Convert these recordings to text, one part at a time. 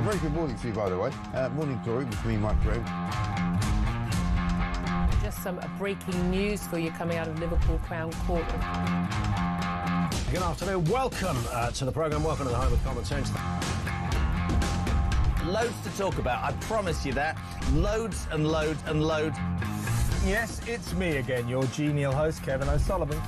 Very good morning to you, by the way. Morning, Tory, with me, Mike Graham. Just some breaking news for you coming out of Liverpool Crown Court. Good afternoon. Welcome to the programme. Welcome to the home of common sense. Loads to talk about, I promise you that. Loads and loads and loads. Yes, it's me again, your genial host, Kevin O'Sullivan.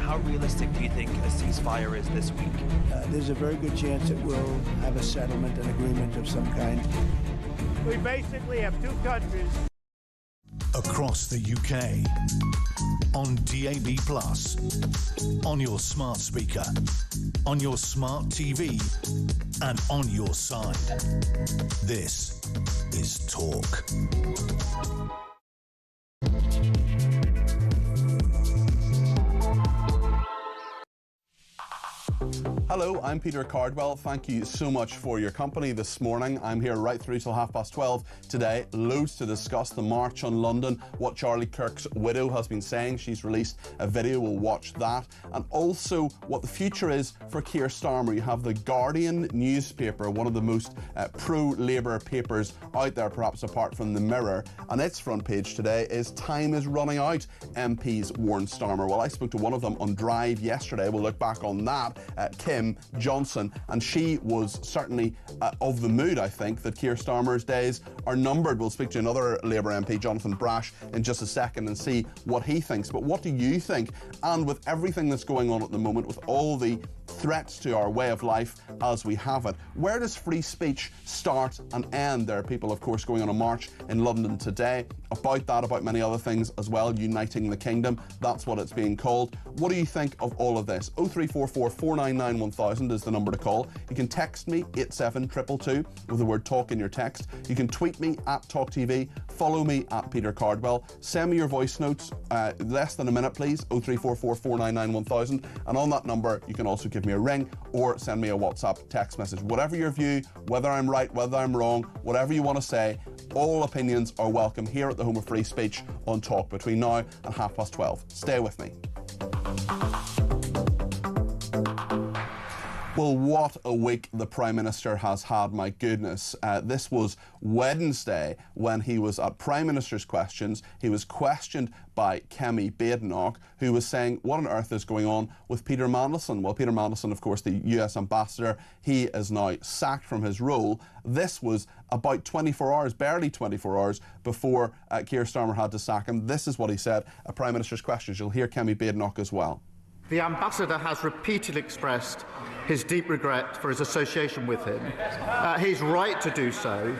How realistic do you think a ceasefire is this week? There's a very good chance that we'll have a settlement, an agreement of some kind. We basically have two countries. Across the UK, on DAB+, on your smart speaker, on your smart TV, and on your side. This is Talk. Hello, I'm Peter Cardwell. Thank you so much for your company this morning. I'm here right through till 12:30 today. Loads to discuss: the march on London, what Charlie Kirk's widow has been saying. She's released a video, we'll watch that. And also what the future is for Keir Starmer. You have the Guardian newspaper, one of the most pro-Labour papers out there, perhaps apart from the Mirror. And its front page today is "Time is running out, MPs warn Starmer." Well, I spoke to one of them on Drive yesterday. We'll look back on that. Kim Johnson, and she was certainly of the mood, I think, that Keir Starmer's days are numbered. We'll speak to another Labour MP, Jonathan Brash, in just a second and see what he thinks. But what do you think? And with everything that's going on at the moment, with all the threats to our way of life as we have it, where does free speech start and end? There are people, of course, going on a march in London today about that, about many other things as well, uniting the kingdom. That's what it's being called. What do you think of all of this? 0344 499 1000 is the number to call. You can text me 87222 with the word talk in your text. You can tweet me at talkTV, follow me at Peter Cardwell, send me your voice notes, less than a minute please, 0344 499 1000, and on that number you can also give me a ring or send me a WhatsApp text message. Whatever your view, whether I'm right, whether I'm wrong, whatever you want to say, all opinions are welcome here at the home of free speech on Talk between now and 12:30. Stay with me. Well, what a week the Prime Minister has had, my goodness. This was Wednesday when he was at Prime Minister's Questions. He was questioned by Kemi Badenoch, who was saying, what on earth is going on with Peter Mandelson? Well, Peter Mandelson, of course, the US ambassador, he is now sacked from his role. This was about 24 hours, barely 24 hours, before Keir Starmer had to sack him. This is what he said at Prime Minister's Questions. You'll hear Kemi Badenoch as well. The ambassador has repeatedly expressed his deep regret for his association with him. He's right to do so.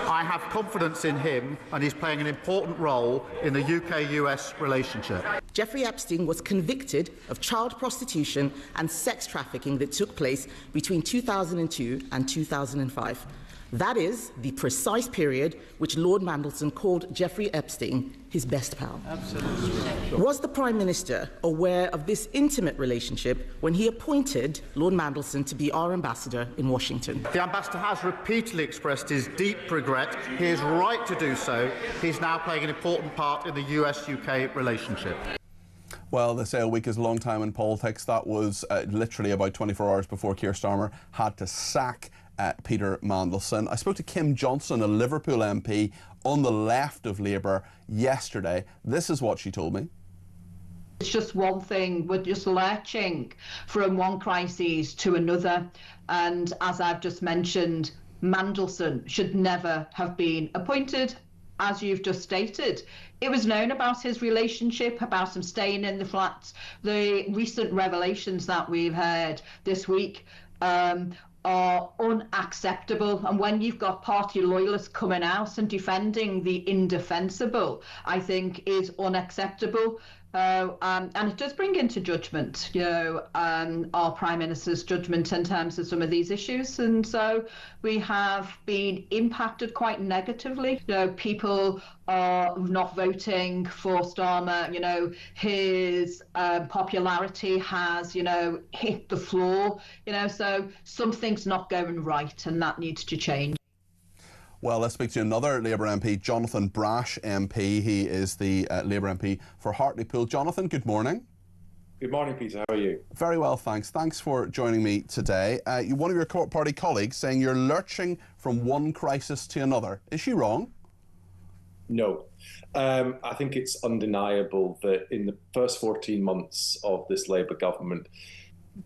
I have confidence in him, and he's playing an important role in the UK-US relationship. Jeffrey Epstein was convicted of child prostitution and sex trafficking that took place between 2002 and 2005. That is the precise period which Lord Mandelson called Jeffrey Epstein his best pal. Absolutely. Was the Prime Minister aware of this intimate relationship when he appointed Lord Mandelson to be our ambassador in Washington? The ambassador has repeatedly expressed his deep regret. He is right to do so. He's now playing an important part in the US-UK relationship. Well, they say a week is a long time in politics. That was literally about 24 hours before Keir Starmer had to sack Peter Mandelson. I spoke to Kim Johnson, a Liverpool MP on the left of Labour yesterday. This is what she told me. It's just one thing. We're just lurching from one crisis to another. And as I've just mentioned, Mandelson should never have been appointed, as you've just stated. It was known about his relationship, about him staying in the flats. The recent revelations that we've heard this week are unacceptable. And when you've got party loyalists coming out and defending the indefensible, I think is unacceptable. And it does bring into judgment, our Prime Minister's judgment in terms of some of these issues. And so we have been impacted quite negatively. People are not voting for Starmer. His popularity has, hit the floor. So something's not going right, and that needs to change. Well, let's speak to another Labour MP, Jonathan Brash MP. He is the Labour MP for Hartlepool. Jonathan, good morning. Good morning, Peter. How are you? Very well, thanks. Thanks for joining me today. One of your party colleagues saying you're lurching from one crisis to another. Is she wrong? No. I think it's undeniable that in the first 14 months of this Labour government,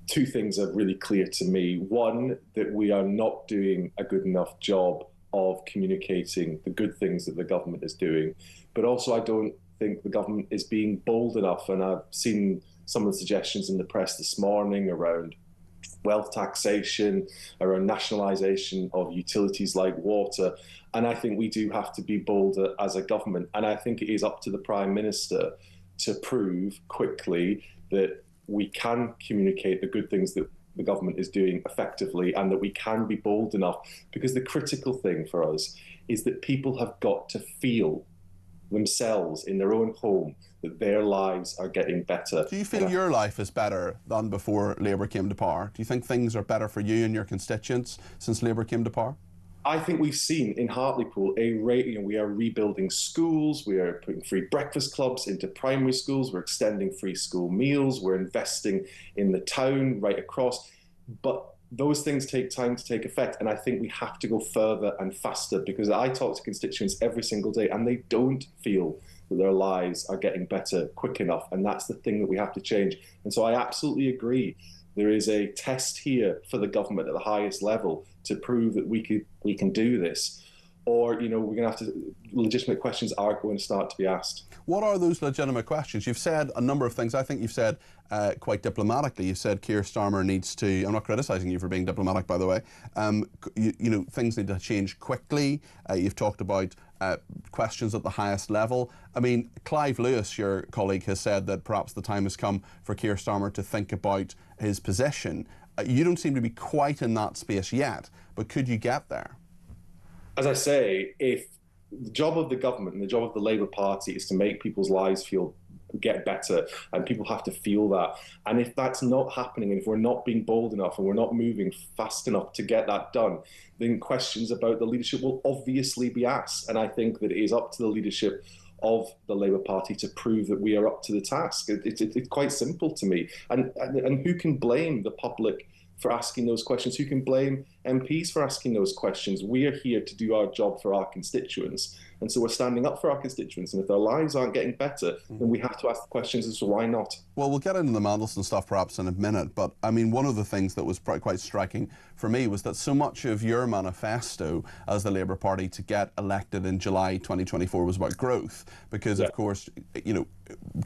two things are really clear to me. One, that we are not doing a good enough job of communicating the good things that the government is doing. But also, I don't think the government is being bold enough. And I've seen some of the suggestions in the press this morning around wealth taxation, around nationalisation of utilities like water. And I think we do have to be bolder as a government. And I think it is up to the Prime Minister to prove quickly that we can communicate the good things that the government is doing effectively, and that we can be bold enough, because the critical thing for us is that people have got to feel themselves in their own home that their lives are getting better. Do you feel your life is better than before Labour came to power? Do you think things are better for you and your constituents since Labour came to power? I think we've seen in Hartlepool we are rebuilding schools, we are putting free breakfast clubs into primary schools, we're extending free school meals, we're investing in the town right across. But those things take time to take effect, and I think we have to go further and faster, because I talk to constituents every single day and they don't feel that their lives are getting better quick enough, and that's the thing that we have to change. And so I absolutely agree. There is a test here for the government at the highest level to prove that we can do this, or we're going to have to. Legitimate questions are going to start to be asked. What are those legitimate questions? You've said a number of things. I think you've said quite diplomatically. You've said Keir Starmer needs to. I'm not criticising you for being diplomatic, by the way. Things need to change quickly. You've talked about questions at the highest level. I mean, Clive Lewis, your colleague, has said that perhaps the time has come for Keir Starmer to think about his position. You don't seem to be quite in that space yet, but could you get there? As I say, if the job of the government and the job of the Labour Party is to make people's lives get better, and people have to feel that. And if that's not happening, and if we're not being bold enough and we're not moving fast enough to get that done, then questions about the leadership will obviously be asked. And I think that it is up to the leadership of the Labour Party to prove that we are up to the task. It's quite simple to me. And who can blame the public for asking those questions? Who can blame MPs for asking those questions? We are here to do our job for our constituents. And so we're standing up for our constituents. And if their lives aren't getting better, then we have to ask the questions as to why not. Well, we'll get into the Mandelson stuff perhaps in a minute. But I mean, one of the things that was quite striking for me was that so much of your manifesto as the Labour Party to get elected in July 2024 was about growth. Because, of course,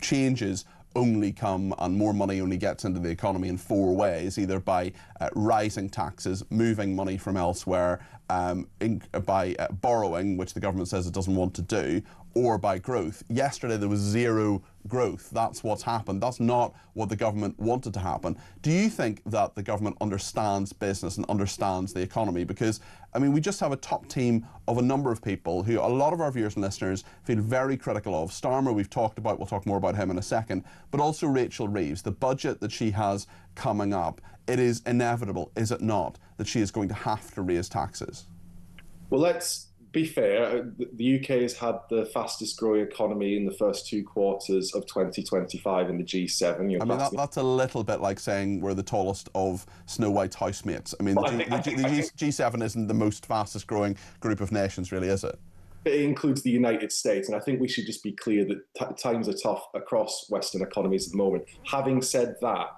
changes only come and more money only gets into the economy in four ways, either by rising taxes, moving money from elsewhere, by borrowing, which the government says it doesn't want to do, or by growth. Yesterday there was zero growth. That's what's happened. That's not what the government wanted to happen. Do you think that the government understands business and understands the economy? Because, I mean, we just have a top team of a number of people who a lot of our viewers and listeners feel very critical of. Starmer, we've talked about, we'll talk more about him in a second, but also Rachel Reeves, the budget that she has coming up. It is inevitable, is it not, that she is going to have to raise taxes? Well, let's be fair. The UK has had the fastest growing economy in the first 2 quarters of 2025 in the G7. I mean, that's a little bit like saying we're the tallest of Snow White's housemates. I mean, the G7 isn't the most fastest growing group of nations, really, is it? It includes the United States, and I think we should just be clear that times are tough across Western economies at the moment. Having said that,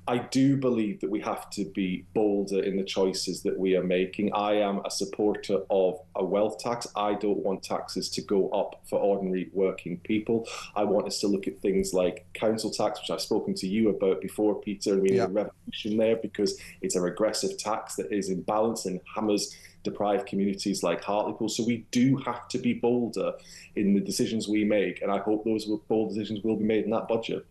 I do believe that we have to be bolder in the choices that we are making. I am a supporter of a wealth tax. I don't want taxes to go up for ordinary working people. I want us to look at things like council tax, which I've spoken to you about before, Peter, and we need a revolution there because it's a regressive tax that is imbalanced and hammers deprived communities like Hartlepool. So we do have to be bolder in the decisions we make, and I hope those bold decisions will be made in that budget.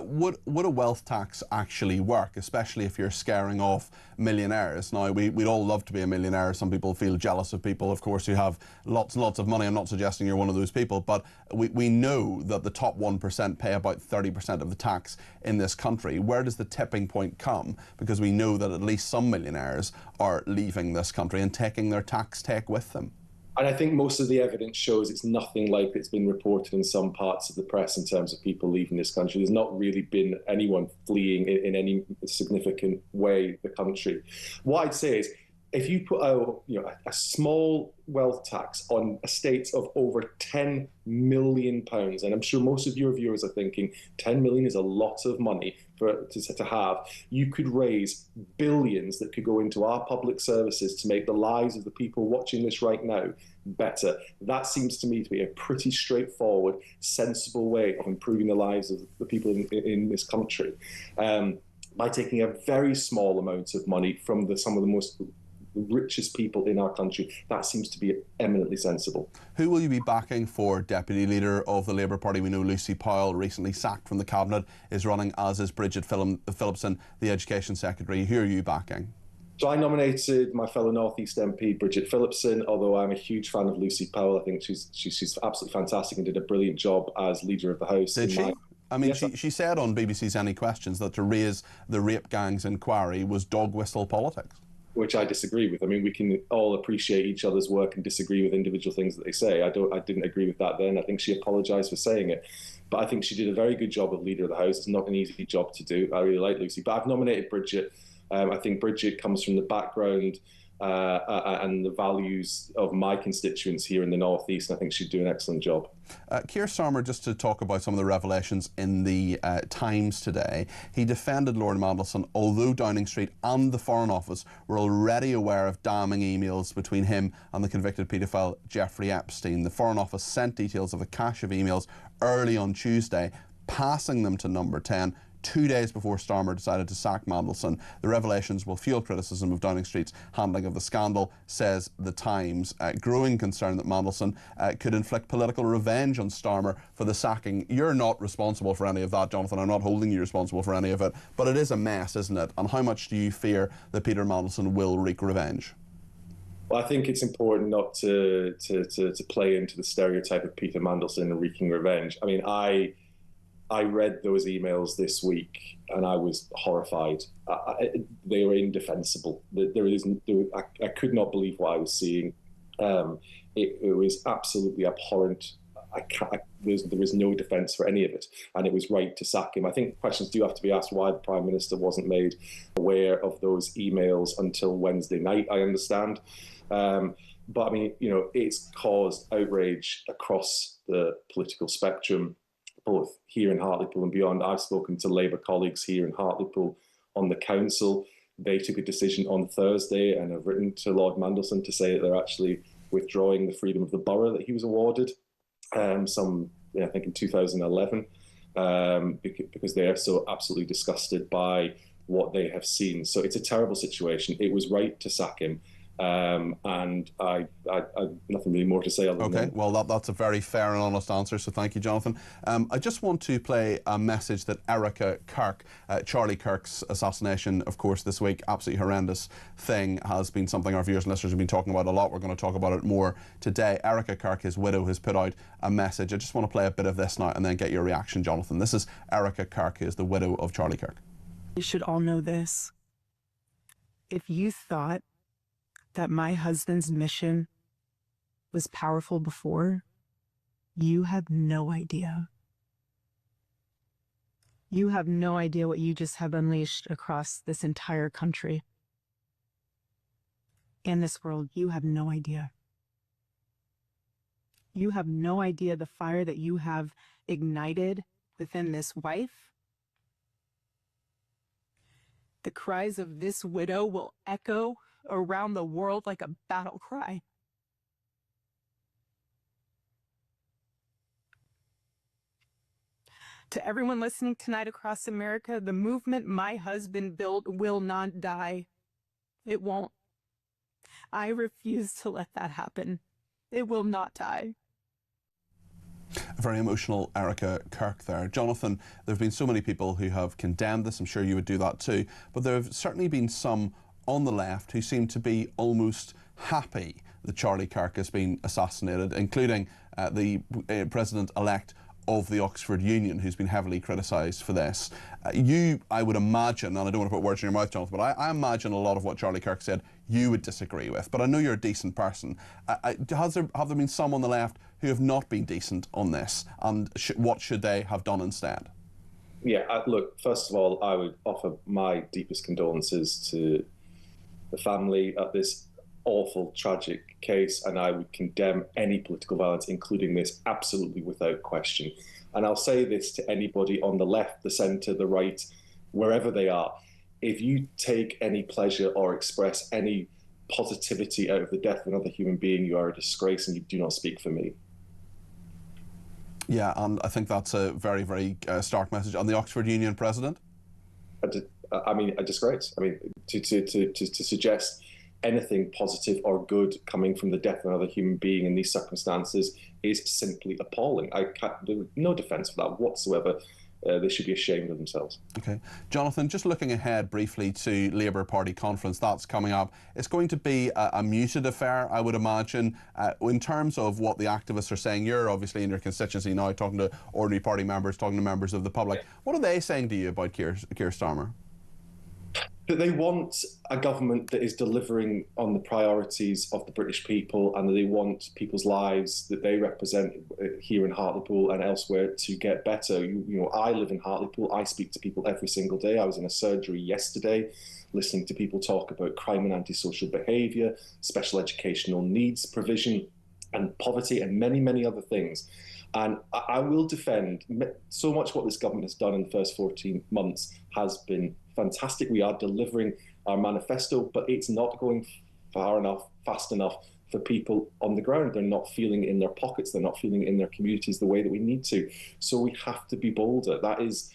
Would a wealth tax actually work, especially if you're scaring off millionaires? Now, we'd all love to be a millionaire. Some people feel jealous of people, of course, who have lots and lots of money. I'm not suggesting you're one of those people, but we know that the top 1% pay about 30% of the tax in this country. Where does the tipping point come? Because we know that at least some millionaires are leaving this country and taking their tax take with them. And I think most of the evidence shows it's nothing like it's been reported in some parts of the press in terms of people leaving this country. There's not really been anyone fleeing in any significant way the country. What I'd say is, if you put out a small wealth tax on estates of over £10 million, and I'm sure most of your viewers are thinking 10 million is a lot of money to have, you could raise billions that could go into our public services to make the lives of the people watching this right now better. That seems to me to be a pretty straightforward, sensible way of improving the lives of the people in this country. By taking a very small amount of money from some of the most richest people in our country, that seems to be eminently sensible. Who will you be backing for Deputy Leader of the Labour Party? We know Lucy Powell, recently sacked from the Cabinet, is running, as is Bridget Phillipson, the Education Secretary. Who are you backing? So I nominated my fellow North East MP, Bridget Phillipson, although I'm a huge fan of Lucy Powell. I think she's absolutely fantastic and did a brilliant job as Leader of the House. Did she? I mean, yes, she said on BBC's Any Questions that to raise the rape gangs inquiry was dog whistle politics. Which I disagree with. I mean, we can all appreciate each other's work and disagree with individual things that they say. I didn't agree with that then. I think she apologised for saying it. But I think she did a very good job of Leader of the House. It's not an easy job to do. I really like Lucy. But I've nominated Bridget. I think Bridget comes from the background and the values of my constituents here in the North East. I think she'd do an excellent job. Keir Starmer, just to talk about some of the revelations in the Times today, he defended Lord Mandelson, although Downing Street and the Foreign Office were already aware of damning emails between him and the convicted paedophile Jeffrey Epstein. The Foreign Office sent details of a cache of emails early on Tuesday, passing them to Number 10, 2 days before Starmer decided to sack Mandelson. The revelations will fuel criticism of Downing Street's handling of the scandal, says The Times. Growing concern that Mandelson could inflict political revenge on Starmer for the sacking. You're not responsible for any of that, Jonathan. I'm not holding you responsible for any of it. But it is a mess, isn't it? And how much do you fear that Peter Mandelson will wreak revenge? Well, I think it's important not to play into the stereotype of Peter Mandelson and wreaking revenge. I mean, I read those emails this week and I was horrified. They were indefensible. I could not believe what I was seeing. It was absolutely abhorrent. There was no defence for any of it, and it was right to sack him. I think questions do have to be asked why the Prime Minister wasn't made aware of those emails until Wednesday night, I understand. But I mean, it's caused outrage across the political spectrum, both here in Hartlepool and beyond. I've spoken to Labour colleagues here in Hartlepool on the council. They took a decision on Thursday and have written to Lord Mandelson to say that they're actually withdrawing the freedom of the borough that he was awarded, I think in 2011, because they are so absolutely disgusted by what they have seen. So it's a terrible situation. It was right to sack him. And I nothing really more to say other than Okay, well, that's a very fair and honest answer, so thank you, Jonathan. I just want to play a message that Erica Kirk, Charlie Kirk's assassination, of course, this week, absolutely horrendous thing, has been something our viewers and listeners have been talking about a lot. We're going to talk about it more today. Erica Kirk, his widow, has put out a message. I just want to play a bit of this now and then get your reaction, Jonathan. This is Erica Kirk, who is the widow of Charlie Kirk. You should all know this. If you thought that my husband's mission was powerful before, you have no idea. You have no idea what you just have unleashed across this entire country. In this world, you have no idea. You have no idea the fire that you have ignited within this wife. The cries of this widow will echo around the world like a battle cry. To everyone listening tonight across America, the movement my husband built will not die. It won't. I refuse to let that happen. It will not die. A very emotional Erica Kirk there. Jonathan, there have been so many people who have condemned this. I'm sure you would do that too. But there have certainly been some on the left who seem to be almost happy that Charlie Kirk has been assassinated, including the president-elect of the Oxford Union, who's been heavily criticised for this. You, I would imagine, and I don't want to put words in your mouth, Jonathan, but I imagine a lot of what Charlie Kirk said you would disagree with. But I know you're a decent person. Have there been some on the left who have not been decent on this, and what should they have done instead? Yeah, look, first of all, I would offer my deepest condolences to the family at this awful, tragic case, and I would condemn any political violence, including this, absolutely without question. And I'll say this to anybody on the left, the centre, the right, wherever they are. If you take any pleasure or express any positivity out of the death of another human being, you are a disgrace and you do not speak for me. Yeah, and I think that's a very, very stark message. On the Oxford Union president? I mean, a disgrace. I mean, to suggest anything positive or good coming from the death of another human being in these circumstances is simply appalling. There's no defence for that whatsoever. They should be ashamed of themselves. Okay. Jonathan, just looking ahead briefly to Labour Party conference, that's coming up. It's going to be a muted affair, I would imagine. In terms of what the activists are saying, you're obviously in your constituency now, talking to ordinary party members, talking to members of the public. What are they saying to you about Keir Starmer? That they want a government that is delivering on the priorities of the British people, and that they want people's lives that they represent here in Hartlepool and elsewhere to get better. You know, I live in Hartlepool. I speak to people every single day. I was in a surgery yesterday listening to people talk about crime and antisocial behaviour, special educational needs provision and poverty and many, many other things. And I will defend so much what this government has done in the first 14 months has been fantastic. We are delivering our manifesto, but it's not going far enough, fast enough for people on the ground. They're not feeling it in their pockets. They're not feeling it in their communities the way that we need to. So we have to be bolder. That is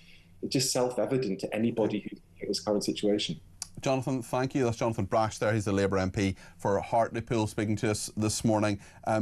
just self-evident to anybody who's in this current situation. Jonathan, thank you. That's Jonathan Brash there. He's the Labour MP for Hartlepool speaking to us this morning.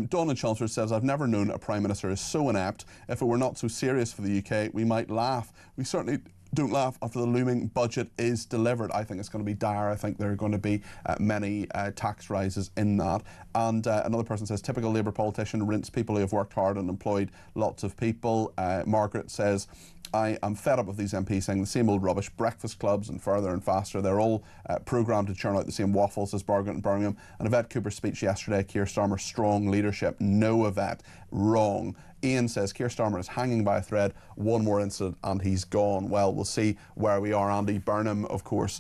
Dawn in Chelmsford says, I've never known a Prime Minister is so inept. If it were not so serious for the UK, we might laugh. We certainly don't laugh after the looming budget is delivered. I think it's going to be dire. I think there are going to be many tax rises in that. And another person says, typical Labour politician, rinse people who have worked hard and employed lots of people. Margaret says, I am fed up of these MPs saying the same old rubbish, breakfast clubs and further and faster. They're all programmed to churn out the same waffles as Bargain and Birmingham. And Yvette Cooper's speech yesterday, Keir Starmer, strong leadership. No, Yvette, wrong. Ian says Keir Starmer is hanging by a thread. One more incident and he's gone. Well, we'll see where we are. Andy Burnham, of course,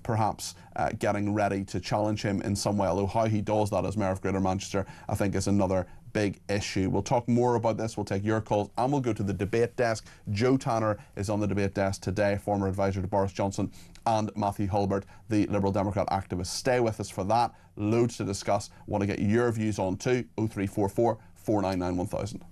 perhaps getting ready to challenge him in some way, although how he does that as Mayor of Greater Manchester, I think, is another big issue. We'll talk more about this. We'll take your calls and we'll go to the debate desk. Joe Tanner is on the debate desk today, former advisor to Boris Johnson, and Matthew Hulbert, the Liberal Democrat activist. Stay with us for that. Loads to discuss. Want to get your views on too. 0344 499 1000.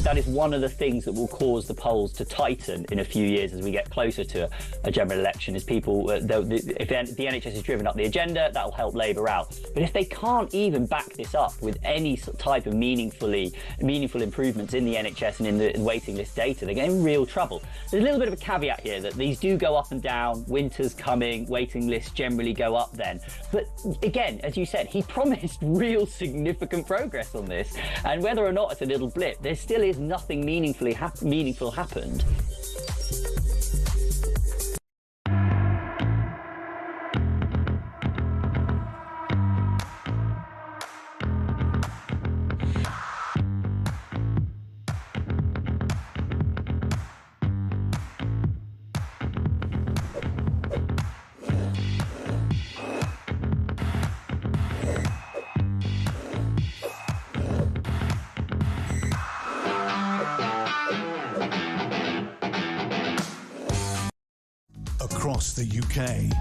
that is one of the things that will cause the polls to tighten in a few years as we get closer to a general election, is people, if the NHS is driven up the agenda, that'll help Labour out. But if they can't even back this up with any type of meaningful improvements in the NHS and in the waiting list data, they're getting in real trouble. There's a little bit of a caveat here that these do go up and down. Winter's coming, waiting lists generally go up then. But again, as you said, he promised real significant progress on this, and whether or not it's a little blip, there still is nothing meaningful happened. Across the UK,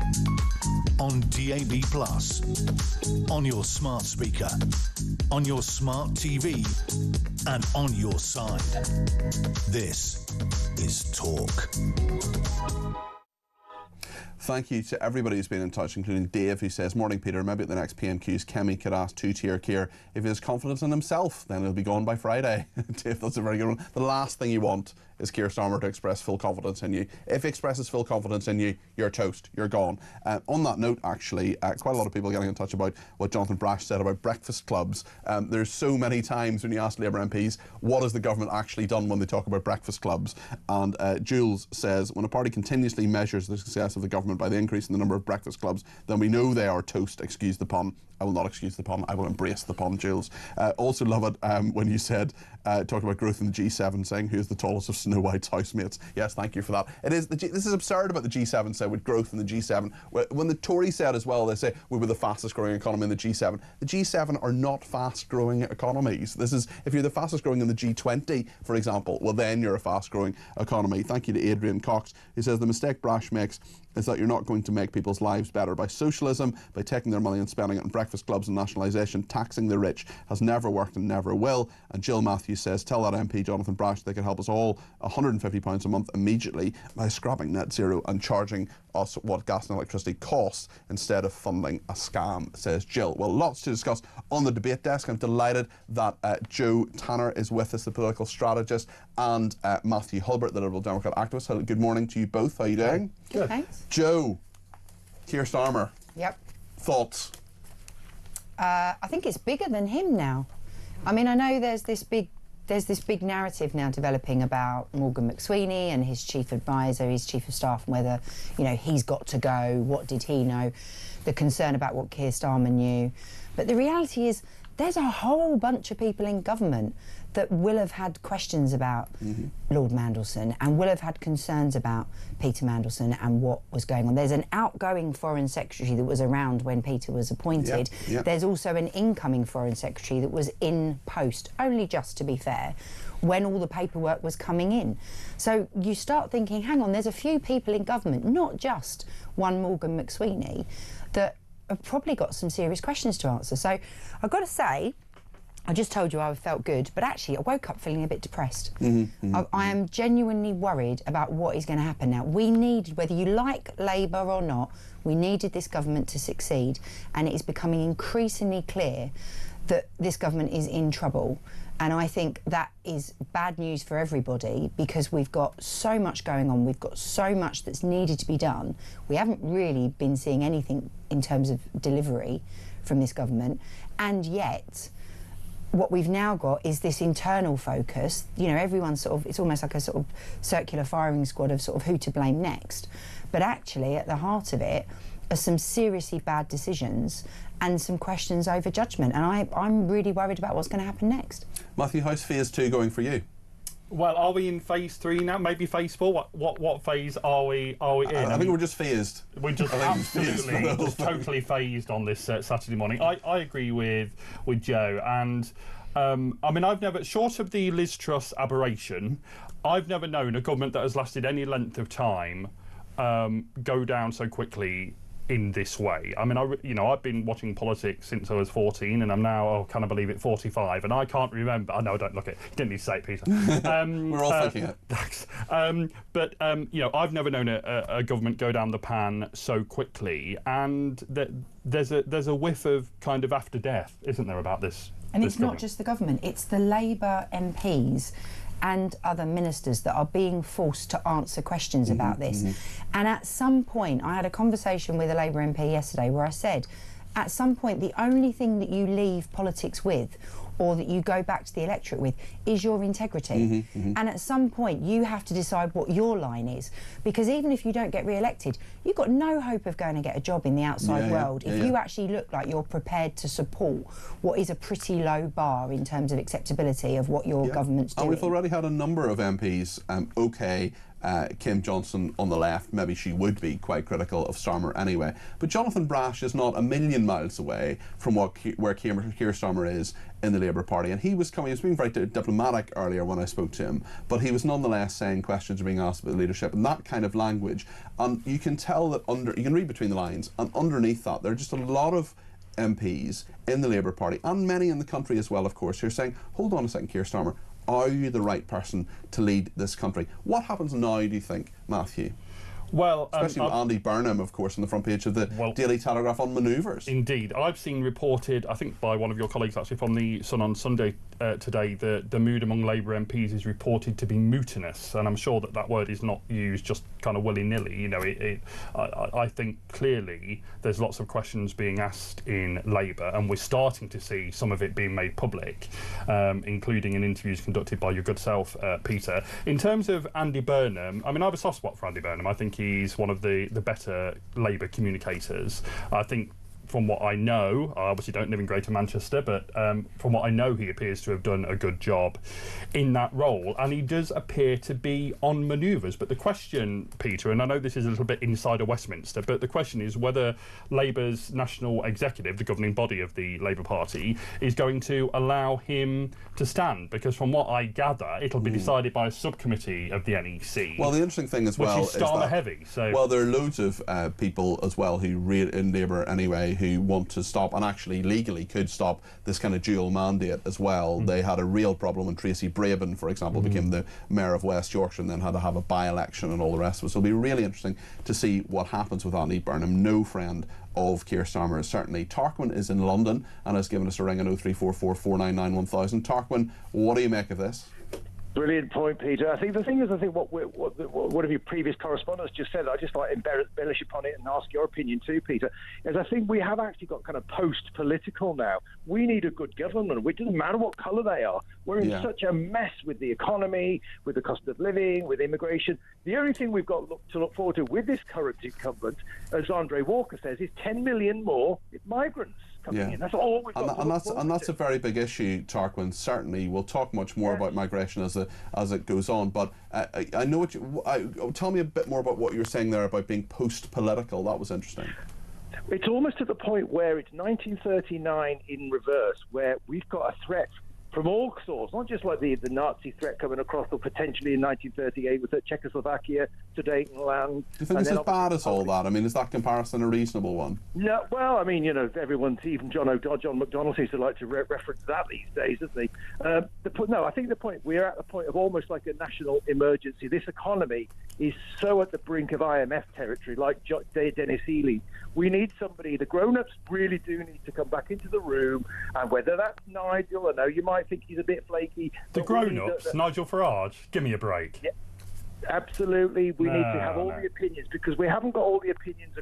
on DAB+, on your smart speaker, on your smart TV, and on your side. This is Talk. Thank you to everybody who's been in touch, including Dave, who says, "Morning, Peter. Maybe at the next PMQs, Kemi could ask two-tier Keir if he has confidence in himself, then he'll be gone by Friday." Dave, that's a very good one. The last thing you want is Keir Starmer to express full confidence in you. If he expresses full confidence in you, you're toast. You're gone. On that note, actually, quite a lot of people getting in touch about what Jonathan Brash said about breakfast clubs. There's so many times when you ask Labour MPs, what has the government actually done when they talk about breakfast clubs? And Jules says, when a party continuously measures the success of the government by the increase in the number of breakfast clubs, then we know they are toast. Excuse the pun. I will not excuse the pun. I will embrace the pun, Jules. Also love it when you said, talking about growth in the G7, saying who's the tallest of Snow White's housemates. Yes, thank you for that. It is this is absurd about the G7, say, with growth in the G7. When the Tories said as well, they say we were the fastest growing economy in the G7. The G7 are not fast growing economies. This is, if you're the fastest growing in the G20, for example, well then you're a fast growing economy. Thank you to Adrian Cox, who says the mistake Brash makes is that you're not going to make people's lives better by socialism, by taking their money and spending it on breakfast clubs and nationalisation. Taxing the rich has never worked and never will. And Jill Matthews says, tell that MP Jonathan Brash they could help us all £150 a month immediately by scrapping net zero and charging us what gas and electricity costs instead of funding a scam, says Jill. Well, lots to discuss on the debate desk. I'm delighted that Joe Tanner is with us, the political strategist, and Matthew Hulbert, the Liberal Democrat activist. Hello, good morning to you both. How are you doing? Good, thanks. Joe, Keir Starmer. Yep. Thoughts? I think it's bigger than him now. I mean, I know there's this big narrative now developing about Morgan McSweeney and his chief advisor, his chief of staff, and whether, you know, he's got to go. What did he know? The concern about what Keir Starmer knew. But the reality is there's a whole bunch of people in government that will have had questions about Lord Mandelson and will have had concerns about Peter Mandelson and what was going on. There's an outgoing Foreign Secretary that was around when Peter was appointed. Yep. There's also an incoming Foreign Secretary that was in post, only just to be fair, when all the paperwork was coming in. So you start thinking, hang on, there's a few people in government, not just one Morgan McSweeney, that have probably got some serious questions to answer. So I've got to say, I just told you I felt good, but actually I woke up feeling a bit depressed. I am genuinely worried about what is going to happen now. We needed, whether you like Labour or not, we needed this government to succeed, and it is becoming increasingly clear that this government is in trouble. And I think that is bad news for everybody, because we've got so much going on, we've got so much that's needed to be done. We haven't really been seeing anything in terms of delivery from this government, and yet what we've now got is this internal focus. You know, everyone's sort of, it's almost like a sort of circular firing squad of sort of who to blame next. But actually, at the heart of it are some seriously bad decisions and some questions over judgment. And I'm really worried about what's going to happen next. Matthew, how's phase 2 going for you? Well, are we in phase 3 now? Maybe phase 4? What phase are we in? I think we're just phased. We're just absolutely, just totally phased on this Saturday morning. I agree with Joe, and I mean, I've never, short of the Liz Truss aberration, I've never known a government that has lasted any length of time go down so quickly in this way. I mean, I've been watching politics since I was 14, and I'm now, can I believe it, 45, and I can't remember. I know, don't look it. You didn't need to say it, Peter. We're all thinking it. Thanks. But I've never known a government go down the pan so quickly, and there's a whiff of kind of after death, isn't there, about this? And this it's not just the government; it's the Labour MPs and other ministers that are being forced to answer questions about this. And at some point, I had a conversation with a Labour MP yesterday where I said, at some point, the only thing that you leave politics with, or that you go back to the electorate with, is your integrity. And at some point, you have to decide what your line is. Because even if you don't get re-elected, you've got no hope of going to get a job in the outside world if you actually look like you're prepared to support what is a pretty low bar in terms of acceptability of what your government's doing. And we've already had a number of MPs, Kim Johnson on the left, maybe she would be quite critical of Starmer anyway, but Jonathan Brash is not a million miles away from where Keir Starmer is in the Labour Party, and he was being very diplomatic earlier when I spoke to him, but he was nonetheless saying questions are being asked about leadership and that kind of language, and you can tell that you can read between the lines, and underneath that there are just a lot of MPs in the Labour Party, and many in the country as well, of course, who are saying, hold on a second, Keir Starmer, are you the right person to lead this country? What happens now, do you think, Matthew? Well, especially with Andy Burnham, of course, on the front page of the Daily Telegraph on manoeuvres. Indeed. I've seen reported, I think by one of your colleagues actually from the Sun on Sunday today, that the mood among Labour MPs is reported to be mutinous, and I'm sure that word is not used just kind of willy-nilly. I think clearly there's lots of questions being asked in Labour, and we're starting to see some of it being made public, including in interviews conducted by your good self, Peter. In terms of Andy Burnham, I mean, I have a soft spot for Andy Burnham. I think he's one of the better Labour communicators. I think from what I know, I obviously don't live in Greater Manchester, but from what I know, he appears to have done a good job in that role, and he does appear to be on manoeuvres. But the question, Peter, and I know this is a little bit inside of Westminster, but the question is whether Labour's national executive, the governing body of the Labour Party, is going to allow him to stand, because from what I gather, it'll be decided by a subcommittee of the NEC. Well, the interesting thing as well is Starmer heavy. So, well, there are loads of people as well who in Labour anyway who want to stop, and actually legally could stop, this kind of dual mandate as well. They had a real problem when Tracy Brabin, for example, became the mayor of West Yorkshire and then had to have a by-election and all the rest of it. So it'll be really interesting to see what happens with Andy Burnham, no friend of Keir Starmer, certainly. Tarquin is in London and has given us a ring on 0344 499 1000. Tarquin, what do you make of this? Brilliant point, Peter. I think the thing is, what one of your previous correspondents just said, I just like embellish upon it and ask your opinion too, Peter, is I think we have actually got kind of post-political now. We need a good government. It doesn't matter what colour they are. We're in such a mess with the economy, with the cost of living, with immigration. The only thing we've got to look forward to with this current incumbent, as Andre Walker says, is 10 million more migrants. That's all we've got and that's a very big issue, Tarquin. Certainly, we'll talk much more about migration as it goes on. But I know what tell me a bit more about what you were saying there about being post-political. That was interesting. It's almost to the point where it's 1939 in reverse, where we've got a threat from all sorts, not just like the Nazi threat coming across, or potentially in 1938 with Czechoslovakia, Sudetenland. Do you think it's as bad as all that? I mean, is that comparison a reasonable one? No, well, I mean, everyone's, even John McDonnell seems to like to reference that these days, doesn't he? I think the point, we're at the point of almost like a national emergency. This economy is so at the brink of IMF territory, like Dennis Healy. We need somebody, the grown-ups really do need to come back into the room, and whether that's Nigel, I know you might think he's a bit flaky. The grown-ups, Nigel Farage, give me a break. Yeah, absolutely, we need to have all the opinions, because we haven't got all the opinions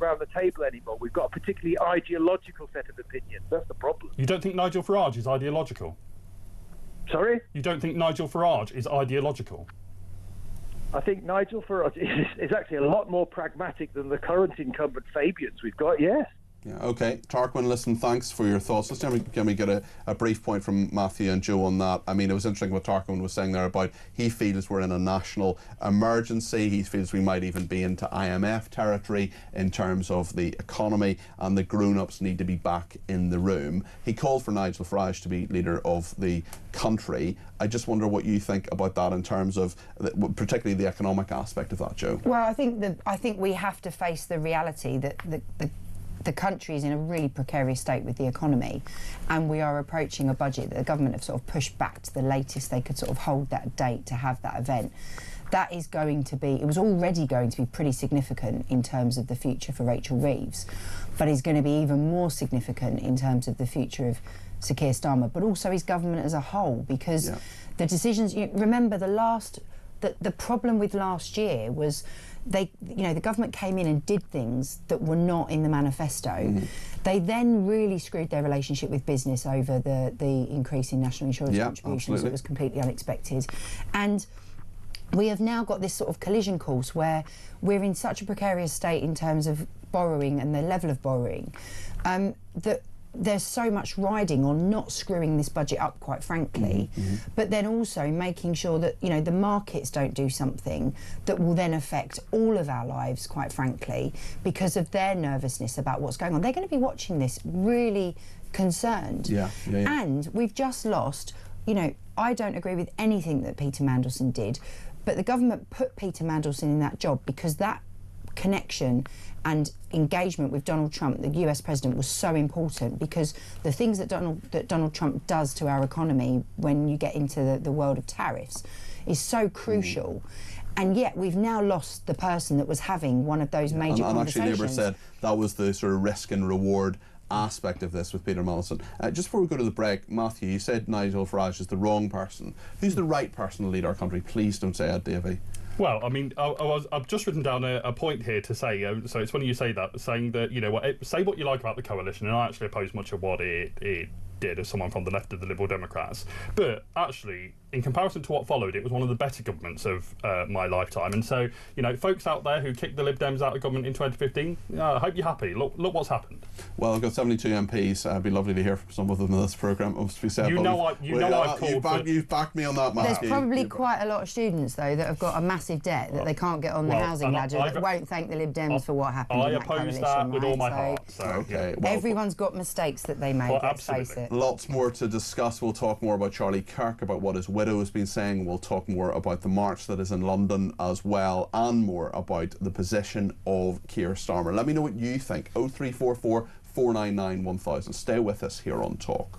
around the table anymore. We've got a particularly ideological set of opinions. That's the problem. You don't think Nigel Farage is ideological? Sorry? You don't think Nigel Farage is ideological? I think Nigel Farage is actually a lot more pragmatic than the current incumbent Fabians we've got, yes. Yeah, okay. Tarquin, listen, thanks for your thoughts. Let's can we get a brief point from Matthew and Joe on that. I mean, it was interesting what Tarquin was saying there about he feels we're in a national emergency. He feels we might even be into IMF territory in terms of the economy, and the grown-ups need to be back in the room. He called for Nigel Farage to be leader of the country. I just wonder what you think about that in terms of particularly the economic aspect of that, Joe. Well, I think we have to face the reality that the country is in a really precarious state with the economy, and we are approaching a budget that the government have sort of pushed back to the latest they could sort of hold that date to have that event. That is going to be, it was already going to be pretty significant in terms of the future for Rachel Reeves, but is going to be even more significant in terms of the future of Sir Keir Starmer, but also his government as a whole, because the decisions, you remember the problem with last year was the government came in and did things that were not in the manifesto. They then really screwed their relationship with business over the increase in national insurance contributions. It was completely unexpected. And we have now got this sort of collision course where we're in such a precarious state in terms of borrowing and the level of borrowing that there's so much riding on not screwing this budget up, quite frankly, but then also making sure that, you know, the markets don't do something that will then affect all of our lives, quite frankly, because of their nervousness about what's going on. They're going to be watching this really concerned. And we've just lost, you know, I don't agree with anything that Peter Mandelson did, but the government put Peter Mandelson in that job because that connection and engagement with Donald Trump, the US president, was so important, because the things that Donald Trump does to our economy when you get into the world of tariffs is so crucial. And yet we've now lost the person that was having one of those major conversations. And actually Labour said that was the sort of risk and reward aspect of this with Peter Mandelson. Just before we go to the break, Matthew, you said Nigel Farage is the wrong person. Who's the right person to lead our country? Please don't say Ed Davey. Well, I mean, I've just written down a point here to say, so it's funny you say that, saying that, you know, say what you like about the coalition, and I actually oppose much of what it did as someone from the left of the Liberal Democrats, but actually, in comparison to what followed, it was one of the better governments of my lifetime. And so, you know, folks out there who kicked the Lib Dems out of government in 2015, I hope you're happy. Look what's happened. Well, I've got 72 MPs. It'd be lovely to hear from some of them in this programme, must be said. You've backed me on that, Matthew. There's probably quite a lot of students, though, that have got a massive debt that they can't get on the housing ladder, that won't thank the Lib Dems for what happened in that coalition. I oppose that with all my heart. So, okay. Well, everyone's got mistakes that they make, let's face it. Lots more to discuss. We'll talk more about Charlie Kirk, about what his widow has been saying. We'll talk more about the march that is in London as well, and more about the position of Keir Starmer. Let me know what you think. 0344 499 1000. Stay with us here on Talk.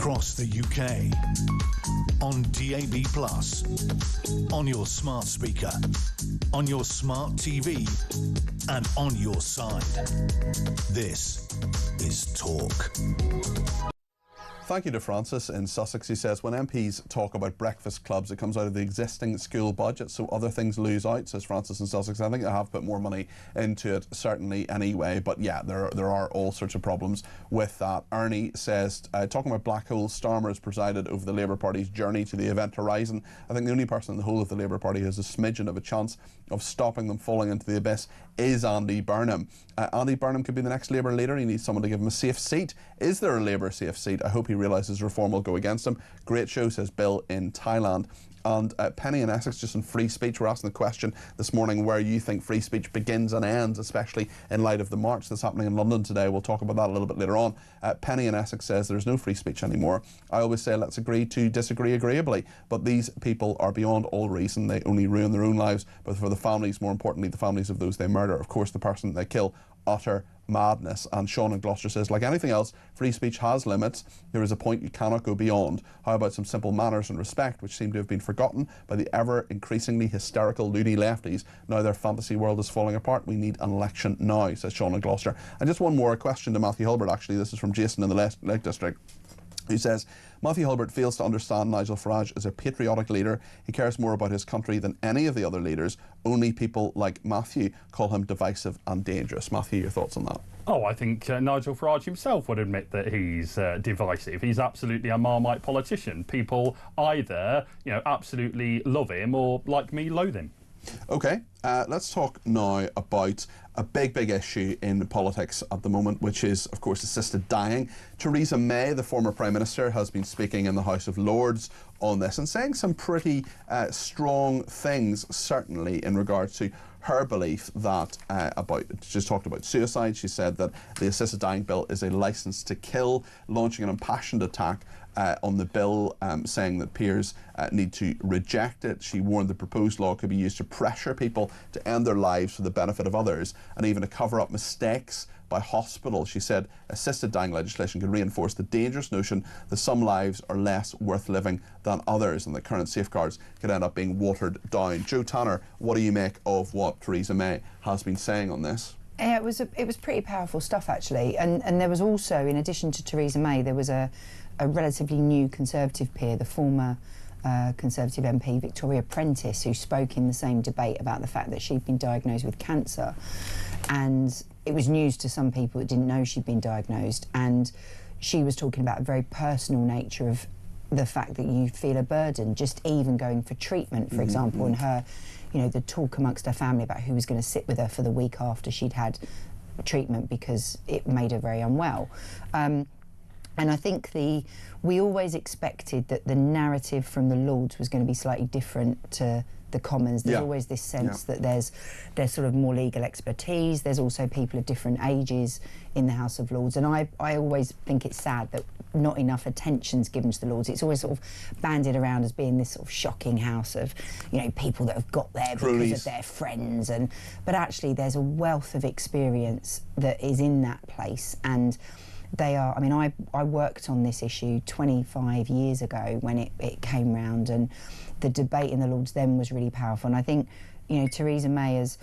across the UK. On DAB+, on your smart speaker, on your smart TV, and on your side. This is Talk. Thank you to Francis in Sussex. He says, when MPs talk about breakfast clubs, it comes out of the existing school budget, so other things lose out, says Francis in Sussex. I think they have put more money into it, certainly, anyway. But yeah, there are all sorts of problems with that. Ernie says, talking about black holes, Starmer has presided over the Labour Party's journey to the event horizon. I think the only person in the whole of the Labour Party who has a smidgen of a chance of stopping them falling into the abyss is Andy Burnham. Andy Burnham could be the next Labour leader. He needs someone to give him a safe seat. Is there a Labour safe seat? I hope he realises reform will go against him. Great show, says Bill in Thailand. And Penny in Essex, just on free speech, we're asking the question this morning where you think free speech begins and ends, especially in light of the march that's happening in London today. We'll talk about that a little bit later on. Penny in Essex says there's no free speech anymore. I always say let's agree to disagree agreeably, but these people are beyond all reason. They only ruin their own lives, but for the families, more importantly, the families of those they murder, of course, the person they kill, utter madness. And Sean in Gloucester says, like anything else, free speech has limits. There is a point you cannot go beyond. How about some simple manners and respect, which seem to have been forgotten by the ever increasingly hysterical loony lefties? Now their fantasy world is falling apart. We need an election now, says Sean in Gloucester. And just one more question to Matthew Hilbert, actually. This is from Jason in the Lake District, who says, Matthew Hilbert fails to understand Nigel Farage as a patriotic leader. He cares more about his country than any of the other leaders. Only people like Matthew call him divisive and dangerous. Matthew, your thoughts on that? Oh, I think Nigel Farage himself would admit that he's divisive. He's absolutely a Marmite politician. People either, absolutely love him or, like me, loathe him. OK, let's talk now about a big issue in politics at the moment, which is, of course, assisted dying. Theresa May, the former Prime Minister, has been speaking in the House of Lords on this and saying some pretty strong things, certainly, in regard to her belief that just talked about suicide. She said that the assisted dying bill is a licence to kill, launching an impassioned attack on the bill, saying that peers need to reject it. She warned the proposed law could be used to pressure people to end their lives for the benefit of others and even to cover up mistakes by hospitals. She said assisted dying legislation could reinforce the dangerous notion that some lives are less worth living than others and that current safeguards could end up being watered down. Joe Tanner, what do you make of what Theresa May has been saying on this? Yeah, it was pretty powerful stuff, actually. And there was also, in addition to Theresa May, there was a relatively new Conservative peer, the former Conservative MP Victoria Prentice, who spoke in the same debate about the fact that she'd been diagnosed with cancer. And it was news to some people that didn't know she'd been diagnosed. And she was talking about a very personal nature of the fact that you feel a burden, just even going for treatment, for example, and her, the talk amongst her family about who was going to sit with her for the week after she'd had treatment because it made her very unwell. And I think we always expected that the narrative from the Lords was going to be slightly different to the Commons. There's always this sense that there's sort of more legal expertise. There's also people of different ages in the House of Lords. And I always think it's sad that not enough attention's given to the Lords. It's always sort of bandied around as being this sort of shocking house of, people that have got there because of their friends. But actually there's a wealth of experience that is in that place. And they are, I worked on this issue 25 years ago when it came round, and the debate in the Lords then was really powerful. And I think, Theresa May is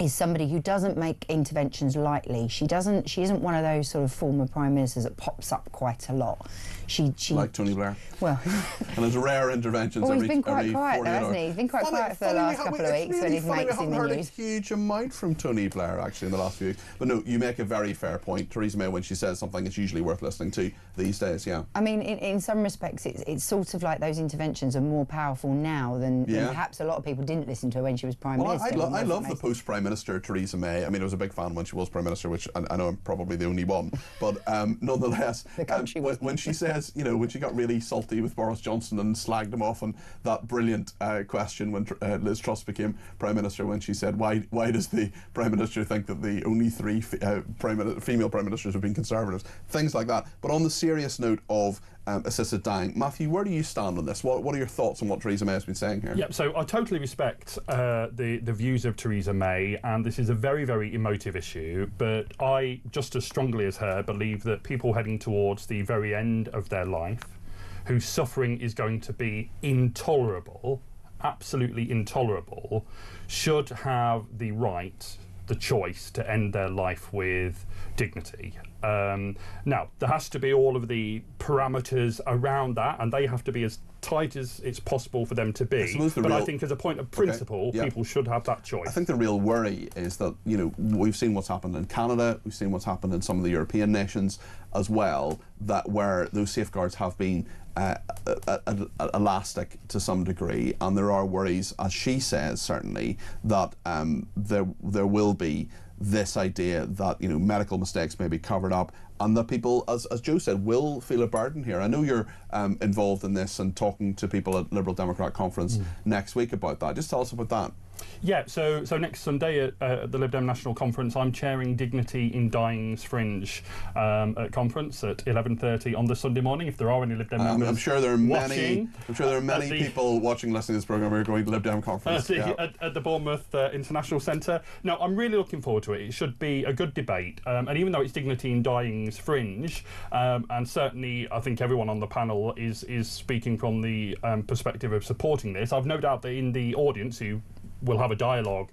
somebody who doesn't make interventions lightly. She isn't one of those sort of former prime ministers that pops up quite a lot. She like Tony Blair. Well, and there's rare interventions. He's been quite quiet though, hasn't he? He's been quite quiet for the last couple of weeks when he's mates in the news. I haven't heard a huge amount from Tony Blair actually in the last few weeks. But no, you make a very fair point. Theresa May, when she says something, it's usually worth listening to these days. Yeah. In some respects, it's sort of like those interventions are more powerful now than perhaps a lot of people didn't listen to her when she was prime minister. I love the post-prime minister Theresa May. I was a big fan when she was prime minister, which I know I'm probably the only one. But nonetheless, when she says, when she got really salty with Boris Johnson and slagged him off on that brilliant question when Liz Truss became prime minister, when she said, why does the prime minister think that the only three female prime ministers have been conservatives? Things like that. But on the serious note of assisted dying. Matthew, where do you stand on this? What are your thoughts on what Theresa May has been saying here? Yeah, so I totally respect the views of Theresa May, and this is a very, very emotive issue, but I, just as strongly as her, believe that people heading towards the very end of their life, whose suffering is going to be intolerable, absolutely intolerable, should have the right, the choice to end their life with dignity. Now, there has to be all of the parameters around that, and they have to be as tight as it's possible for them to be. But I think as a point of principle, people should have that choice. I think the real worry is that, you know, we've seen what's happened in Canada, we've seen what's happened in some of the European nations as well, that where those safeguards have been elastic to some degree, and there are worries, as she says, certainly, that there will be this idea that, you know, medical mistakes may be covered up, and that people, as Joe said, will feel a burden here. I know you're involved in this and talking to people at Liberal Democrat conference next week about that. Just tell us about that. Yeah, so next Sunday at the Lib Dem National Conference, I'm chairing Dignity in Dying's Fringe at conference at 11:30 on the Sunday morning. If there are any Lib Dem members, I'm sure there are watching, many people watching, listening to this programme who are going to Lib Dem conference at the Bournemouth International Centre. No, I'm really looking forward to it. It should be a good debate, and even though it's Dignity in Dying's Fringe, and certainly I think everyone on the panel is speaking from the perspective of supporting this, I've no doubt that in the audience who will have a dialogue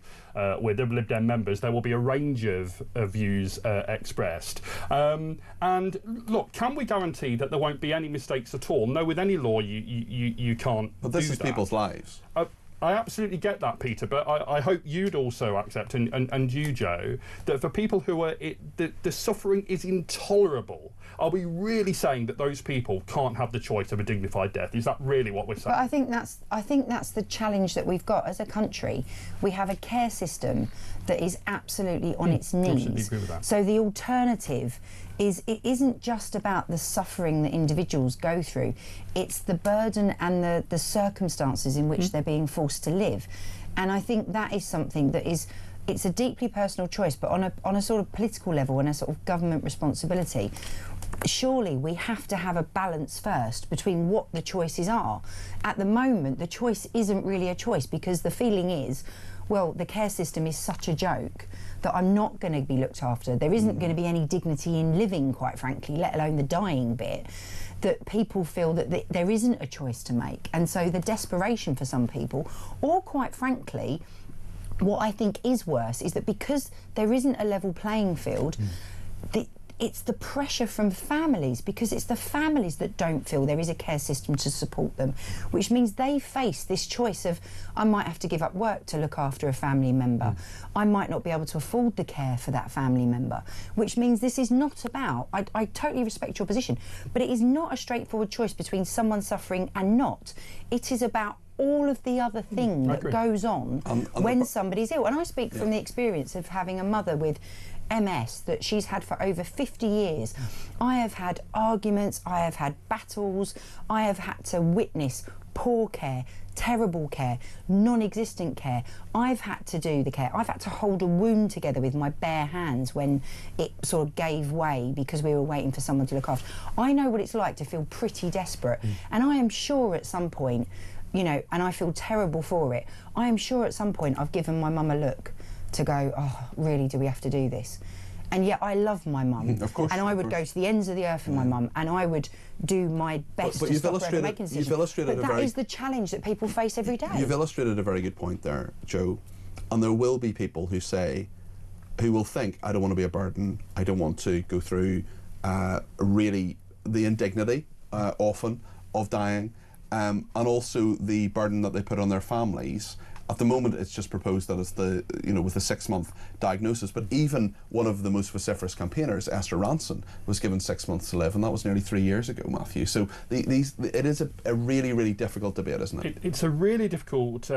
with the Lib Dem members, there will be a range of views expressed. And look, can we guarantee that there won't be any mistakes at all? No, with any law you can't. But this is people's lives. I absolutely get that, Peter, but I hope you'd also accept, and you, Joe, that for people who are, the suffering is intolerable. Are we really saying that those people can't have the choice of a dignified death? Is that really what we're saying? But I think that's the challenge that we've got as a country. We have a care system that is absolutely on its knees. Absolutely agree with that. So the alternative is, it isn't just about the suffering that individuals go through, it's the burden and the circumstances in which they're being forced to live. And I think that is something that is, it's a deeply personal choice, but on a sort of political level and a sort of government responsibility, surely we have to have a balance first between what the choices are. At the moment, the choice isn't really a choice, because the feeling is, well, the care system is such a joke that I'm not going to be looked after. There isn't going to be any dignity in living, quite frankly, let alone the dying bit, that people feel that there isn't a choice to make. And so the desperation for some people, or quite frankly, what I think is worse, is that because there isn't a level playing field, it's the pressure from families, because it's the families that don't feel there is a care system to support them, which means they face this choice of, I might have to give up work to look after a family member. I might not be able to afford the care for that family member, which means this is not about, I totally respect your position, but it is not a straightforward choice between someone suffering and not. It is about all of the other thing that goes on when somebody's ill. And I speak from the experience of having a mother with MS that she's had for over 50 years. I have had arguments, I have had battles, I have had to witness poor care, terrible care, non-existent care. I've had to do the care. I've had to hold a wound together with my bare hands when it sort of gave way because we were waiting for someone to look after. I know what it's like to feel pretty desperate, and I am sure at some point, you know, and I feel terrible for it, I am sure at some point I've given my mum a look to go, oh, really, do we have to do this? And yet I love my mum, and I would go to the ends of the earth for my mum, and I would do my best to stop her from making decisions. But that is the challenge that people face every day. You've illustrated a very good point there, Joe, and there will be people who say, who will think, I don't want to be a burden, I don't want to go through really the indignity, often, of dying, and also the burden that they put on their families. At the moment, it's just proposed that it's the, you know, with a 6-month diagnosis. But even one of the most vociferous campaigners, Esther Ranson, was given 6 months to live, and that was nearly 3 years ago, Matthew. So it is a really, really difficult debate, isn't it? It's a really difficult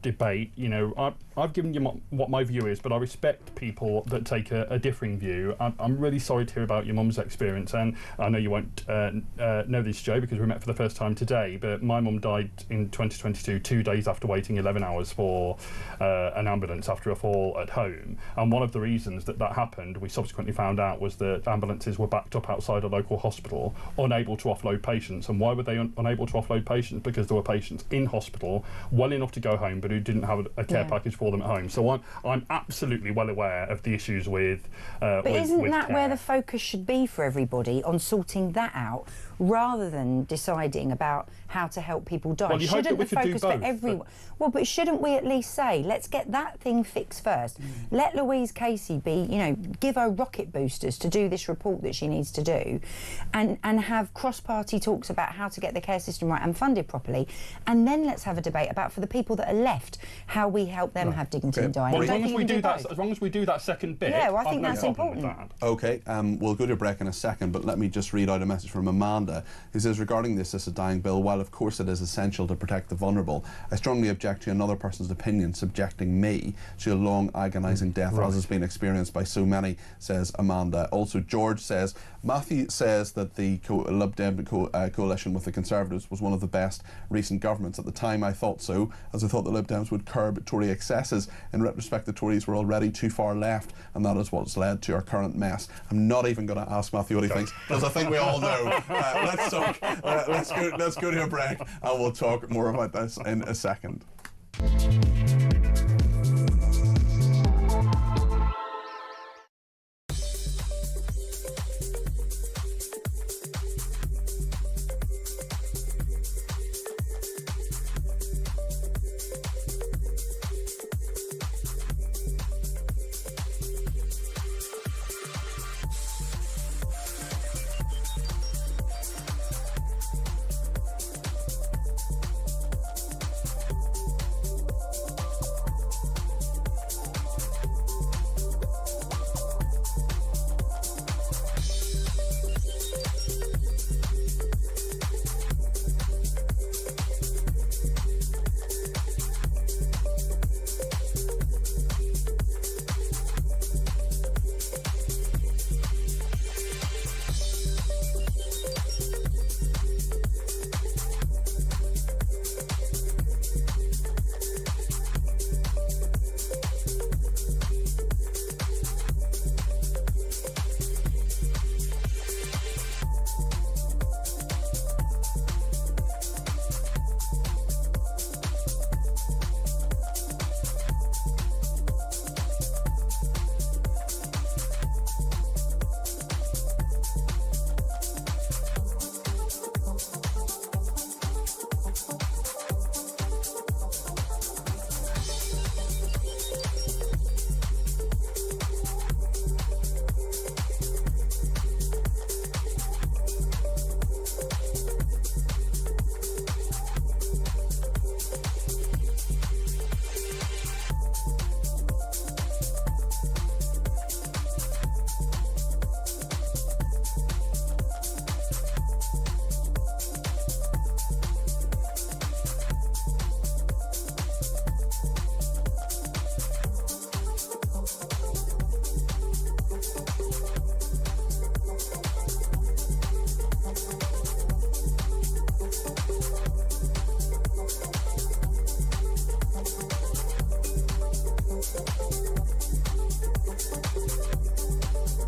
debate. You know, I've given you what my view is, but I respect people that take a differing view. I'm really sorry to hear about your mum's experience, and I know you won't know this, Joe, because we met for the first time today, but my mum died in 2022, 2 days after waiting 11 hours for an ambulance after a fall at home. And one of the reasons that happened, we subsequently found out, was that ambulances were backed up outside a local hospital, unable to offload patients. And why were they unable to offload patients? Because there were patients in hospital well enough to go home, but who didn't have a care package for them at home. So I'm absolutely well aware of the issues with but isn't that care. where the focus should be for everybody, on sorting that out, rather than deciding about how to help people die? Well, you hope that we could do both, for everyone? Well, but shouldn't we at least say, let's get that thing fixed first? Let Louise Casey be, you know, give her rocket boosters to do this report that she needs to do, and have cross-party talks about how to get the care system right and funded properly, and then let's have a debate about, for the people that are left, how we help them have dignity in dying. Well, as long as we do that second bit, yeah, well, I think I've that's no problem important. with that. Okay, we'll go to a break in a second, but let me just read out a message from Amanda, who says, regarding the assisted dying bill, while of course it is essential to protect the vulnerable, I strongly object to another person's opinion subjecting me to a long agonising death, as has been experienced by so many, says Amanda. Also, George says, Matthew says that the Lib Dem coalition with the Conservatives was one of the best recent governments. At the time I thought so, as I thought the Lib Dems would curb Tory excesses. In retrospect, the Tories were already too far left, and that is what's led to our current mess. I'm not even going to ask Matthew what he thinks, because I think we all know. Let's talk. Let's go to a break, and we'll talk more about this in a second.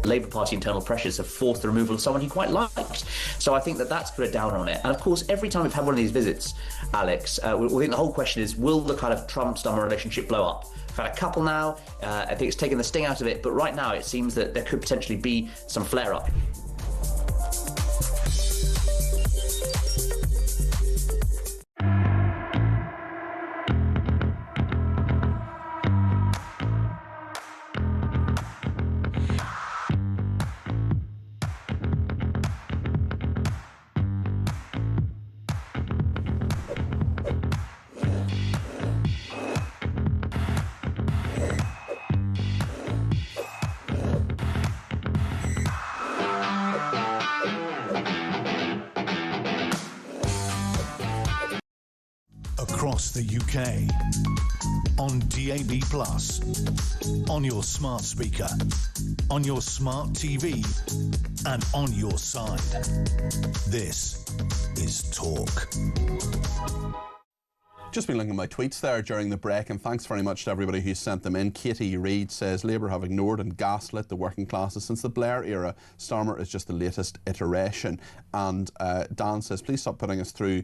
Labour Party internal pressures have forced the removal of someone he quite liked. So I think that that's put a downer on it. And of course, every time we've had one of these visits, Alex, we think the whole question is, will the kind of Trump-Starmer relationship blow up? We've had a couple now. I think it's taken the sting out of it. But right now, it seems that there could potentially be some flare-up. across the UK. On DAB+, on your smart speaker, on your smart TV, and on your side. This is Talk. Just been looking at my tweets there during the break, and thanks very much to everybody who sent them in. Katie Reid says, Labour have ignored and gaslit the working classes since the Blair era. Starmer is just the latest iteration. And Dan says, please stop putting us through,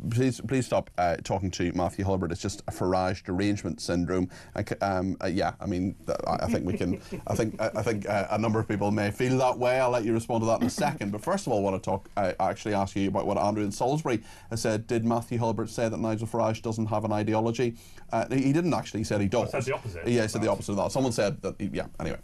please stop talking to Matthew Hulbert. It's just a Farage derangement syndrome. Yeah, I mean, I think we can, I think a number of people may feel that way. I'll let you respond to that in a second. But first of all, I want to talk, actually ask you about what Andrew in Salisbury has said. Did Matthew Hulbert say that Nigel Farage doesn't have an ideology? He didn't actually. He said he does. I said the opposite. Yeah, he said the opposite of that. Someone said that. Yeah. Anyway,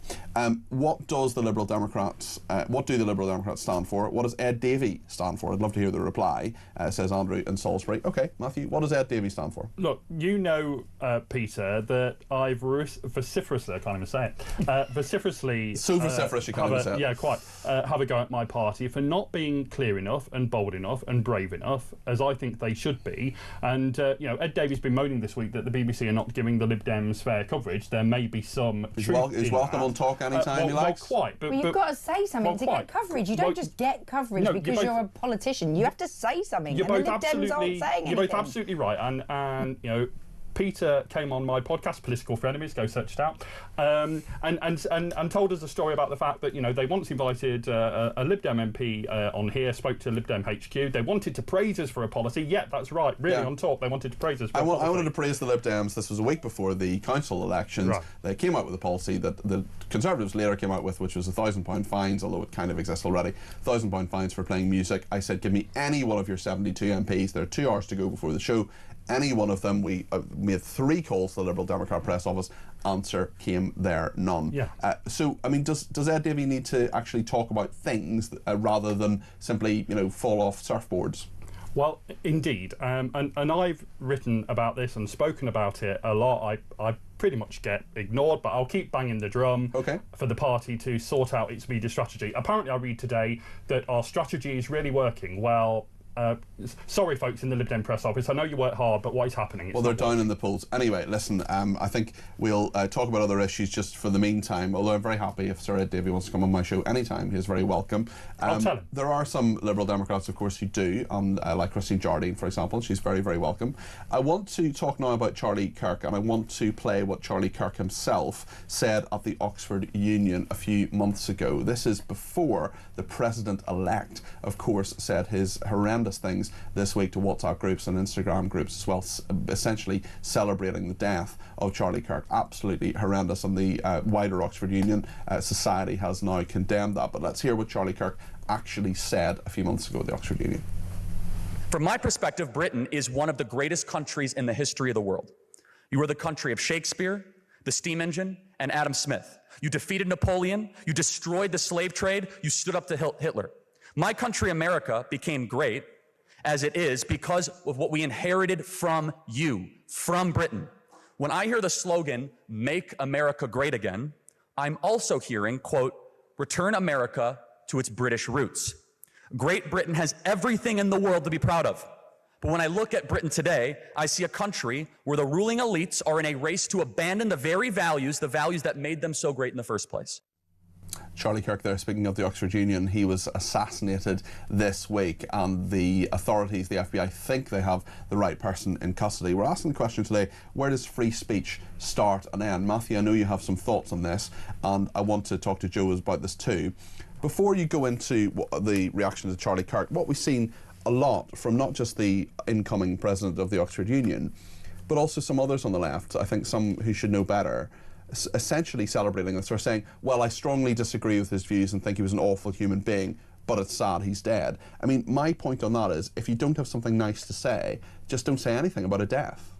what does the Liberal Democrats? What do the Liberal Democrats stand for? What does Ed Davey stand for? I'd love to hear the reply. Says Andrew in Salisbury. Okay, Matthew, what does Ed Davey stand for? Look, you know, Peter, that I've vociferously, I can't even say it, vociferously... So vociferous you can't even say it. Yeah, quite. Have a go at my party for not being clear enough and bold enough and brave enough, as I think they should be. And, you know, Ed Davey's been moaning this week that the BBC are not giving the Lib Dems fair coverage. There may be some truth He's welcome on Talk anytime he likes. Well, quite. But you've got to say something to get coverage. You don't just get coverage because you're a politician. You have to say something. You're and both the Lib Dems aren't saying anything. You're both absolutely right. And you know, Peter came on my podcast, Political Frenemies, go search it out, and told us a story about the fact that, you know, they once invited a Lib Dem MP on here, spoke to Lib Dem HQ. They wanted to praise us for a policy. Yeah, that's right. Really, on Talk, they wanted to praise us for a policy. I wanted to praise the Lib Dems. This was a week before the council elections. Right. They came out with a policy that the Conservatives later came out with, which was £1,000 fines, although it kind of exists already. £1,000 fines for playing music. I said, give me any one of your 72 MPs. There are 2 hours to go before the show. Any one of them. We made 3 calls to the Liberal Democrat press office. Answer came there, none. Yeah. So, I mean, does Ed Davey need to actually talk about things rather than simply, you know, fall off surfboards? Well, indeed, and I've written about this and spoken about it a lot. I pretty much get ignored, but I'll keep banging the drum for the party to sort out its media strategy. Apparently, I read today that our strategy is really working. Well, sorry, folks in the Lib Dem press office. I know you work hard, but what is happening? Well, they're down in the polls. Anyway, listen, I think we'll talk about other issues just for the meantime, although I'm very happy if Sir Ed Davey wants to come on my show anytime. He's very welcome. I'll tell him. There are some Liberal Democrats, of course, who do, like Christine Jardine, for example. She's very, very welcome. I want to talk now about Charlie Kirk, and I want to play what Charlie Kirk himself said at the Oxford Union a few months ago. This is before the President-elect, of course, said his horrendous things this week to WhatsApp groups and Instagram groups as well, essentially celebrating the death of Charlie Kirk. Absolutely horrendous, and the wider Oxford Union society has now condemned that. But let's hear what Charlie Kirk actually said a few months ago at the Oxford Union. From my perspective, Britain is one of the greatest countries in the history of the world. You are the country of Shakespeare, the steam engine, and Adam Smith. You defeated Napoleon, you destroyed the slave trade, you stood up to Hitler. My country, America, became great as it is because of what we inherited from you, from Britain. When I hear the slogan, "Make America Great Again," I'm also hearing, quote, "Return America to its British roots." Great Britain has everything in the world to be proud of. But when I look at Britain today, I see a country where the ruling elites are in a race to abandon the very values, the values that made them so great in the first place. Charlie Kirk there, speaking of the Oxford Union. He was assassinated this week, and the authorities, the FBI, think they have the right person in custody. We're asking the question today, where does free speech start and end? Matthew, I know you have some thoughts on this, and I want to talk to Joe about this too. Before you go into the reaction to Charlie Kirk, what we've seen a lot from not just the incoming president of the Oxford Union, but also some others on the left, I think some who should know better, essentially celebrating this, or saying, well, I strongly disagree with his views and think he was an awful human being, but it's sad he's dead. I mean, my point on that is, if you don't have something nice to say, just don't say anything about a death.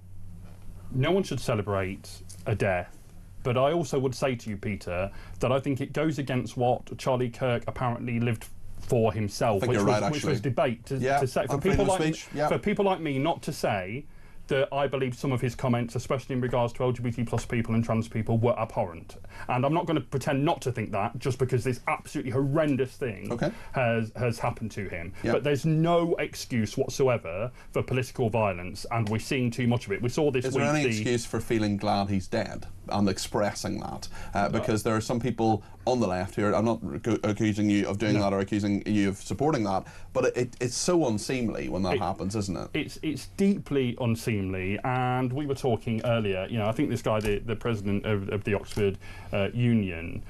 No one should celebrate a death. But I also would say to you, Peter, that I think it goes against what Charlie Kirk apparently lived for himself, which was debate. To say, for people like me not to say that I believe some of his comments, especially in regards to LGBT plus people and trans people, were abhorrent. And I'm not going to pretend not to think that just because this absolutely horrendous thing has happened to him. Yep. But there's no excuse whatsoever for political violence, and we're seeing too much of it. We saw this Is week. there any excuse for feeling glad he's dead and expressing that? Because there are some people on the left here, I'm not accusing you of doing that or accusing you of supporting that, but it's so unseemly when that happens, isn't it? It's deeply unseemly, and we were talking earlier, you know, I think this guy, the president of the Oxford Union,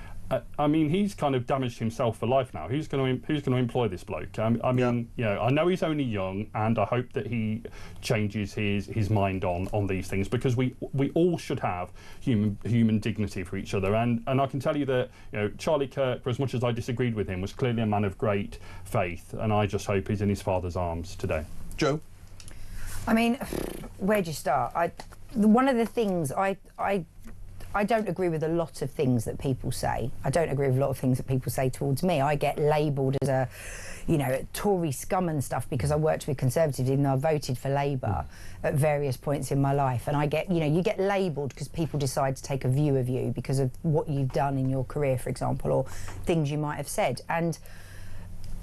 I mean, he's kind of damaged himself for life now. Who's going to employ this bloke? I mean, you know, I know he's only young, and I hope that he changes his mind on these things, because we all should have human dignity for each other. And I can tell you that, you know, Charlie Kirk, for as much as I disagreed with him, was clearly a man of great faith, and I just hope he's in his father's arms today. Joe? I mean, where do you start? One of the things I don't agree with a lot of things that people say. I don't agree with a lot of things that people say towards me. I get labelled as a, you know, Tory scum and stuff because I worked with Conservatives, even though I voted for Labour at various points in my life. And I get, you know, you get labelled because people decide to take a view of you because of what you've done in your career, for example, or things you might have said. And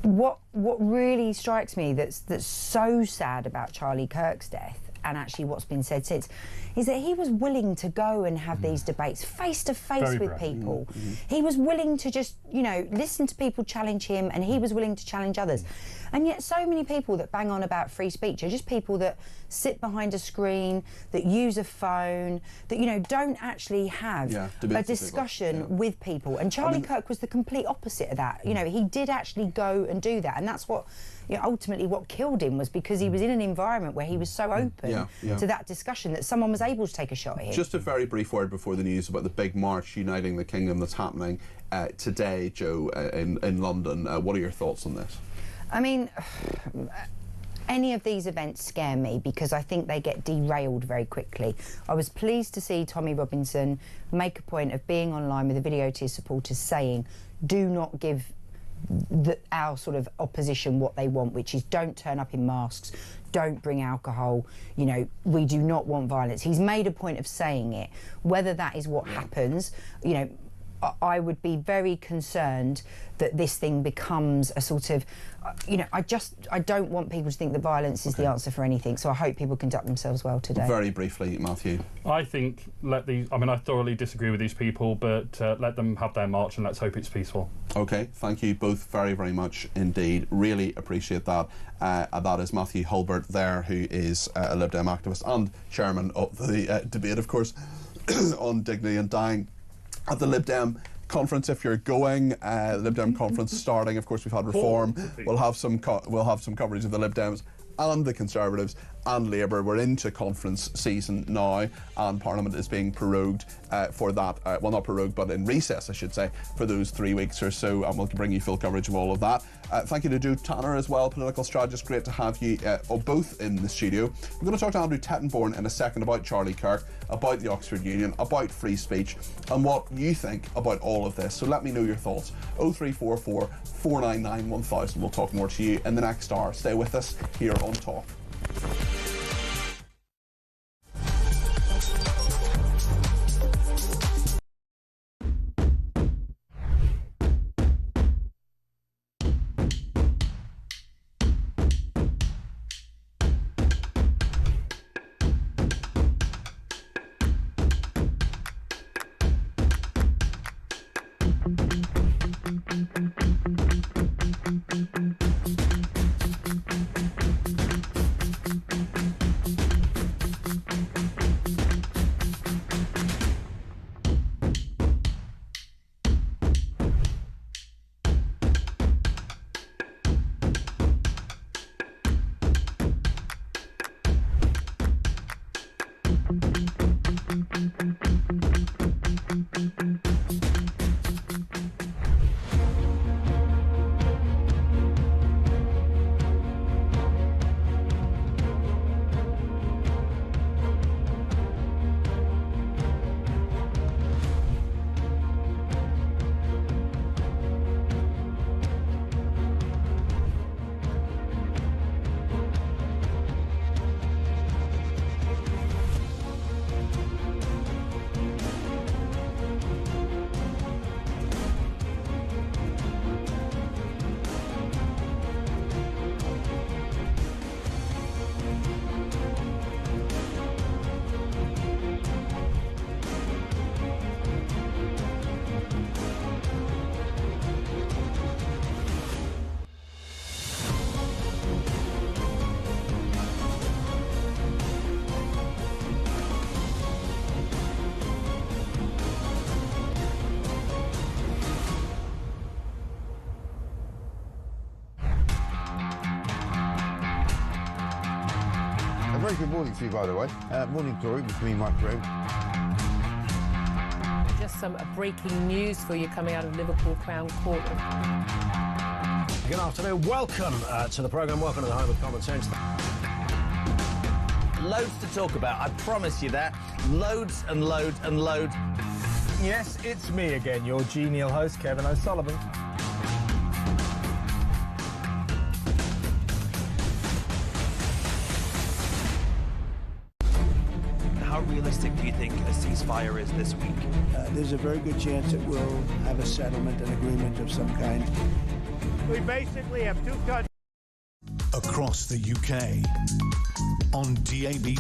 what really strikes me that's so sad about Charlie Kirk's death, and actually what's been said since, is that he was willing to go and have these debates face to face with people. He was willing to just, you know, listen to people challenge him, and he was willing to challenge others. And yet so many people that bang on about free speech are just people that sit behind a screen, that use a phone, that, you know, don't actually have a discussion with people. And Charlie Kirk was the complete opposite of that. You know, he did actually go and do that, and that's what, you know, ultimately what killed him was because he was in an environment where he was so open to that discussion that someone was able to take a shot at him. Just a very brief word before the news about the big march uniting the kingdom that's happening today, Joe, in London. What are your thoughts on this? I mean, any of these events scare me because I think they get derailed very quickly. I was pleased to see Tommy Robinson make a point of being online with a video to his supporters saying, do not give our sort of opposition what they want, which is don't turn up in masks, don't bring alcohol, you know, we do not want violence. He's made a point of saying it. Whether that is what happens, you know, I would be very concerned that this thing becomes a sort of, you know, I don't want people to think that violence is the answer for anything, so I hope people conduct themselves well today. Very briefly, Matthew. I think I thoroughly disagree with these people, but let them have their march and let's hope it's peaceful. Okay, thank you both very, very much indeed. Really appreciate that. That is Matthew Hulbert there, who is a Lib Dem activist and chairman of the debate, of course, on dignity and dying. At the Lib Dem conference, if you're going, the Lib Dem conference starting. Of course, we've had reform. We'll have some coverage of the Lib Dems and the Conservatives and Labour. We're into conference season now, and Parliament is being prorogued for that. Well, not prorogued, but in recess, I should say, for those 3 weeks or so, and we'll bring you full coverage of all of that. Thank you to Joe Tanner as well, political strategist. Great to have you both in the studio. We're going to talk to Andrew Tettenborn in a second about Charlie Kirk, about the Oxford Union, about free speech, and what you think about all of this. So let me know your thoughts. 0344 499 1000. We'll talk more to you in the next hour. Stay with us here on Talk. very good morning to you, by the way. Morning, Tory, with me, Mike Graham. Just some breaking news for you coming out of Liverpool Crown Court. Good afternoon. Welcome to the programme. Welcome to the Home of Common Sense. Loads to talk about, I promise you that. Loads and loads and loads. Yes, it's me again, your genial host, Kevin O'Sullivan. How realistic do you think a ceasefire is this week? There's a very good chance that we'll have a settlement, an agreement of some kind. We basically have two countries. Across the UK, on DAB+,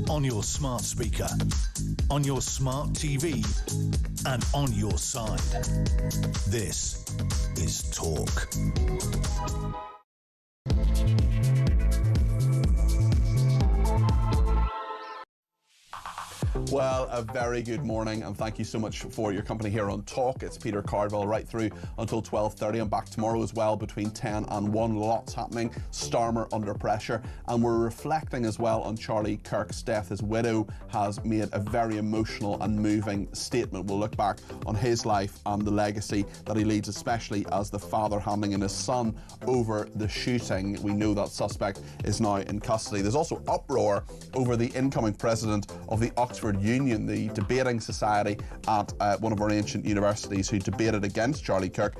on your smart speaker, on your smart TV, and on your side. This is Talk. Well, a very good morning, and thank you so much for your company here on Talk. It's Peter Cardwell right through until 12:30. I'm back tomorrow as well between 10 and 1. Lots happening. Starmer under pressure, and we're reflecting as well on Charlie Kirk's death. His widow has made a very emotional and moving statement. We'll look back on his life and the legacy that he leads, especially as the father handing in his son over the shooting. We know that suspect is now in custody. There's also uproar over the incoming president of the Oxford Union, the debating society at one of our ancient universities, who debated against Charlie Kirk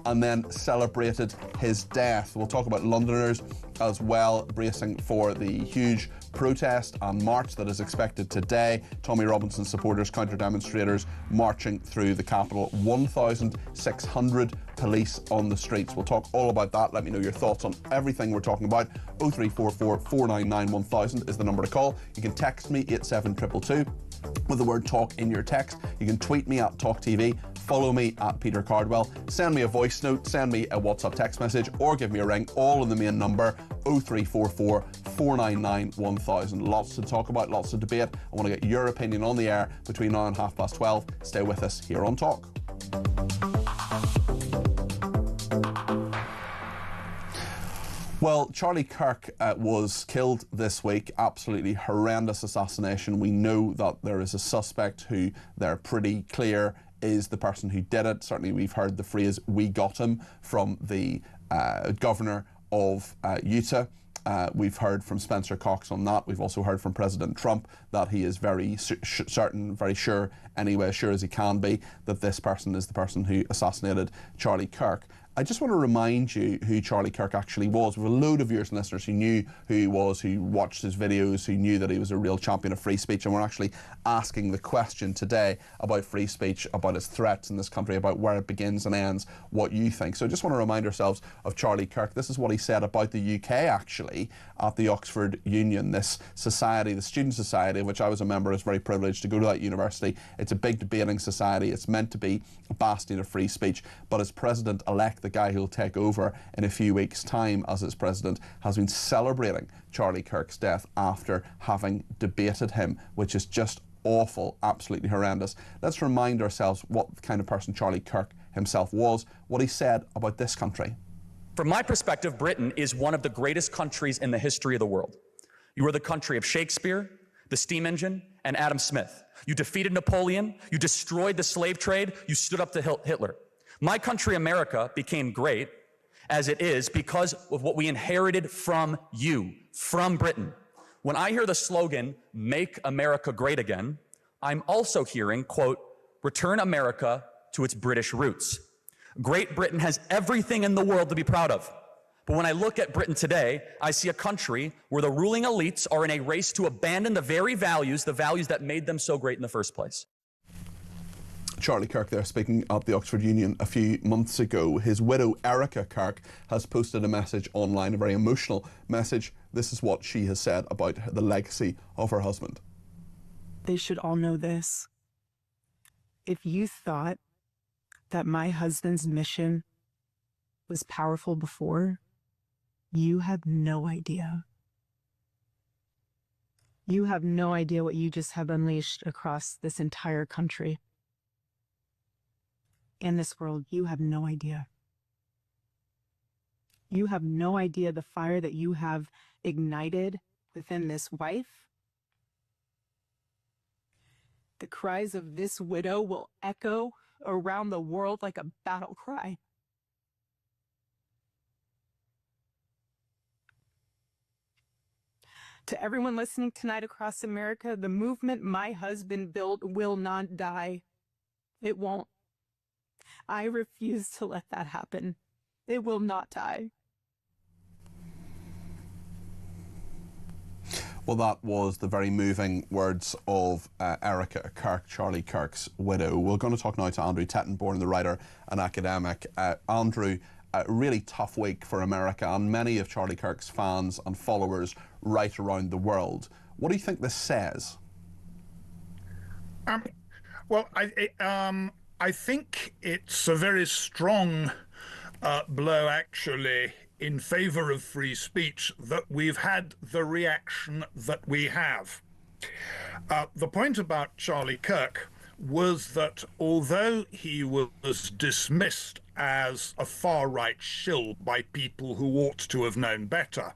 and then celebrated his death. We'll talk about Londoners as well, bracing for the huge protest and march that is expected today. Tommy Robinson supporters, counter-demonstrators marching through the capital. 1,600 police on the streets. We'll talk all about that. Let me know your thoughts on everything we're talking about. 0344 499 1000 is the number to call. You can text me 87222 with the word talk in your text. You can tweet me at talkTV. Follow me at Peter Cardwell. Send me a voice note, send me a WhatsApp text message, or give me a ring, all in the main number 0344 499 1000. Lots to talk about, lots to debate. I want to get your opinion on the air between now and 12:30. Stay with us here on Talk. Well, Charlie Kirk was killed this week. Absolutely horrendous assassination. We know that there is a suspect who they're pretty clear is the person who did it. Certainly we've heard the phrase, "we got him," from the governor of Utah. We've heard from Spencer Cox on that. We've also heard from President Trump that he is very certain, very sure, anyway, as sure as he can be, that this person is the person who assassinated Charlie Kirk. I just want to remind you who Charlie Kirk actually was. We have a load of viewers and listeners who knew who he was, who watched his videos, who knew that he was a real champion of free speech, and we're actually asking the question today about free speech, about its threats in this country, about where it begins and ends, what you think. So I just want to remind ourselves of Charlie Kirk. This is what he said about the UK, actually, at the Oxford Union, this society, the Student Society, of which I was a member. I was very privileged to go to that university. It's a big debating society. It's meant to be a bastion of free speech, but as president-elect, the guy who'll take over in a few weeks' time as its president, has been celebrating Charlie Kirk's death after having debated him, which is just awful, absolutely horrendous. Let's remind ourselves what kind of person Charlie Kirk himself was, what he said about this country. From my perspective, Britain is one of the greatest countries in the history of the world. You are the country of Shakespeare, the steam engine, and Adam Smith. You defeated Napoleon, you destroyed the slave trade, you stood up to Hitler. My country, America, became great as it is because of what we inherited from you, from Britain. When I hear the slogan, "Make America Great Again," I'm also hearing, quote, "Return America to its British roots." Great Britain has everything in the world to be proud of. But when I look at Britain today, I see a country where the ruling elites are in a race to abandon the very values, the values that made them so great in the first place. Charlie Kirk there speaking at the Oxford Union a few months ago. His widow, Erica Kirk, has posted a message online, a very emotional message. This is what she has said about the legacy of her husband. They should all know this. If you thought that my husband's mission was powerful before, you have no idea. You have no idea what you just have unleashed across this entire country. In this world, you have no idea. You have no idea the fire that you have ignited within this wife, the cries of this widow will echo around the world like a battle cry. To everyone listening tonight across America, the movement my husband built will not die. It won't. I refuse to let that happen. It will not die. Well, that was the very moving words of Erica Kirk, Charlie Kirk's widow. We're going to talk now to Andrew Tettenborn, the writer and academic. Andrew, a really tough week for America and many of Charlie Kirk's fans and followers right around the world. What do you think this says? Well, I think it's a very strong blow, actually, in favour of free speech that we've had the reaction that we have. The point about Charlie Kirk was that although he was dismissed as a far-right shill by people who ought to have known better,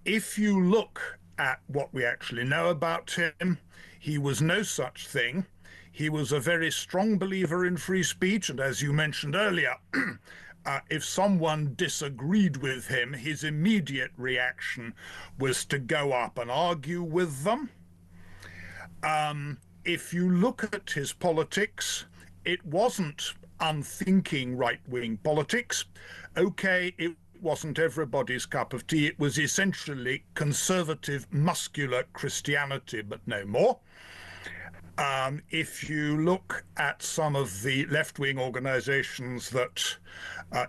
if you look at what we actually know about him, he was no such thing. He was a very strong believer in free speech, and as you mentioned earlier, if someone disagreed with him, his immediate reaction was to go up and argue with them. If you look at his politics, it wasn't unthinking right-wing politics. Okay, it wasn't everybody's cup of tea. It was essentially conservative, muscular Christianity, but no more. If you look at some of the left-wing organizations that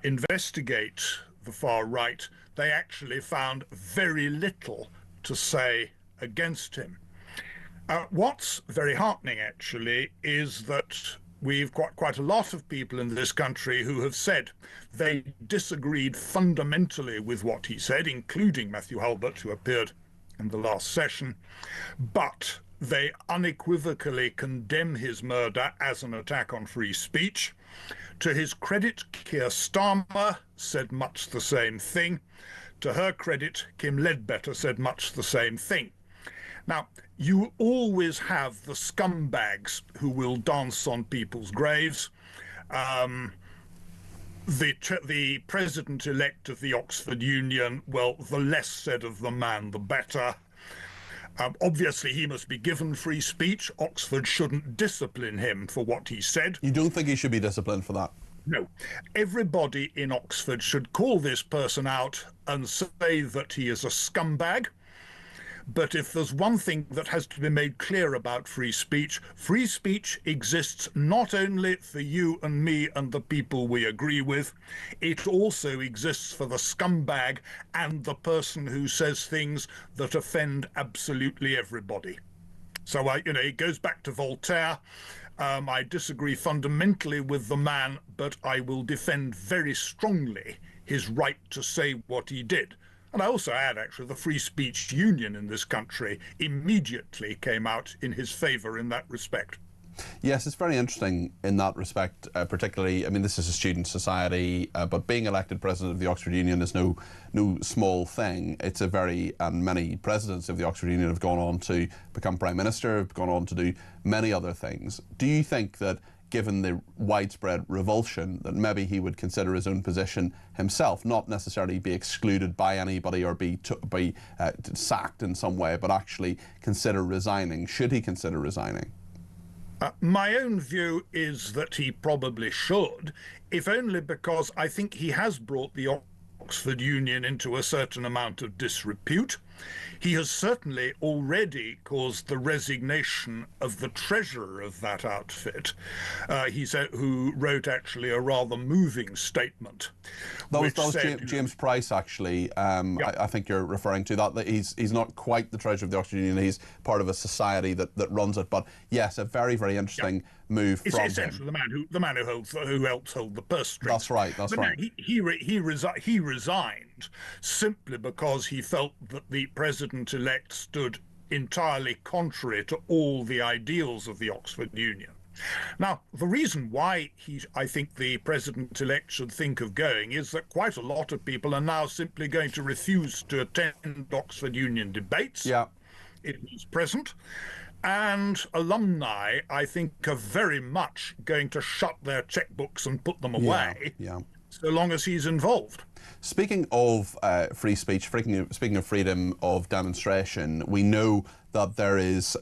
investigate the far right, they actually found very little to say against him. What's very heartening, actually, is that we've got quite a lot of people in this country who have said they disagreed fundamentally with what he said, including Matthew Halbert, who appeared in the last session, but they unequivocally condemn his murder as an attack on free speech. To his credit, Keir Starmer said much the same thing. To her credit, Kim Ledbetter said much the same thing. Now, you always have the scumbags who will dance on people's graves. The president-elect of the Oxford Union, well, the less said of the man, the better. Obviously, he must be given free speech. Oxford shouldn't discipline him for what he said. You don't think he should be disciplined for that? No. Everybody in Oxford should call this person out and say that he is a scumbag. But if there's one thing that has to be made clear about free speech exists not only for you and me and the people we agree with, it also exists for the scumbag and the person who says things that offend absolutely everybody. So, it goes back to Voltaire. I disagree fundamentally with the man, but I will defend very strongly his right to say what he did. And I also add, actually, the Free Speech Union in this country immediately came out in his favour in that respect. Yes, it's very interesting in that respect, particularly, I mean, this is a student society, but being elected president of the Oxford Union is no small thing. It's a very, and many presidents of the Oxford Union have gone on to become Prime Minister, have gone on to do many other things. Do you think that, given the widespread revulsion, that maybe he would consider his own position himself, not necessarily be excluded by anybody or be sacked in some way, but actually consider resigning? Should he consider resigning? My own view is that he probably should, if only because I think he has brought the Oxford Union into a certain amount of disrepute. He has certainly already caused the resignation of the treasurer of that outfit, who wrote actually a rather moving statement. That was James Price, actually. I think you're referring to that he's not quite the treasurer of the Oxford Union. He's part of a society that runs it. But yes, a very, very interesting move from him. It's essentially the man who helps hold the purse strings. That's right. That's right. No, he resigned simply because he felt that the president-elect stood entirely contrary to all the ideals of the Oxford Union. Now, the reason why I think the president-elect should think of going is that quite a lot of people are now simply going to refuse to attend Oxford Union debates. Yeah. It is present. And alumni, I think, are very much going to shut their checkbooks and put them away, so long as he's involved. Speaking of free speech, speaking of freedom of demonstration, we know that there is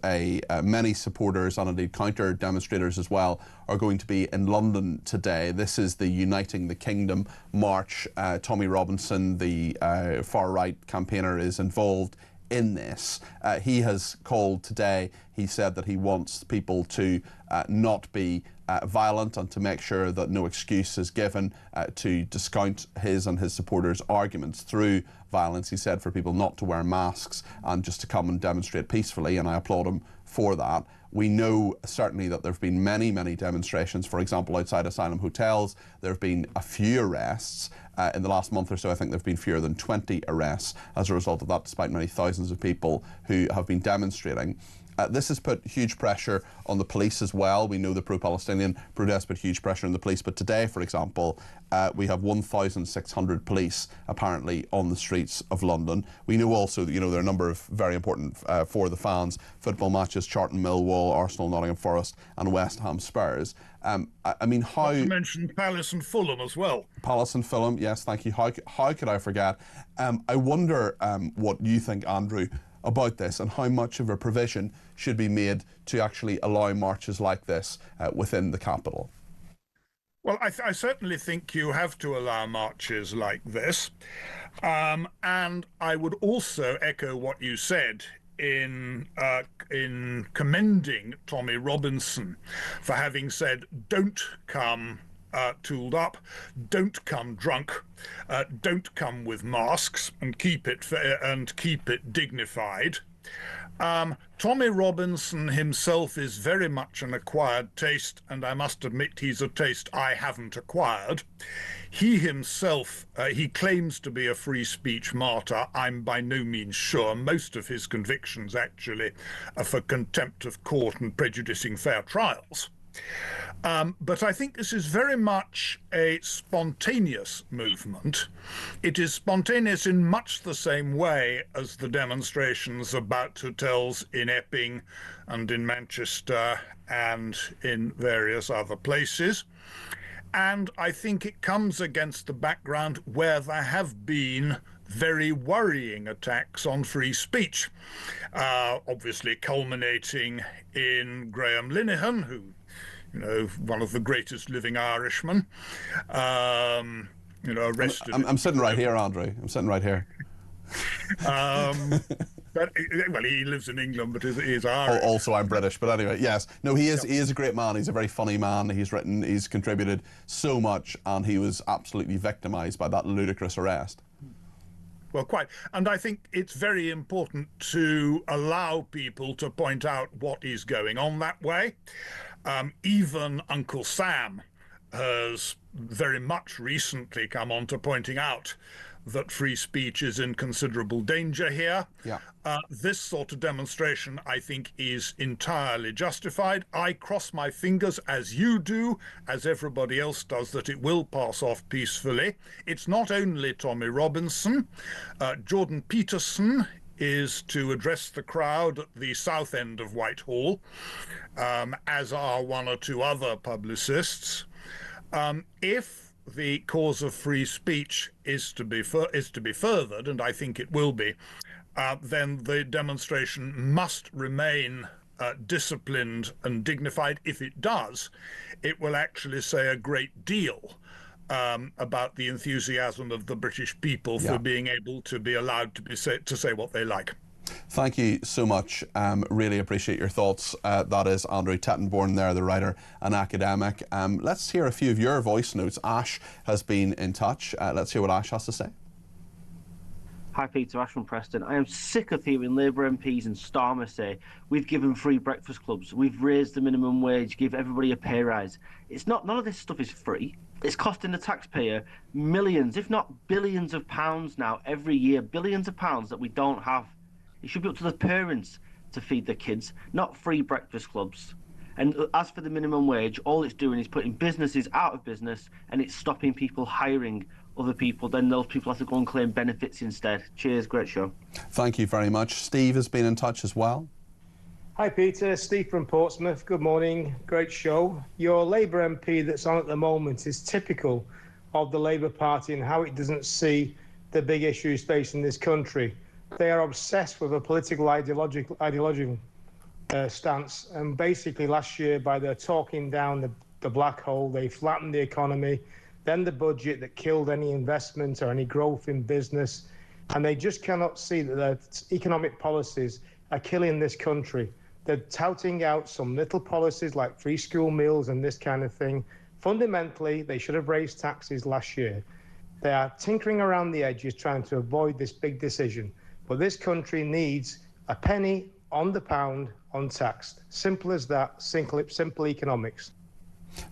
many supporters and indeed counter demonstrators as well are going to be in London today. This is the Uniting the Kingdom march. Tommy Robinson, the far-right campaigner, is involved in this. He has called today, he said that he wants people to not be violent and to make sure that no excuse is given to discount his and his supporters' arguments through violence. He said for people not to wear masks and just to come and demonstrate peacefully, and I applaud him for that. We know certainly that there have been many, many demonstrations, for example, outside asylum hotels. There have been a few arrests. In the last month or so, I think there have been fewer than 20 arrests as a result of that, despite many thousands of people who have been demonstrating. This has put huge pressure on the police as well. We know the pro-Palestinian protests put huge pressure on the police, but today, for example, we have 1,600 police apparently on the streets of London. We know also that, you know, there are a number of very important for the fans football matches: Charlton Millwall, Arsenal, Nottingham Forest and West Ham Spurs. I mean, how... Not to mention Palace and Fulham as well. Palace and Fulham, yes, thank you. How could I forget? I wonder what you think, Andrew, about this, and how much of a provision should be made to actually allow marches like this within the capital. Well, I certainly think you have to allow marches like this. And I would also echo what you said in commending Tommy Robinson for having said, don't come tooled up, don't come drunk, don't come with masks, and keep it dignified. Tommy Robinson himself is very much an acquired taste, and I must admit he's a taste I haven't acquired. He himself, he claims to be a free speech martyr. I'm by no means sure. Most of his convictions actually are for contempt of court and prejudicing fair trials. But I think this is very much a spontaneous movement. It is spontaneous in much the same way as the demonstrations about hotels in Epping and in Manchester and in various other places. And I think it comes against the background where there have been very worrying attacks on free speech, obviously culminating in Graham Linehan, who, you know, one of the greatest living Irishmen, you know, arrested. I'm sitting right here, Andrew. I'm sitting right here. But, well, he lives in England, but he's Irish. Also, I'm British, but anyway, yes. No, he is a great man. He's a very funny man. He's contributed so much, and he was absolutely victimised by that ludicrous arrest. Well, quite. And I think it's very important to allow people to point out what is going on that way. Even Uncle Sam has very much recently come on to pointing out that free speech is in considerable danger here. Yeah. This sort of demonstration, I think, is entirely justified. I cross my fingers, as you do, as everybody else does, that it will pass off peacefully. It's not only Tommy Robinson. Jordan Peterson is to address the crowd at the south end of Whitehall, as are one or two other publicists. If the cause of free speech is to be furthered, and I think it will be, then the demonstration must remain disciplined and dignified. If it does, it will actually say a great deal about the enthusiasm of the British people for being able to be allowed to say what they like. Thank you so much. Really appreciate your thoughts. That is Andrew Tettenborn there, the writer and academic. Let's hear a few of your voice notes. Ash has been in touch. Let's hear what Ash has to say. Hi Peter, Ash from Preston. I am sick of hearing Labour MPs and Starmer say, we've given free breakfast clubs, we've raised the minimum wage, give everybody a pay rise. It's not, none of this stuff is free. It's costing the taxpayer millions, if not billions of pounds now every year, billions of pounds that we don't have. It should be up to the parents to feed their kids, not free breakfast clubs. And as for the minimum wage, all it's doing is putting businesses out of business, and it's stopping people hiring other people. Then those people have to go and claim benefits instead. Cheers, great show. Thank you very much. Steve has been in touch as well. Hi, Peter. Steve from Portsmouth. Good morning. Great show. Your Labour MP that's on at the moment is typical of the Labour Party and how it doesn't see the big issues facing this country. They are obsessed with a political ideological stance. And basically last year, by their talking down the black hole, they flattened the economy, then the budget that killed any investment or any growth in business. And they just cannot see that their economic policies are killing this country. They're touting out some little policies like free school meals and this kind of thing. Fundamentally, they should have raised taxes last year. They are tinkering around the edges trying to avoid this big decision. But this country needs a penny on the pound untaxed. Simple as that, simple economics.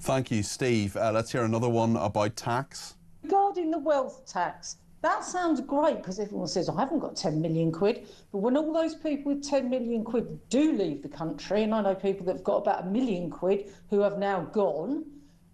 Thank you, Steve. Let's hear another one about tax. Regarding the wealth tax, that sounds great because everyone says, I haven't got 10 million quid. But when all those people with 10 million quid do leave the country, and I know people that have got about 1 million quid who have now gone,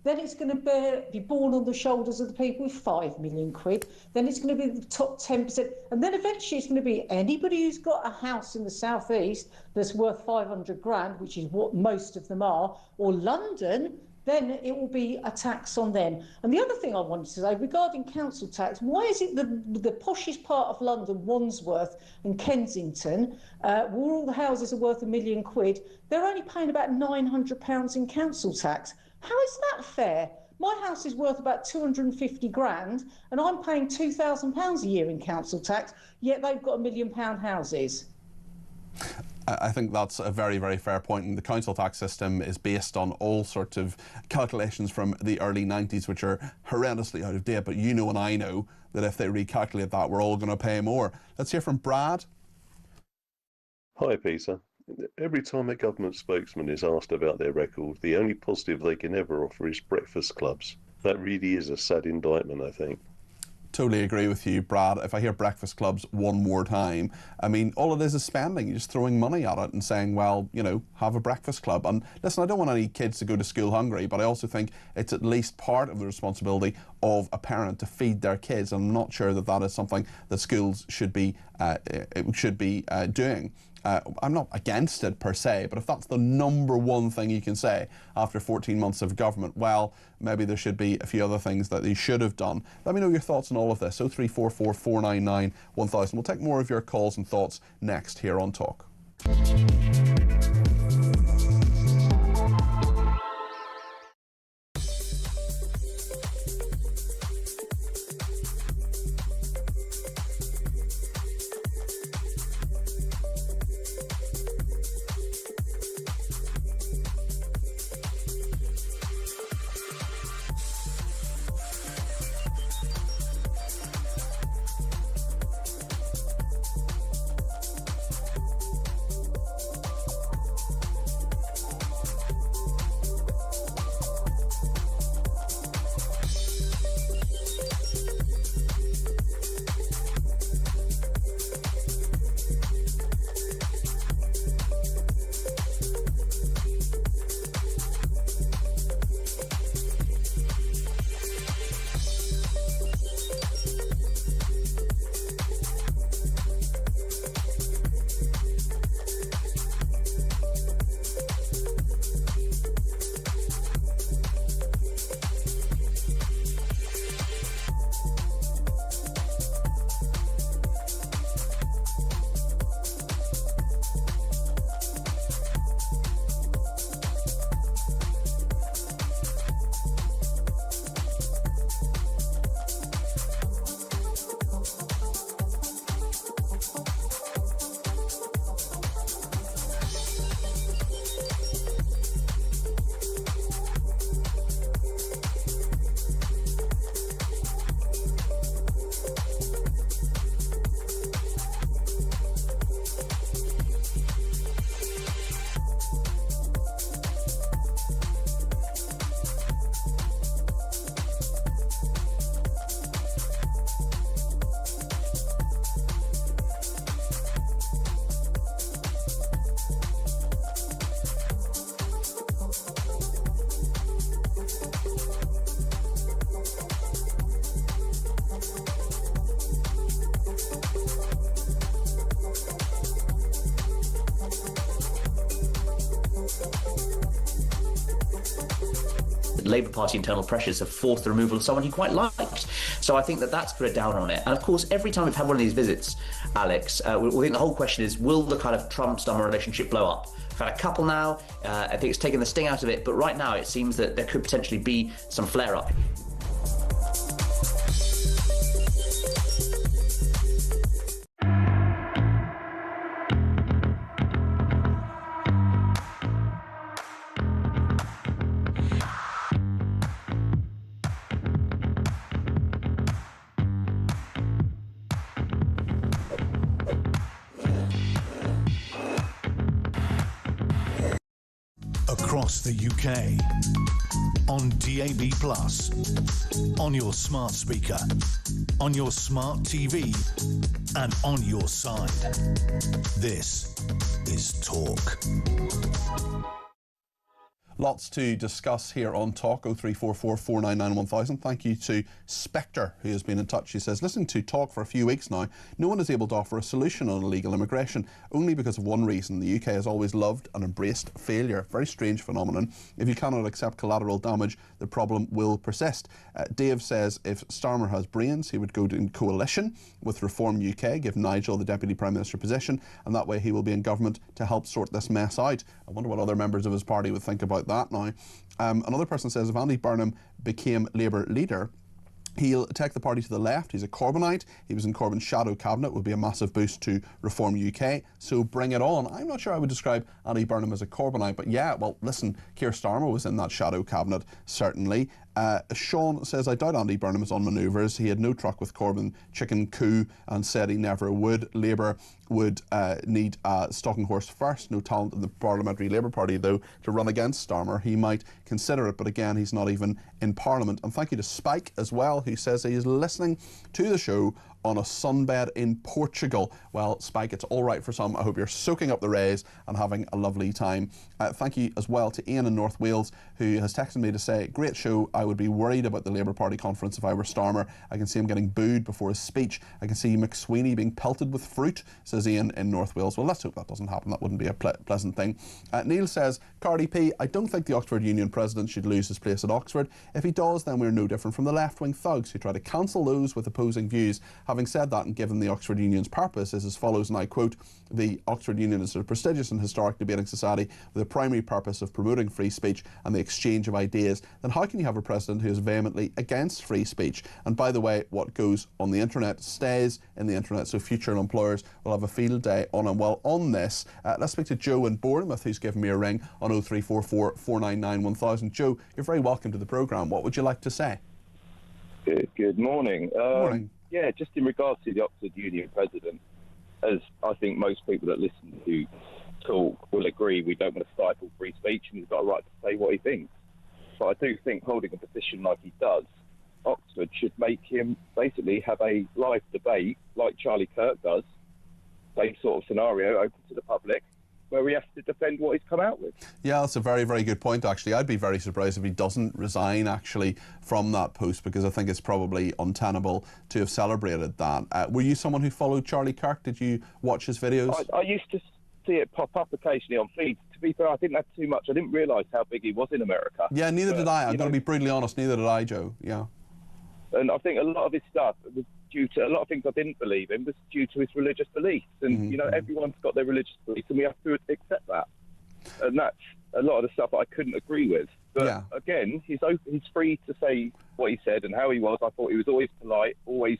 then it's going to be borne on the shoulders of the people with 5 million quid. Then it's going to be the top 10%. And then eventually it's going to be anybody who's got a house in the southeast that's worth 500 grand, which is what most of them are, or London, then it will be a tax on them. And the other thing I wanted to say regarding council tax, why is it the poshest part of London, Wandsworth and Kensington, where all the houses are worth 1 million quid, they're only paying about £900 in council tax? How is that fair? My house is worth about 250 grand and I'm paying £2,000 a year in council tax, yet they've got £1 million houses. I think that's a very, very fair point. And the council tax system is based on all sorts of calculations from the early 90s, which are horrendously out of date. But you know and I know that if they recalculate that, we're all going to pay more. Let's hear from Brad. Hi, Peter. Every time a government spokesman is asked about their record, the only positive they can ever offer is breakfast clubs. That really is a sad indictment, I think. Totally agree with you, Brad. If I hear breakfast clubs one more time, I mean, all it is spending. You're just throwing money at it and saying, well, you know, have a breakfast club. And listen, I don't want any kids to go to school hungry, but I also think it's at least part of the responsibility of a parent to feed their kids. I'm not sure that that is something that schools should be doing. I'm not against it per se, but if that's the number one thing you can say after 14 months of government, well, maybe there should be a few other things that they should have done. Let me know your thoughts on all of this. 0344 499 1000. We'll take more of your calls and thoughts next here on Talk. Labour Party internal pressures have forced the removal of someone he quite liked. So I think that that's put a down on it. And of course, every time we've had one of these visits, Alex, we think the whole question is, will the kind of Trump-Starmer relationship blow up? We've had a couple now. I think it's taken the sting out of it. But right now, it seems that there could potentially be some flare-up. Across the UK, on DAB+, on your smart speaker, on your smart TV, and on your side. This is Talk. Lots to discuss here on Talk. 0344 499 1000. Thank you to Spectre, who has been in touch. He says, listening to Talk for a few weeks now, no one is able to offer a solution on illegal immigration, only because of one reason. The UK has always loved and embraced failure. Very strange phenomenon. If you cannot accept collateral damage, the problem will persist. Dave says, if Starmer has brains, he would go in coalition with Reform UK, give Nigel the Deputy Prime Minister position, and that way he will be in government to help sort this mess out. I wonder what other members of his party would think about that now. Another person says, if Andy Burnham became Labour leader, he'll take the party to the left. He's a Corbynite. He was in Corbyn's shadow cabinet. Would be a massive boost to Reform UK. So bring it on. I'm not sure I would describe Andy Burnham as a Corbynite, but yeah, well, listen, Keir Starmer was in that shadow cabinet, certainly. Sean says, I doubt Andy Burnham is on manoeuvres. He had no truck with Corbyn chicken coup and said he never would. Labour would need a stalking horse first. No talent in the Parliamentary Labour Party, though, to run against Starmer. He might consider it, but again, he's not even in Parliament. And thank you to Spike as well, who says he is listening to the show on a sunbed in Portugal. Well, Spike, it's all right for some. I hope you're soaking up the rays and having a lovely time. Thank you as well to Ian in North Wales, who has texted me to say, great show. I would be worried about the Labour Party conference if I were Starmer. I can see him getting booed before his speech. I can see McSweeney being pelted with fruit, says Ian in North Wales. Well, let's hope that doesn't happen. That wouldn't be a pleasant thing. Neil says, Cardi P, I don't think the Oxford Union president should lose his place at Oxford. If he does, then we're no different from the left-wing thugs who try to cancel those with opposing views. Having said that, and given the Oxford Union's purpose is as follows, and I quote, the Oxford Union is a prestigious and historic debating society with a primary purpose of promoting free speech and the exchange of ideas, then how can you have a president who is vehemently against free speech? And by the way, what goes on the internet stays in the internet, so future employers will have a field day on and well on this. Let's speak to Joe in Bournemouth, who's given me a ring on 0344 499 1000. Joe, you're very welcome to the programme. What would you like to say? Good morning. Morning. Yeah, just in regards to the Oxford Union president, as I think most people that listen to Talk will agree, we don't want to stifle free speech and he's got a right to say what he thinks. But I do think holding a position like he does, Oxford should make him basically have a live debate like Charlie Kirk does, same sort of scenario, open to the public, where he has to defend what he's come out with. Yeah, that's a very, very good point, actually. I'd be very surprised if he doesn't resign, actually, from that post, because I think it's probably untenable to have celebrated that. Were you someone who followed Charlie Kirk? Did you watch his videos? I used to see it pop up occasionally on feeds. To be fair, I didn't have too much. I didn't realise how big he was in America. Yeah, neither did I. I'm going to be brutally honest, neither did I, Joe. Yeah. And I think a lot of his stuff was due to, a lot of things I didn't believe in was due to his religious beliefs. And, you know, everyone's got their religious beliefs and we have to accept that. And that's a lot of the stuff I couldn't agree with. But again, he's free to say what he said and how he was. I thought he was always polite, always,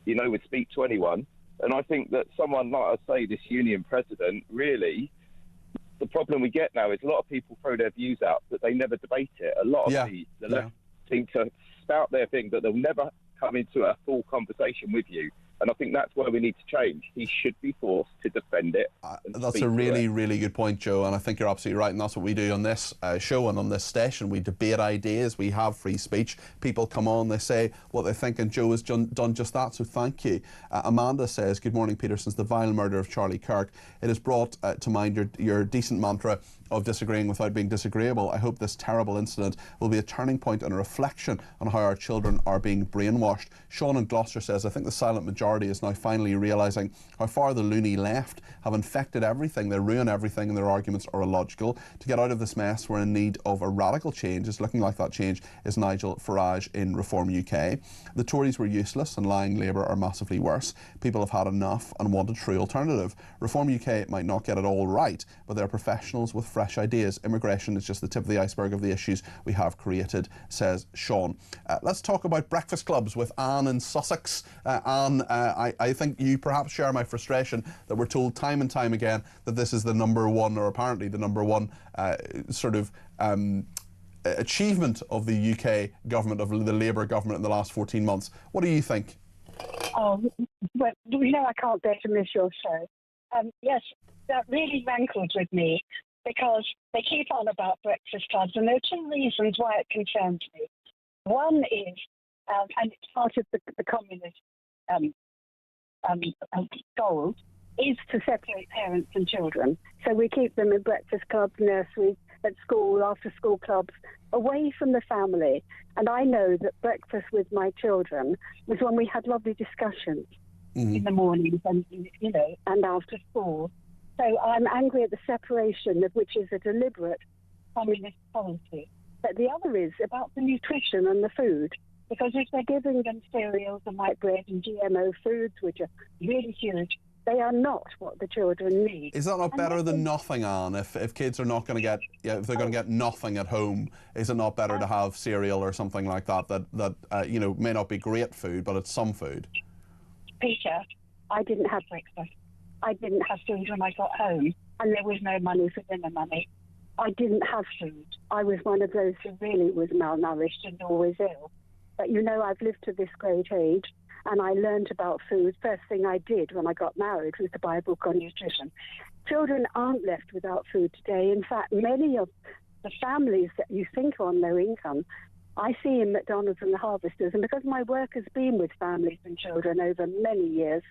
you know, would speak to anyone. And I think that someone, like I say, this union president, really, the problem we get now is a lot of people throw their views out, but they never debate it. A lot of the left seem to spout their thing, but they'll never come into a full conversation with you. And I think that's where we need to change. He should be forced to defend it. That's a really, really good point, Joe, and I think you're absolutely right, and that's what we do on this show and on this station. We debate ideas, we have free speech. People come on, they say what they think, and Joe has done just that, so thank you. Amanda says, good morning, Peter. Since the vile murder of Charlie Kirk, it has brought to mind your decent mantra of disagreeing without being disagreeable. I hope this terrible incident will be a turning point and a reflection on how our children are being brainwashed. Sean in Gloucester says, I think the silent majority is now finally realising how far the loony left have infected everything. They ruin everything and their arguments are illogical. To get out of this mess, we're in need of a radical change. It's looking like that change is Nigel Farage in Reform UK. The Tories were useless and lying Labour are massively worse. People have had enough and want a true alternative. Reform UK might not get it all right, but they're professionals with fresh ideas. Immigration is just the tip of the iceberg of the issues we have created, says Sean. Let's talk about breakfast clubs with Anne in Sussex. Anne, I think you perhaps share my frustration that we're told time and time again that this is the number one, or apparently the number one achievement of the UK government, of the Labour government in the last 14 months. What do you think? Oh, well, you know I can't bear to miss your show. Yes, that really rankles with me because they keep on about breakfast clubs, and there are two reasons why it concerns me. One is, and it's part of the communist goal, is to separate parents and children. So we keep them in breakfast clubs, nurseries, at school, after school clubs, away from the family. And I know that breakfast with my children was when we had lovely discussions in the mornings and, you know, and after school. So I'm angry at the separation, of which is a deliberate communist policy. But the other is about the nutrition and the food, because if they're giving them cereals and white bread and GMO foods, which are really huge, they are not what the children need. Is that not better than nothing, Anne? If kids are not going to get, if they're going to get nothing at home, is it not better to have cereal or something like that you know, may not be great food, but it's some food? Peter, I didn't have breakfast. I didn't have food when I got home, and there was no money for dinner money. I didn't have food. I was one of those who really was malnourished and always ill. But you know, I've lived to this great age, and I learned about food. First thing I did when I got married was to buy a book on nutrition. Children aren't left without food today. In fact, many of the families that you think are on low income, I see in McDonald's and the Harvesters, and because my work has been with families and children over many years,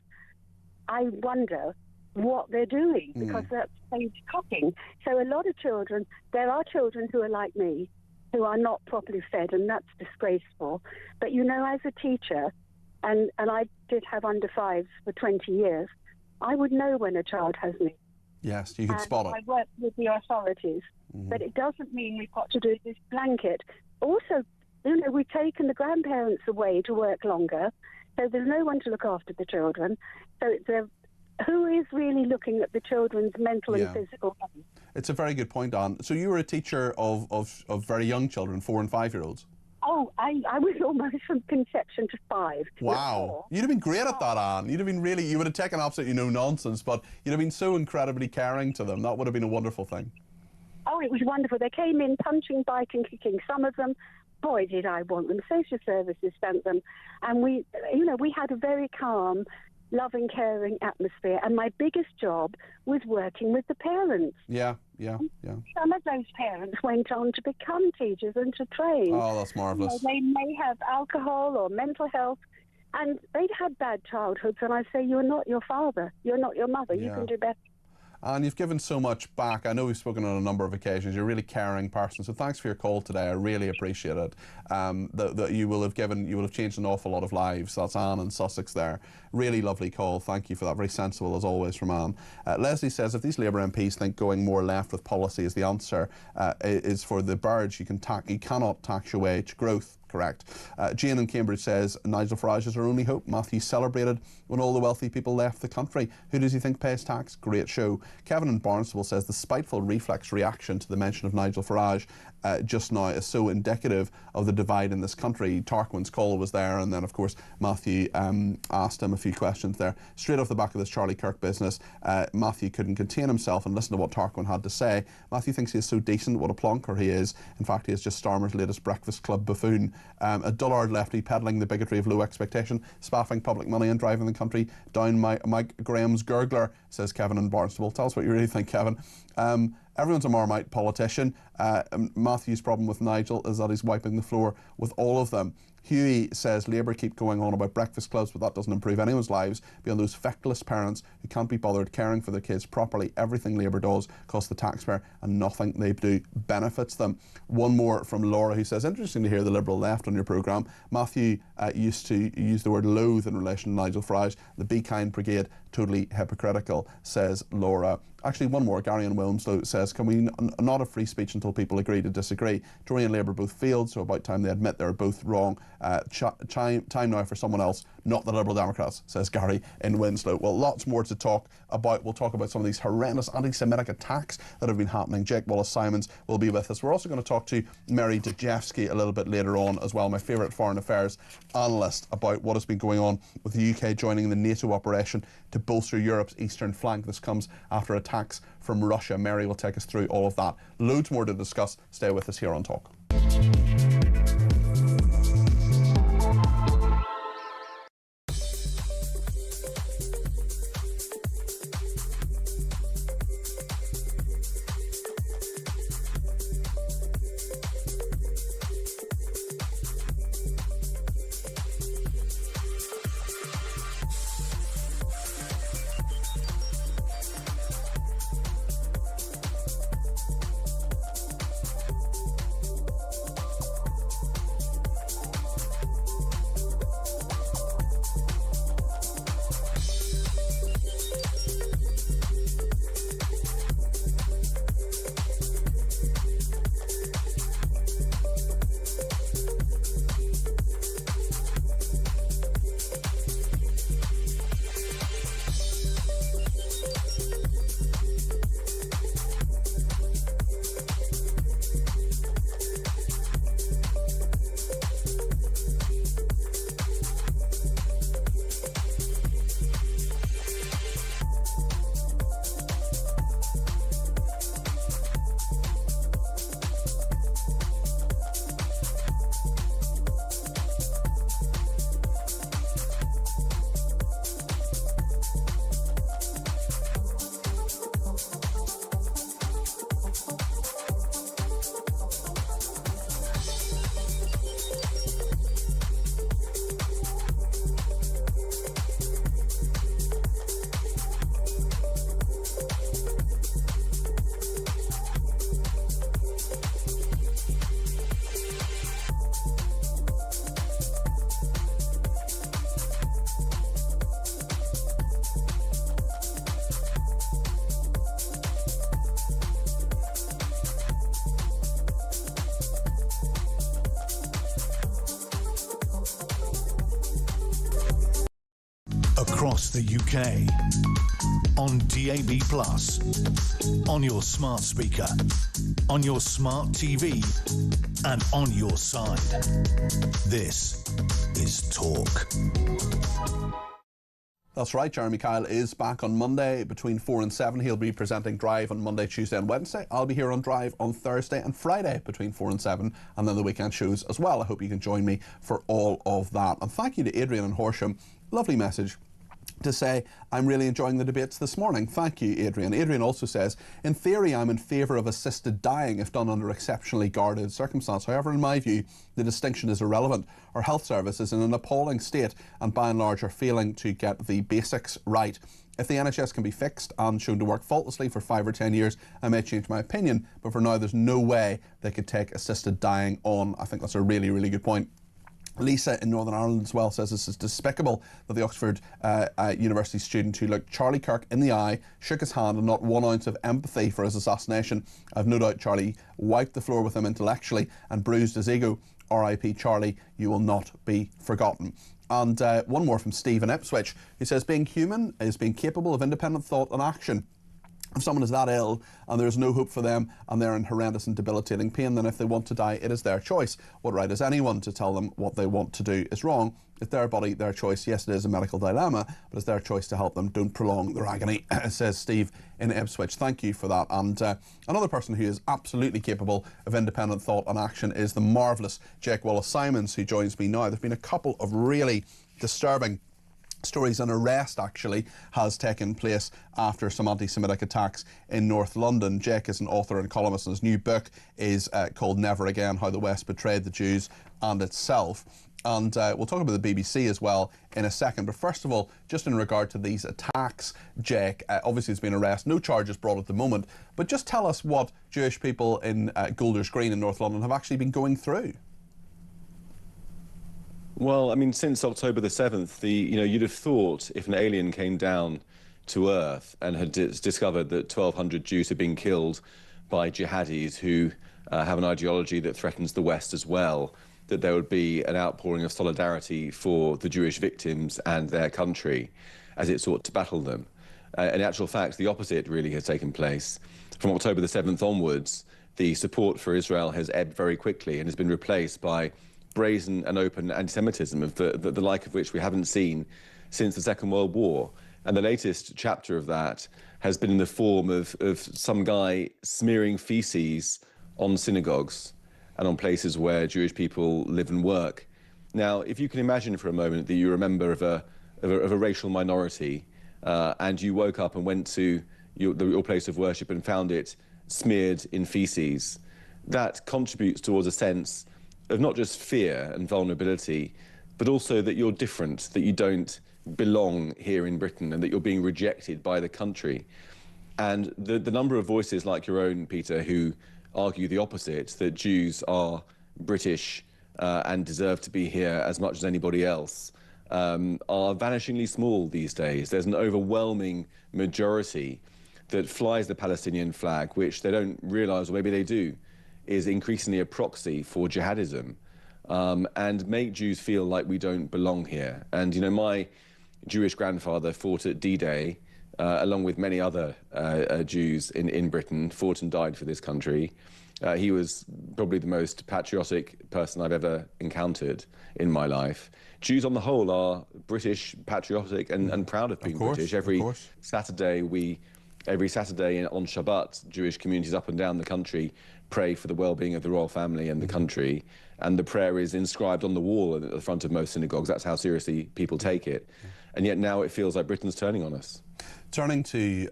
I wonder what they're doing, because that's safe cooking. So a lot of children, there are children who are like me, who are not properly fed, and that's disgraceful. But you know, as a teacher, and I did have under fives for 20 years, I would know when a child has me. Yes, you can spot it. I work with the authorities, but it doesn't mean we've got to do this blanket. Also, you know, we've taken the grandparents away to work longer, so there's no one to look after the children. So who is really looking at the children's mental and physical health? It's a very good point, Anne. So you were a teacher of very young children, 4 and 5 year olds? Oh, I was almost from conception to 5. Wow. You'd have been great at that, Anne. You'd have been really, you would have taken absolutely no nonsense, but you'd have been so incredibly caring to them. That would have been a wonderful thing. Oh, it was wonderful. They came in punching, biting, kicking. Some of them, boy, did I want them. Social services sent them. And we, you know, we had a very calm, loving, caring atmosphere. And my biggest job was working with the parents. Yeah. Some of those parents went on to become teachers and to train. Oh, that's marvellous. You know, they may have alcohol or mental health, and they'd had bad childhoods. And I say, you're not your father. You're not your mother. You can do better. And you've given so much back. I know we've spoken on a number of occasions. You're a really caring person. So thanks for your call today. I really appreciate it. That you will have changed an awful lot of lives. That's Anne in Sussex there. Really lovely call. Thank you for that. Very sensible as always from Anne. Leslie says, if these Labour MPs think going more left with policy is the answer, is for the birds, you cannot tax your wage growth. Correct. Jane in Cambridge says, Nigel Farage is our only hope. Matthew celebrated when all the wealthy people left the country. Who does he think pays tax? Great show. Kevin in Barnstable says, the spiteful reflex reaction to the mention of Nigel Farage just now is so indicative of the divide in this country. Tarquin's call was there, and then of course Matthew asked him a few questions there. Straight off the back of this Charlie Kirk business, Matthew couldn't contain himself and listen to what Tarquin had to say. Matthew thinks he is so decent, what a plonker he is. In fact, he is just Starmer's latest breakfast club buffoon. A dullard lefty peddling the bigotry of low expectation, spaffing public money and driving the country down Mike Graham's gurgler, says Kevin in Barnstable. Tell us what you really think, Kevin. Everyone's a Marmite politician. Matthew's problem with Nigel is that he's wiping the floor with all of them. Huey says Labour keep going on about breakfast clubs, but that doesn't improve anyone's lives beyond those feckless parents who can't be bothered caring for their kids properly. Everything Labour does costs the taxpayer and nothing they do benefits them. One more from Laura, who says, interesting to hear the Liberal left on your programme. Matthew used to use the word loathe in relation to Nigel Farage. The Be Kind Brigade, totally hypocritical, says Laura. Actually, one more. Gary and Wilmslow says, can we not have free speech until people agree to disagree? Tory and Labour both failed, so about time they admit they're both wrong. Time now for someone else, not the Liberal Democrats, says Gary in Winslow. Well, lots more to talk about. We'll talk about some of these horrendous anti-Semitic attacks that have been happening. Jake Wallace-Simons will be with us. We're also going to talk to Mary Dejevsky a little bit later on as well, my favourite foreign affairs analyst, about what has been going on with the UK joining the NATO operation to bolster Europe's eastern flank. This comes after attacks from Russia. Mary will take us through all of that. Loads more to discuss. Stay with us here on Talk. Across the UK, on DAB+, on your smart speaker, on your smart TV, and on your side. This is Talk. That's right, Jeremy Kyle is back on Monday between 4 and 7. He'll be presenting Drive on Monday, Tuesday and Wednesday. I'll be here on Drive on Thursday and Friday between 4 and 7, and then the weekend shows as well. I hope you can join me for all of that. And thank you to Adrian and Horsham. Lovely message to say, I'm really enjoying the debates this morning. Thank you, Adrian. Adrian also says, in theory, I'm in favour of assisted dying if done under exceptionally guarded circumstances. However, in my view, the distinction is irrelevant. Our health service is in an appalling state and by and large are failing to get the basics right. If the NHS can be fixed and shown to work faultlessly for 5 or 10 years, I may change my opinion, but for now there's no way they could take assisted dying on. I think that's a really, really good point. Lisa in Northern Ireland as well says this is despicable that the Oxford University student who looked Charlie Kirk in the eye, shook his hand and not 1 ounce of empathy for his assassination. I've no doubt Charlie wiped the floor with him intellectually and bruised his ego. R.I.P. Charlie, you will not be forgotten. And one more from Steve in Ipswich, who says being human is being capable of independent thought and action. If someone is that ill and there is no hope for them and they're in horrendous and debilitating pain, then if they want to die, it is their choice. What right has anyone to tell them what they want to do is wrong? It's their body, their choice. Yes, it is a medical dilemma, but it's their choice to help them. Don't prolong their agony, says Steve in Ipswich. Thank you for that. And another person who is absolutely capable of independent thought and action is the marvellous Jake Wallace-Simons, who joins me now. There have been a couple of really disturbing stories. An arrest actually has taken place after some anti-Semitic attacks in North London. Jake is an author and columnist, and his new book is called Never Again: How the West Betrayed the Jews and Itself. And we'll talk about the BBC as well in a second. But first of all, just in regard to these attacks, Jake, obviously there's been arrest, no charges brought at the moment, but just tell us what Jewish people in Golders Green in North London have actually been going through. Well, I mean, since October the 7th, you'd have thought if an alien came down to Earth and had discovered that 1,200 Jews had been killed by jihadis who have an ideology that threatens the West as well, that there would be an outpouring of solidarity for the Jewish victims and their country as it sought to battle them. In actual fact, the opposite really has taken place. From October the 7th onwards, the support for Israel has ebbed very quickly and has been replaced by brazen and open anti-Semitism, of the like of which we haven't seen since the Second World War. And the latest chapter of that has been in the form of some guy smearing feces on synagogues and on places where Jewish people live and work. Now, if you can imagine for a moment that you're a member of a racial minority and you woke up and went to your place of worship and found it smeared in feces, that contributes towards a sense of not just fear and vulnerability, but also that you're different, that you don't belong here in Britain and that you're being rejected by the country. And the number of voices like your own, Peter, who argue the opposite, that Jews are British and deserve to be here as much as anybody else, are vanishingly small these days. There's an overwhelming majority that flies the Palestinian flag, which they don't realise, or maybe they do, is increasingly a proxy for jihadism, and make Jews feel like we don't belong here. And, my Jewish grandfather fought at D-Day, along with many other Jews in Britain, fought and died for this country. He was probably the most patriotic person I've ever encountered in my life. Jews on the whole are British, patriotic and proud of being British. Every Saturday on Shabbat, Jewish communities up and down the country pray for the well-being of the royal family and the country, and the prayer is inscribed on the wall at the front of most synagogues. That's how seriously people take it. And yet now it feels like Britain's turning on us. Turning to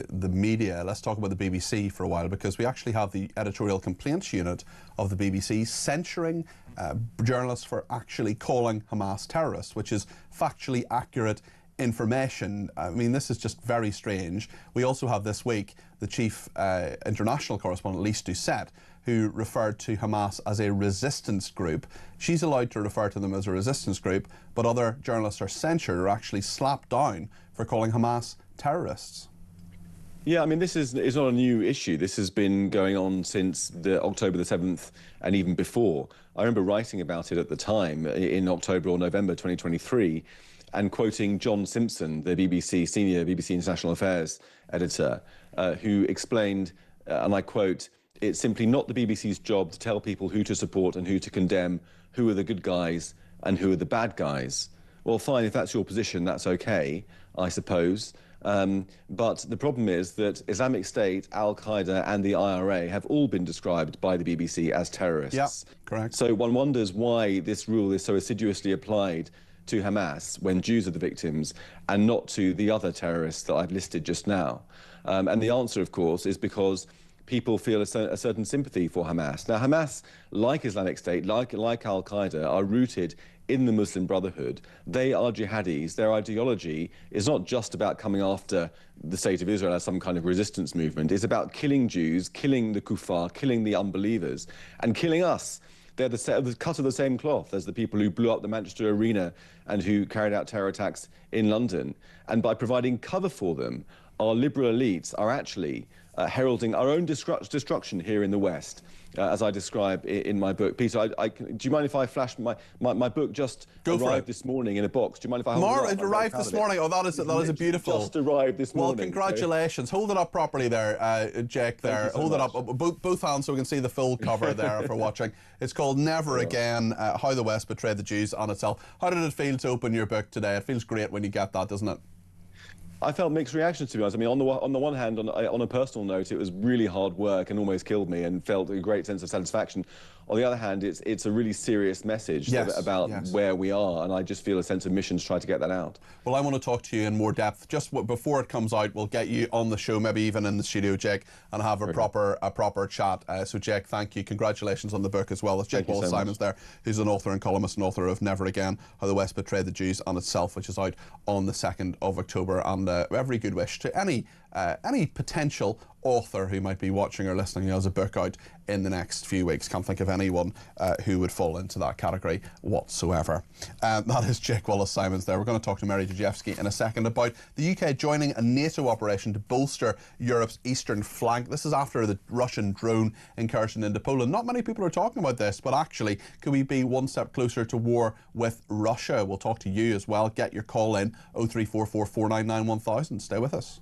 the media, let's talk about the BBC for a while, because we actually have the editorial complaints unit of the BBC censuring journalists for actually calling Hamas terrorists, which is factually accurate information. I mean, this is just very strange. We also have this week the chief international correspondent, Lise Doucette, who referred to Hamas as a resistance group. She's allowed to refer to them as a resistance group, but other journalists are censured or actually slapped down for calling Hamas terrorists. Yeah, I mean, this is not a new issue. This has been going on since the October the 7th and even before. I remember writing about it at the time in October or November 2023 and quoting John Simpson, the senior BBC International Affairs editor, who explained, and I quote, "It's simply not the BBC's job to tell people who to support and who to condemn, who are the good guys and who are the bad guys." Well, fine, if that's your position, that's okay, I suppose. But the problem is that Islamic State, Al-Qaeda and the IRA have all been described by the BBC as terrorists. Yeah, correct. So one wonders why this rule is so assiduously applied to Hamas when Jews are the victims and not to the other terrorists that I've listed just now. And the answer, of course, is because people feel a certain sympathy for Hamas. Now, Hamas, like Islamic State, like Al-Qaeda, are rooted in the Muslim Brotherhood. They are jihadis. Their ideology is not just about coming after the state of Israel as some kind of resistance movement. It's about killing Jews, killing the kuffar, killing the unbelievers, and killing us. They're the cut of the same cloth as the people who blew up the Manchester Arena and who carried out terror attacks in London. And by providing cover for them, our liberal elites are actually heralding our own destruction here in the West, as I describe in my book. Peter, do you mind if I flash my book just arrived this morning in a box? Do you mind if I hold it up? It arrived this morning. Oh, that is a beautiful. Just arrived this morning. Well, congratulations. Hold it up properly there, Jake. There, hold it up, both hands, so we can see the full cover there for watching. It's called Never Again: How the West Betrayed the Jews and Itself. How did it feel to open your book today? It feels great when you get that, doesn't it? I felt mixed reactions, to be honest. I mean, on the one hand, on a personal note, it was really hard work and almost killed me, and felt a great sense of satisfaction. On the other hand, it's a really serious message about where we are, and I just feel a sense of mission to try to get that out. Well, I want to talk to you in more depth. Just before it comes out, we'll get you on the show, maybe even in the studio, Jake, and have a proper chat. So, Jake, thank you. Congratulations on the book as well. It's Jake Wallace-Simons there, who's an author and columnist and author of Never Again, How the West Betrayed the Jews and Itself, which is out on the 2nd of October. And every good wish to any potential author who might be watching or listening who has a book out in the next few weeks. Can't think of anyone who would fall into that category whatsoever. That is Jake Wallace-Simons there. We're going to talk to Mary Dejevsky in a second about the UK joining a NATO operation to bolster Europe's eastern flank. This is after the Russian drone incursion into Poland. Not many people are talking about this, but actually, could we be one step closer to war with Russia? We'll talk to you as well. Get your call in 0344 499 1000. Stay with us.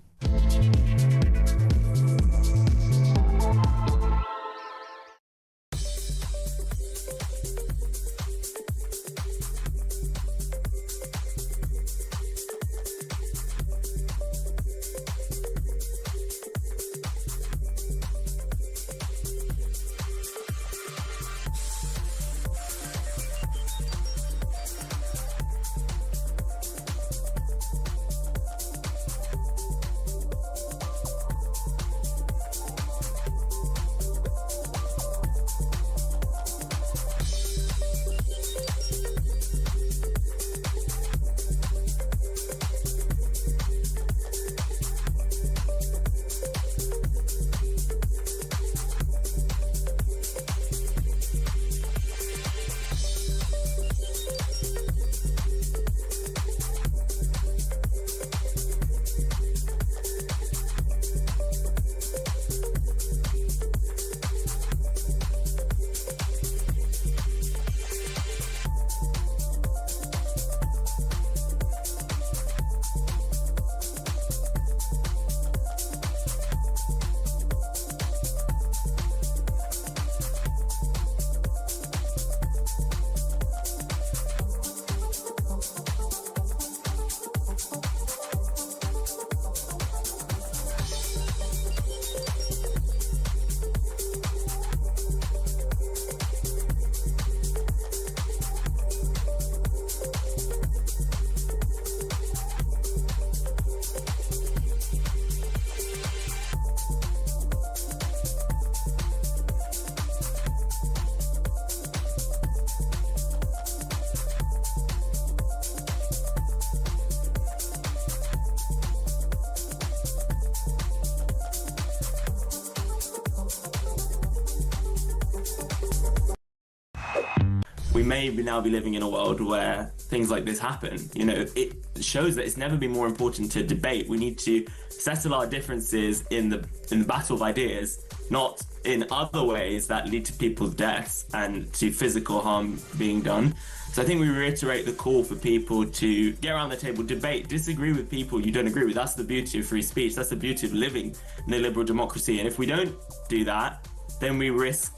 We may now be living in a world where things like this happen. You know, it shows that it's never been more important to debate. We need to settle our differences in the battle of ideas, not in other ways that lead to people's deaths and to physical harm being done. So I think we reiterate the call for people to get around the table, debate, disagree with people you don't agree with. That's the beauty of free speech. That's the beauty of living in a liberal democracy. And if we don't do that, then we risk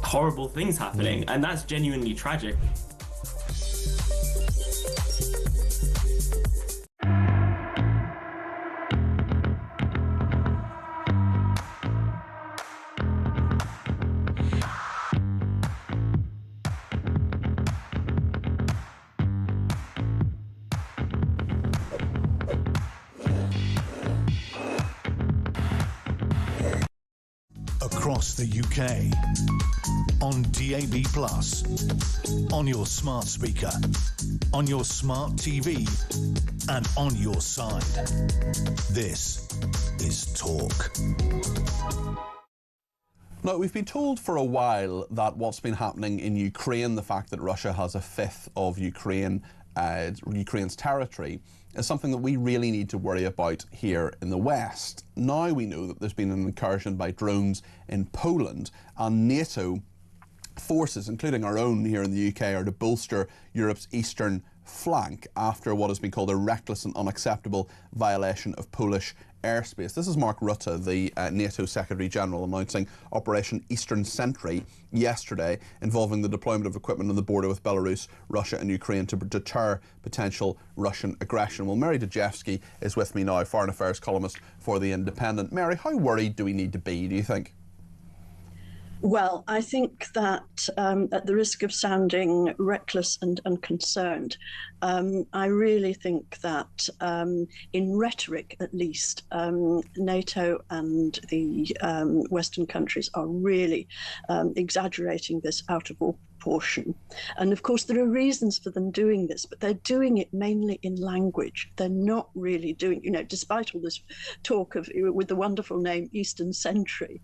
horrible things happening, and that's genuinely tragic. Across the UK, on DAB+, on your smart speaker, on your smart TV, and on your side. This is Talk. Now, we've been told for a while that what's been happening in Ukraine, the fact that Russia has a fifth of Ukraine's territory, is something that we really need to worry about here in the West. Now we know that there's been an incursion by drones in Poland, and NATO forces, including our own here in the UK, are to bolster Europe's eastern flank after what has been called a reckless and unacceptable violation of Polish airspace. This is Mark Rutte, the NATO Secretary General, announcing Operation Eastern Sentry yesterday, involving the deployment of equipment on the border with Belarus, Russia and Ukraine to deter potential Russian aggression. Well, Mary Dejevsky is with me now, foreign affairs columnist for The Independent. Mary, how worried do we need to be, do you think? Well, I think that at the risk of sounding reckless and unconcerned, I really think that in rhetoric, at least, NATO and the Western countries are really exaggerating this out of all proportion. And of course, there are reasons for them doing this, but they're doing it mainly in language. They're not really doing, despite all this talk of, with the wonderful name Eastern Sentry,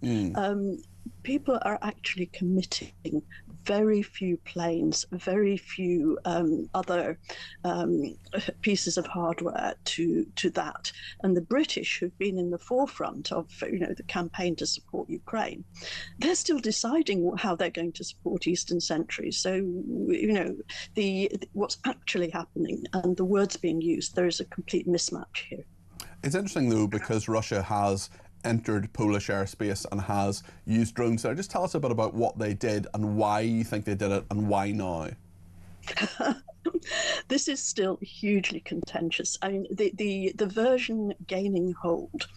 people are actually committing very few planes, very few other pieces of hardware to that. And the British, who've been in the forefront of the campaign to support Ukraine, they're still deciding how they're going to support Eastern Sentry. So what's actually happening and the words being used, there is a complete mismatch here. It's interesting though, because Russia has entered Polish airspace and has used drones there. Just tell us a bit about what they did and why you think they did it and why now. This is still hugely contentious. I mean, the version gaining hold,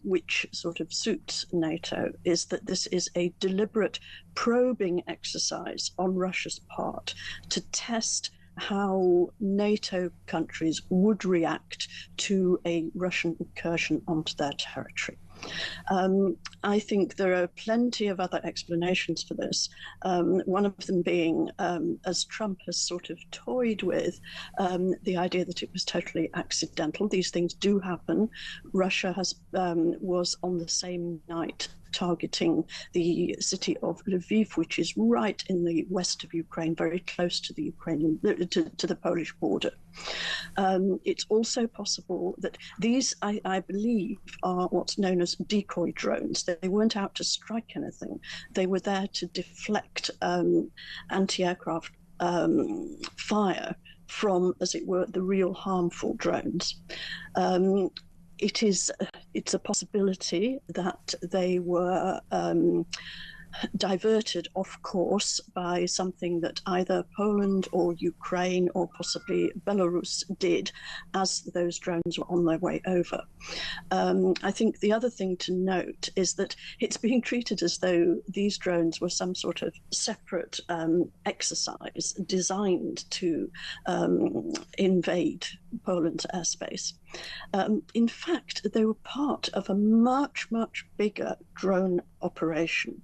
which sort of suits NATO, is that this is a deliberate probing exercise on Russia's part to test how NATO countries would react to a Russian incursion onto their territory. I think there are plenty of other explanations for this. One of them being, as Trump has sort of toyed with, the idea that it was totally accidental. These things do happen. Russia was on the same night targeting the city of Lviv, which is right in the west of Ukraine, very close to the Ukrainian to the Polish border. It's also possible that these, I believe, are what's known as decoy drones. They weren't out to strike anything. They were there to deflect anti-aircraft fire from, as it were, the real harmful drones. It's a possibility that they were diverted off course by something that either Poland or Ukraine or possibly Belarus did as those drones were on their way over. I think the other thing to note is that it's being treated as though these drones were some sort of separate exercise designed to invade Poland's airspace. In fact, they were part of a much, much bigger drone operation.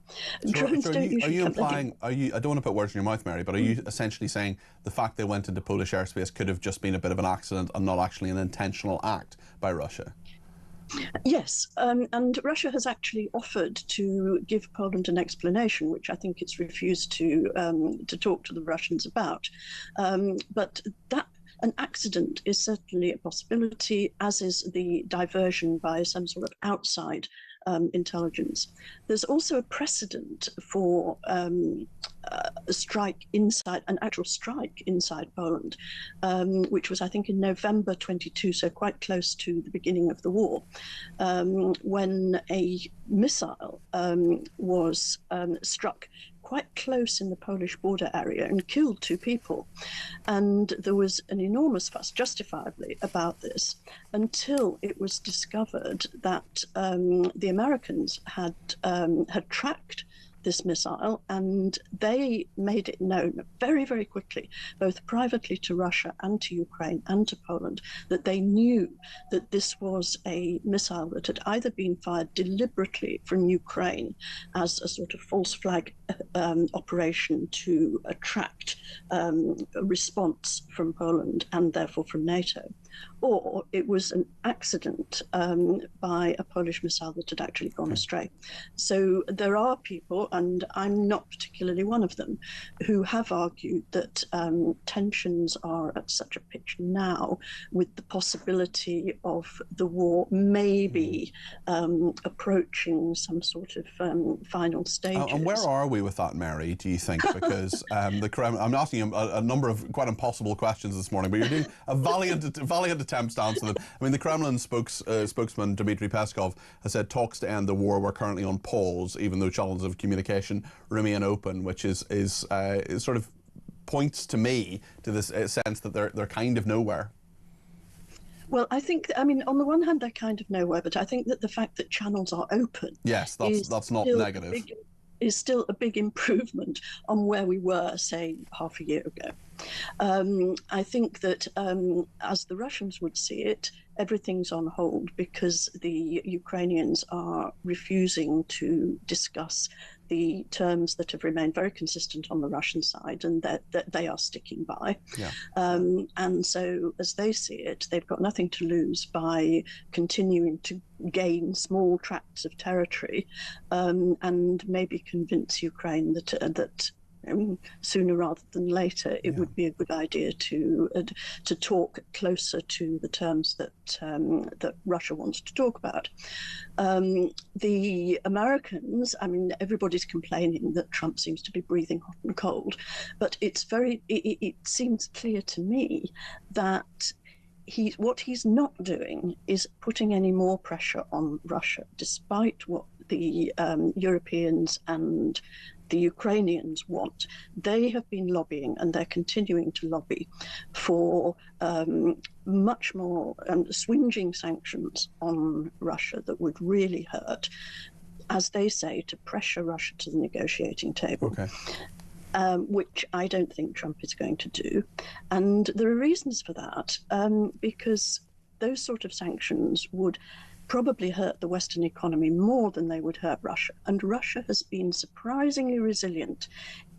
So are you implying, I don't want to put words in your mouth, Mary, but are you essentially saying the fact they went into Polish airspace could have just been a bit of an accident and not actually an intentional act by Russia? Yes, and Russia has actually offered to give Poland an explanation, which I think it's refused to talk to the Russians about. But that an accident is certainly a possibility, as is the diversion by some sort of outside intelligence. There's also a precedent for a strike inside, an actual strike inside Poland, which was, I think, in November 22, so quite close to the beginning of the war, when a missile was struck quite close in the Polish border area and killed 2 people. And there was an enormous fuss, justifiably, about this, until it was discovered that the Americans had tracked this missile, and they made it known very, very quickly, both privately to Russia and to Ukraine and to Poland, that they knew that this was a missile that had either been fired deliberately from Ukraine as a sort of false flag operation to attract a response from Poland and therefore from NATO, or it was an accident by a Polish missile that had actually gone astray. So there are people, and I'm not particularly one of them, who have argued that tensions are at such a pitch now, with the possibility of the war maybe approaching some sort of final stages. And where are we we with that, Mary, do you think? Because the Kremlin, I'm asking you a number of quite impossible questions this morning, but you're doing a valiant attempts to answer them. I mean, the Kremlin spokesman Dmitry Peskov has said talks to end the war were currently on pause, even though channels of communication remain open, which is sort of points to me to this sense that they're kind of nowhere. Well, I think, I mean, on the one hand, they're kind of nowhere, but I think that the fact that channels are open, yes, that's not negative, is still a big improvement on where we were, say, half a year ago. I think that, as the Russians would see it, everything's on hold because the Ukrainians are refusing to discuss the terms that have remained very consistent on the Russian side and that they are sticking by. Yeah. And so, as they see it, they've got nothing to lose by continuing to gain small tracts of territory and maybe convince Ukraine that sooner rather than later, it would be a good idea to talk closer to the terms that Russia wants to talk about. The Americans, I mean, everybody's complaining that Trump seems to be breathing hot and cold, but it seems clear to me that what he's not doing is putting any more pressure on Russia, despite what the Europeans and the Ukrainians want. They have been lobbying, and they're continuing to lobby for much more swinging sanctions on Russia that would really hurt, as they say, to pressure Russia to the negotiating table. Okay. Which I don't think Trump is going to do. And there are reasons for that, because those sort of sanctions would probably hurt the Western economy more than they would hurt Russia. And Russia has been surprisingly resilient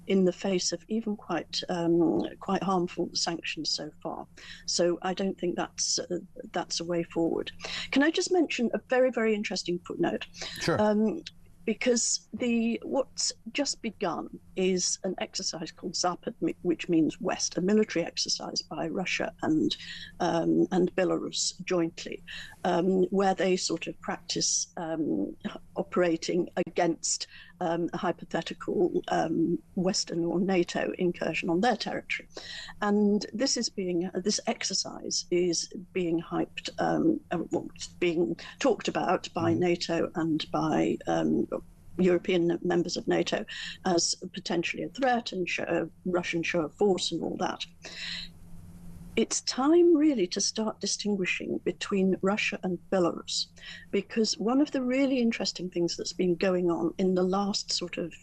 in the face of even quite harmful sanctions so far. So I don't think that's a way forward. Can I just mention a very, very interesting footnote? Sure. Because what's just begun is an exercise called Zapad, which means West, a military exercise by Russia and Belarus jointly, where they sort of practice operating against a hypothetical Western or NATO incursion on their territory. And this exercise is being hyped, it's being talked about by NATO and by European members of NATO as potentially a threat and Russian show of force and all that. It's time really to start distinguishing between Russia and Belarus, because one of the really interesting things that's been going on in the last sort of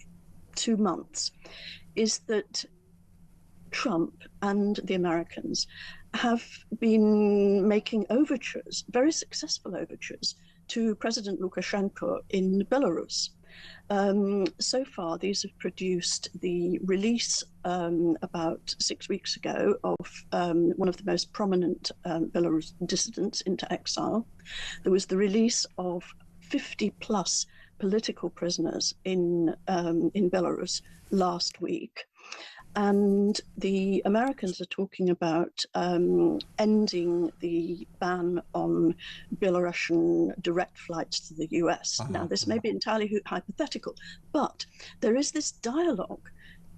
2 months is that Trump and the Americans have been making overtures, very successful overtures, to President Lukashenko in Belarus. So far, these have produced the release about 6 weeks ago of one of the most prominent Belarus dissidents into exile. There was the release of 50 plus political prisoners in Belarus last week. And the Americans are talking about ending the ban on Belarusian direct flights to the US. Now, this may be entirely hypothetical, but there is this dialogue,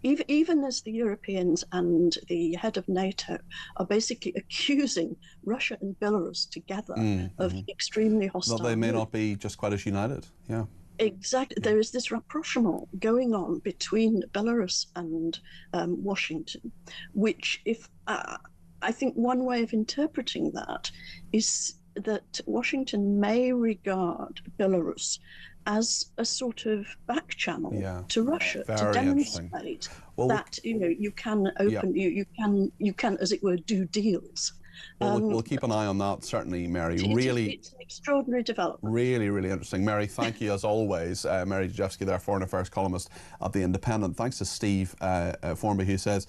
even as the Europeans and the head of NATO are basically accusing Russia and Belarus together of extremely hostile. That they may not be just quite as united, yeah. Exactly. There is this rapprochement going on between Belarus and Washington, which I think one way of interpreting that is that Washington may regard Belarus as a sort of back channel to Russia to demonstrate that you can open you can as it were do deals. Well, we'll keep an eye on that, certainly, Mary. It's an extraordinary development. Really, really interesting. Mary, thank you as always. Mary Dejewski there, foreign affairs columnist at The Independent. Thanks to Steve Formby, who says,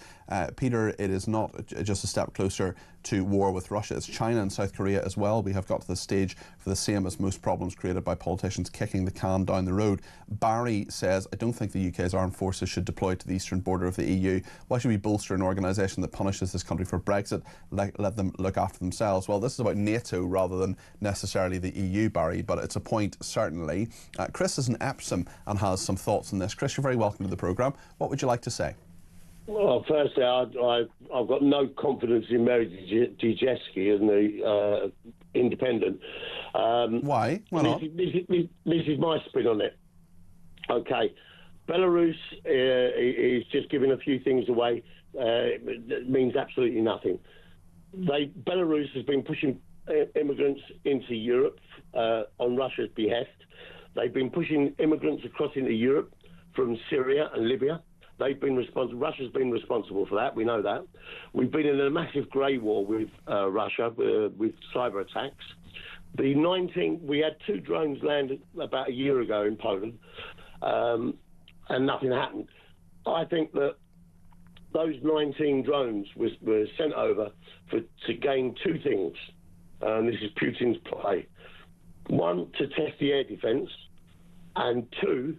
Peter, it is not just a step closer to war with Russia. It's China and South Korea as well. We have got to the stage for the same as most problems created by politicians kicking the can down the road. Barry says, I don't think the UK's armed forces should deploy to the eastern border of the EU. Why should we bolster an organisation that punishes this country for Brexit? Let them look after themselves. Well, this is about NATO rather than necessarily the EU, Barry, but it's a point certainly. Chris is in Epsom and has some thoughts on this. Chris, you're very welcome to the programme. What would you like to say? Well, firstly, I've got no confidence in Mary Dejewski as the independent. Why? Why not? This is my spin on it. Okay, Belarus is just giving a few things away. It means absolutely nothing. Belarus has been pushing immigrants into Europe on Russia's behest. They've been pushing immigrants across into Europe from Syria and Libya. Russia's been responsible for that. We know that. We've been in a massive grey war with Russia with cyber attacks. We had 2 drones land about a year ago in Poland, and nothing happened. I think that those 19 drones were sent over to gain 2 things. This is Putin's play. 1, to test the air defence, and 2,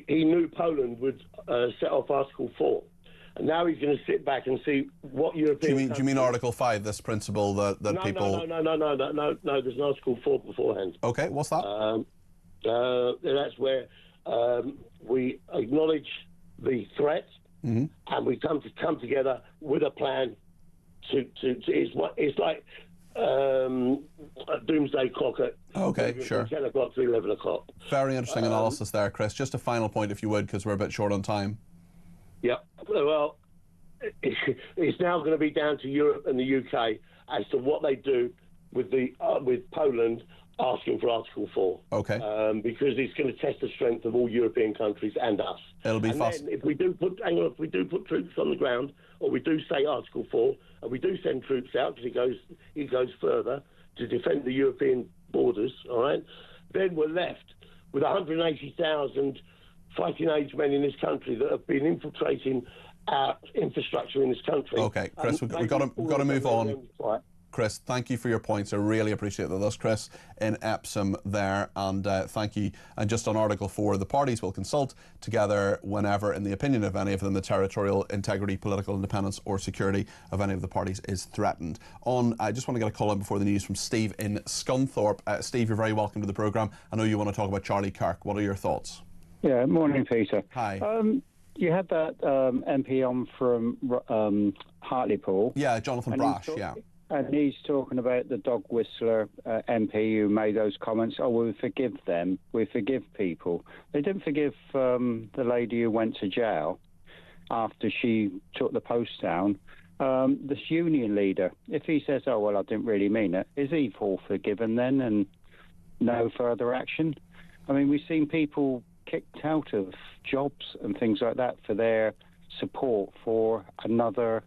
he knew Poland would set off Article 4. And now he's going to sit back and see what European... Do you mean Article 5, this principle that people... No, there's an Article 4 beforehand. OK, what's that? That's where we acknowledge the threat, and we come together with a plan it's like a doomsday clock at from 10 o'clock to 11 o'clock. Very interesting analysis there, Chris. Just a final point, if you would, because we're a bit short on time. Yeah, well, it's now going to be down to Europe and the UK as to what they do with Poland asking for Article 4. OK. Because it's going to test the strength of all European countries and us. It'll be fast. If we do put troops on the ground, or we do say Article 4, and we do send troops out because it goes further to defend the European borders, all right, then we're left with 180,000 fighting-age men in this country that have been infiltrating our infrastructure in this country. OK, Chris, we've got to move on. Chris, thank you for your points. I really appreciate that. That's Chris in Epsom there, and thank you. And just on Article 4, the parties will consult together whenever, in the opinion of any of them, the territorial integrity, political independence or security of any of the parties is threatened. I just want to get a call in before the news from Steve in Scunthorpe. Steve, you're very welcome to the programme. I know you want to talk about Charlie Kirk. What are your thoughts? Yeah, morning, Peter. Hi. You had that MP on from Hartlepool. Yeah, Jonathan Brash, yeah. And he's talking about the dog whistler MP who made those comments. Oh, we forgive them. We forgive people. They didn't forgive the lady who went to jail after she took the post down. This union leader, if he says, oh, well, I didn't really mean it, is he all forgiven then and no further action? I mean, we've seen people kicked out of jobs and things like that for their support for another...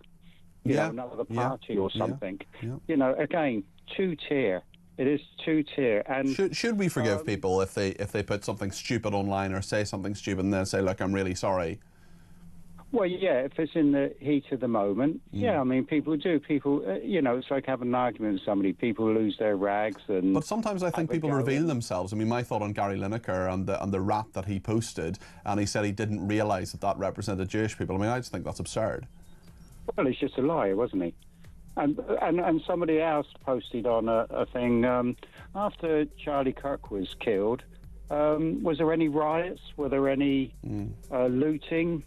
another party or something. You know, again, 2-tier. It is 2-tier. And should we forgive people if they put something stupid online or say something stupid and then say, look, I'm really sorry? Well, yeah, if it's in the heat of the moment, yeah, I mean, people do. People, it's like having an argument with somebody. People lose their rags and... But sometimes I think people reveal themselves. I mean, my thought on Gary Lineker and the rap that he posted, and he said he didn't realise that represented Jewish people. I mean, I just think that's absurd. Well, he's just a liar, wasn't he? And somebody else posted on a thing after Charlie Kirk was killed. Was there any riots? Were there any looting?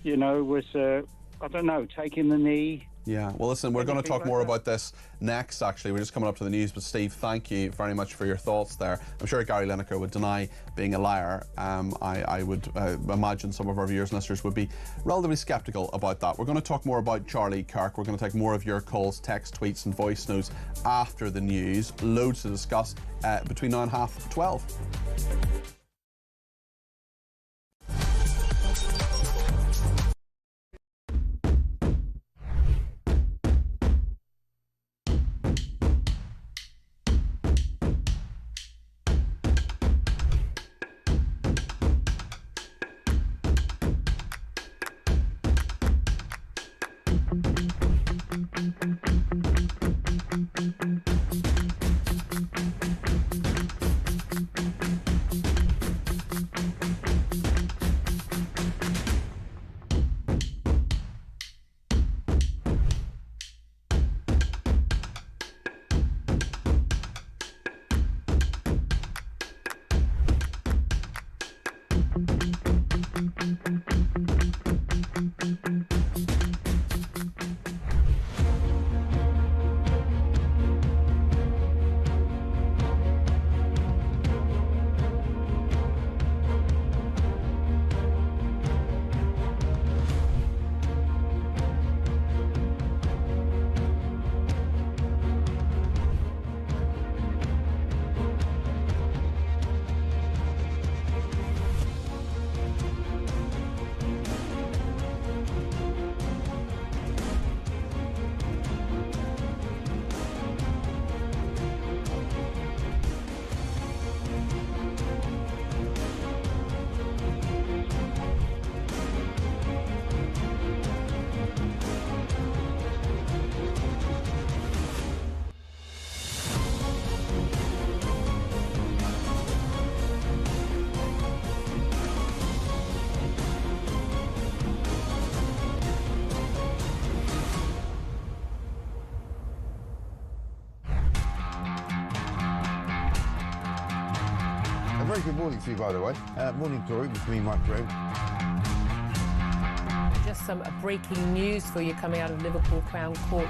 You know, was I don't know, taking the knee? Yeah, well, listen, we're going to talk more about this next, actually. We're just coming up to the news, but Steve, thank you very much for your thoughts there. I'm sure Gary Lineker would deny being a liar. I would imagine some of our viewers and listeners would be relatively sceptical about that. We're going to talk more about Charlie Kirk. We're going to take more of your calls, text, tweets and voice notes after the news. Loads to discuss between now and 12:30. very good morning to you, by the way. Morning, Tory, with me, Mike Graham. Just some breaking news for you coming out of Liverpool Crown Court.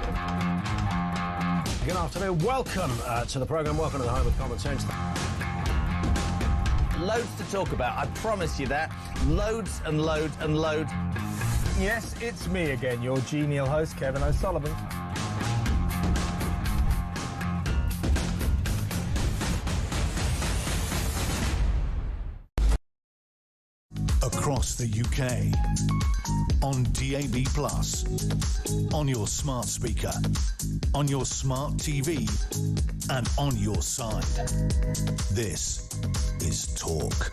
Good afternoon. Welcome to the programme. Welcome to the Home of Common Sense. Loads to talk about, I promise you that. Loads and loads and loads. Yes, it's me again, your genial host, Kevin O'Sullivan. Across the UK, on DAB+, on your smart speaker, on your smart TV, and on your side. This is Talk.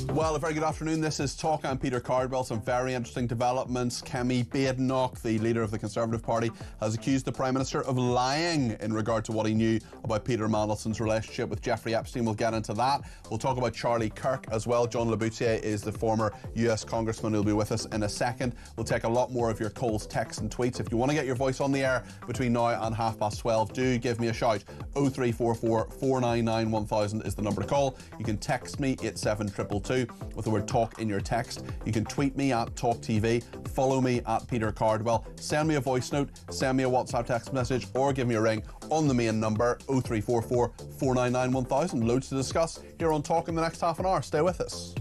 Well, a very good afternoon. This is Talk. I'm Peter Cardwell. Some very interesting developments. Kemi Badenoch, the leader of the Conservative Party, has accused the Prime Minister of lying in regard to what he knew about Peter Mandelson's relationship with Jeffrey Epstein. We'll get into that. We'll talk about Charlie Kirk as well. John Laboutier is the former US Congressman who'll be with us in a second. We'll take a lot more of your calls, texts and tweets. If you want to get your voice on the air between now and 12:30, do give me a shout. 0344 499 1000 is the number to call. You can text me 87222 with the word talk in your text. You can tweet me at talkTV, follow me at Peter Cardwell, send me a voice note, send me a WhatsApp text message, or give me a ring on the main number 0344 499 1000. Loads to discuss here on Talk in the next half an hour. Stay with us.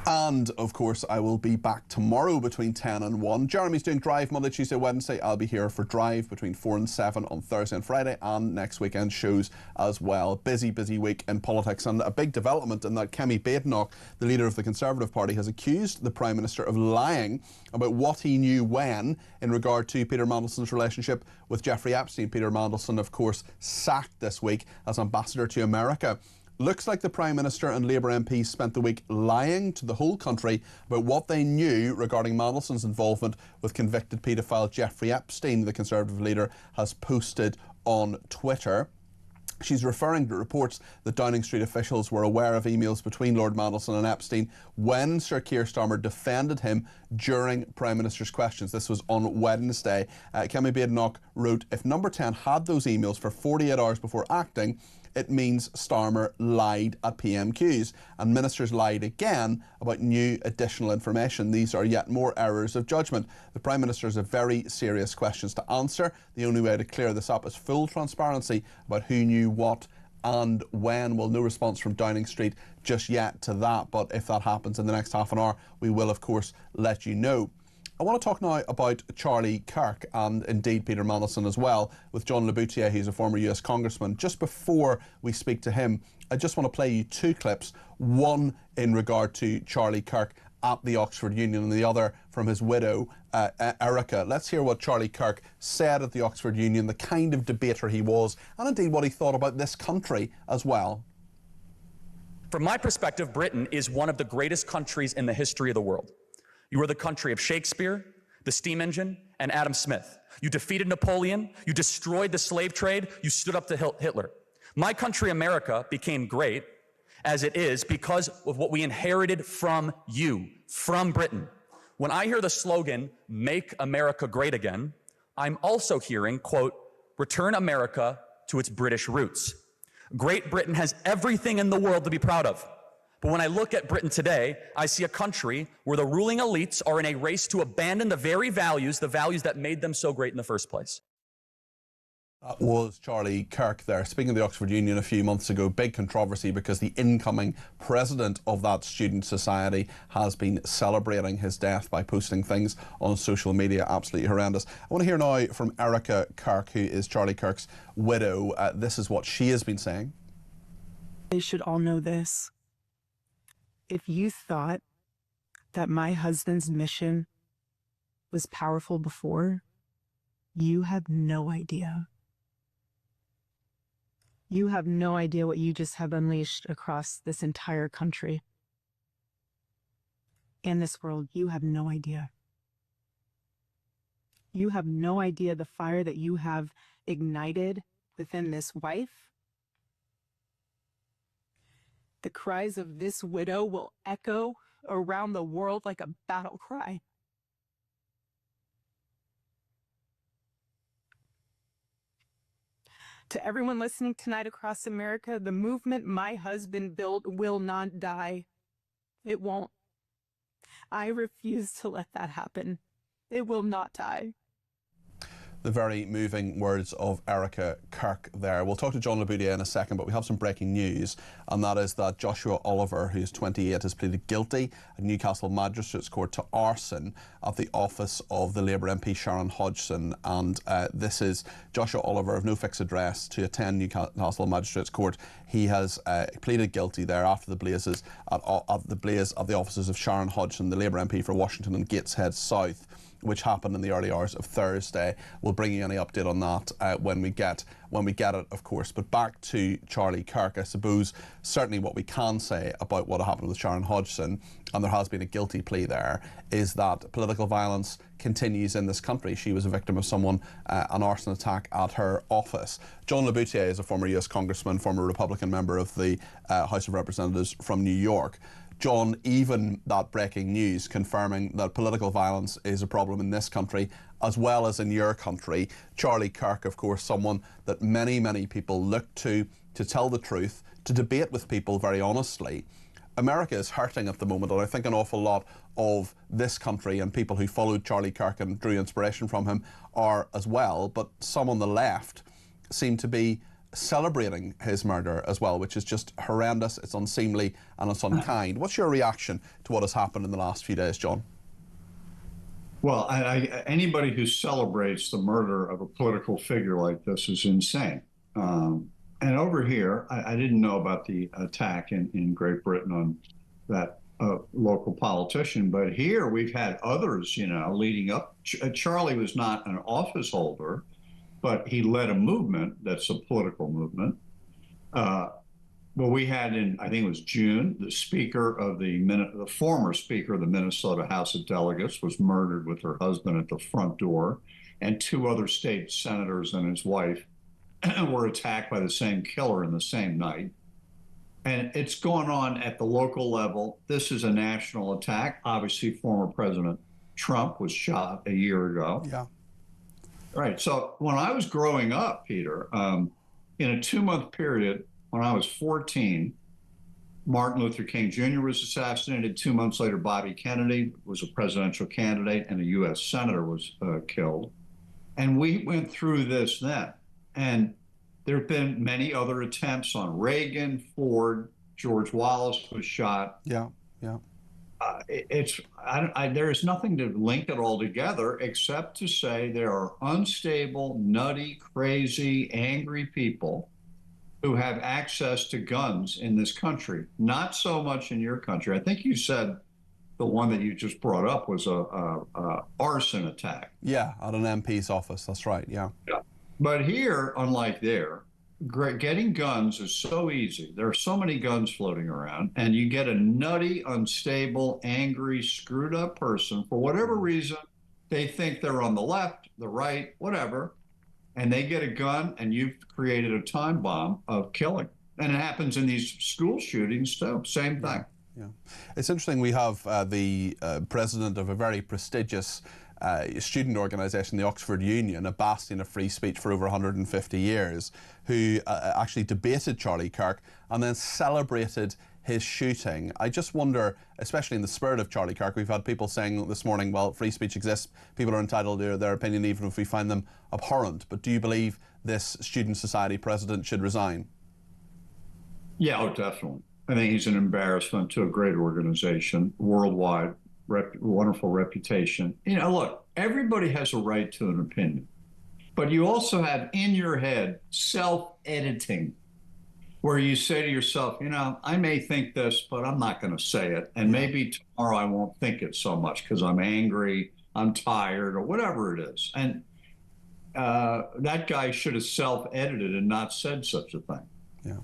And, of course, I will be back tomorrow between 10 and 1. Jeremy's doing Drive Monday, Tuesday, Wednesday. I'll be here for Drive between 4 and 7 on Thursday and Friday, and next weekend shows as well. Busy, busy week in politics, and a big development in that Kemi Badenoch, the leader of the Conservative Party, has accused the Prime Minister of lying about what he knew when in regard to Peter Mandelson's relationship with Jeffrey Epstein. Peter Mandelson, of course, sacked this week as ambassador to America. Looks like the Prime Minister and Labour MPs spent the week lying to the whole country about what they knew regarding Mandelson's involvement with convicted paedophile Jeffrey Epstein, the Conservative leader has posted on Twitter. She's referring to reports that Downing Street officials were aware of emails between Lord Mandelson and Epstein when Sir Keir Starmer defended him during Prime Minister's questions. This was on Wednesday. Kemi Badenoch wrote, "If Number 10 had those emails for 48 hours before acting, it means Starmer lied at PMQs, and ministers lied again about new additional information. These are yet more errors of judgment. The Prime Minister has very serious questions to answer. The only way to clear this up is full transparency about who knew what and when." Well, no response from Downing Street just yet to that, but if that happens in the next half an hour, we will, of course, let you know. I want to talk now about Charlie Kirk and indeed Peter Mandelson as well, with John Laboutier, who's a former US Congressman. Just before we speak to him, I just want to play you two clips, one in regard to Charlie Kirk at the Oxford Union and the other from his widow, Erica. Let's hear what Charlie Kirk said at the Oxford Union, the kind of debater he was, and indeed what he thought about this country as well. From my perspective, Britain is one of the greatest countries in the history of the world. You were the country of Shakespeare, the steam engine, and Adam Smith. You defeated Napoleon, you destroyed the slave trade, you stood up to Hitler. My country, America, became great as it is because of what we inherited from you, from Britain. When I hear the slogan, "Make America Great Again," I'm also hearing, quote, "Return America to its British roots." Great Britain has everything in the world to be proud of. But when I look at Britain today, I see a country where the ruling elites are in a race to abandon the very values, the values that made them so great in the first place. That was Charlie Kirk there, speaking of the Oxford Union a few months ago. Big controversy because the incoming president of that student society has been celebrating his death by posting things on social media. Absolutely horrendous. I want to hear now from Erica Kirk, who is Charlie Kirk's widow. This is what she has been saying. They should all know this. If you thought that my husband's mission was powerful before, you have no idea. You have no idea what you just have unleashed across this entire country. In this world, you have no idea. You have no idea the fire that you have ignited within this wife. The cries of this widow will echo around the world like a battle cry. To everyone listening tonight across America, the movement my husband built will not die. It won't. I refuse to let that happen. It will not die. The very moving words of Erica Kirk there. We'll talk to John Labudia in a second, but we have some breaking news, and that is that Joshua Oliver, who's 28, has pleaded guilty at Newcastle Magistrates Court to arson at the office of the Labour MP Sharon Hodgson. And this is Joshua Oliver of no fixed address to attend Newcastle Magistrates Court. He has pleaded guilty there after the blazes at the offices of Sharon Hodgson, the Labour MP for Washington and Gateshead South, which happened in the early hours of Thursday. We'll bring you any update on that when we get it, of course. But back to Charlie Kirk, I suppose certainly what we can say about what happened with Sharon Hodgson, and there has been a guilty plea there, is that political violence continues in this country. She was a victim of an arson attack at her office. John Labutia is a former US Congressman, former Republican member of the House of Representatives from New York. John, even that breaking news confirming that political violence is a problem in this country as well as in your country. Charlie Kirk, of course, someone that many, many people look to tell the truth, to debate with people very honestly. America is hurting at the moment, and I think an awful lot of this country and people who followed Charlie Kirk and drew inspiration from him are as well, but some on the left seem to be celebrating his murder as well, which is just horrendous, it's unseemly and it's unkind. What's your reaction to what has happened in the last few days, John? Well, anybody who celebrates the murder of a political figure like this is insane. And over here, I didn't know about the attack in Great Britain on that local politician, but here we've had others, leading up. Charlie was not an office holder, but he led a movement that's a political movement. Well, we had I think it was June, the former Speaker of the Minnesota House of Delegates was murdered with her husband at the front door, and 2 other state senators and his wife were attacked by the same killer in the same night. And it's going on at the local level. This is a national attack. Obviously, former President Trump was shot a year ago. Yeah. Right. So when I was growing up, Peter, in a 2-month period, when I was 14, Martin Luther King Jr. was assassinated. 2 months later, Bobby Kennedy was a presidential candidate, and a U.S. senator was killed. And we went through this then. And there have been many other attempts on Reagan, Ford, George Wallace was shot. Yeah, yeah. There is nothing to link it all together except to say there are unstable, nutty, crazy, angry people who have access to guns in this country. Not so much in your country. I think you said the one that you just brought up was a arson attack. Yeah, at an MP's office. That's right. Yeah. But here, unlike there, getting guns is so easy. There are so many guns floating around, and you get a nutty, unstable, angry, screwed up person for whatever reason. They think they're on the left, the right, whatever, and they get a gun, and you've created a time bomb of killing. And it happens in these school shootings too. Same thing. Yeah, it's interesting. We have the president of a very prestigious student organisation, the Oxford Union, a bastion of free speech for over 150 years, who actually debated Charlie Kirk and then celebrated his shooting. I just wonder, especially in the spirit of Charlie Kirk, we've had people saying this morning, well, free speech exists, people are entitled to their opinion even if we find them abhorrent. But do you believe this student society president should resign? Yeah, oh, definitely. I think he's an embarrassment to a great organization, worldwide, wonderful reputation. Look, everybody has a right to an opinion, but you also have in your head self-editing, where you say to yourself, I may think this, but I'm not going to say it. And maybe tomorrow I won't think it so much because I'm angry, I'm tired, or whatever it is. And that guy should have self-edited and not said such a thing. Yeah.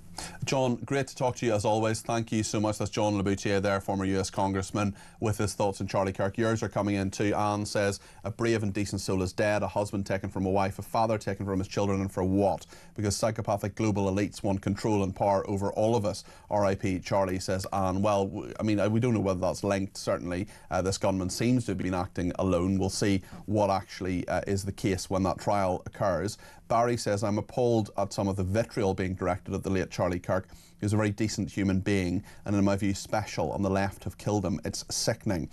John, great to talk to you as always. Thank you so much. That's John Laboutier there, former US Congressman, with his thoughts on Charlie Kirk. Yours are coming in too. Anne says, a brave and decent soul is dead, a husband taken from a wife, a father taken from his children, and for what? Because psychopathic global elites want control and power over all of us. R.I.P. Charlie, says Anne. Well, I mean, we don't know whether that's linked. Certainly, this gunman seems to have been acting alone. We'll see what actually is the case when that trial occurs. Barry says, I'm appalled at some of the vitriol being directed at the late Charlie Kirk. He was a very decent human being and in my view special, and the left have killed him. It's sickening.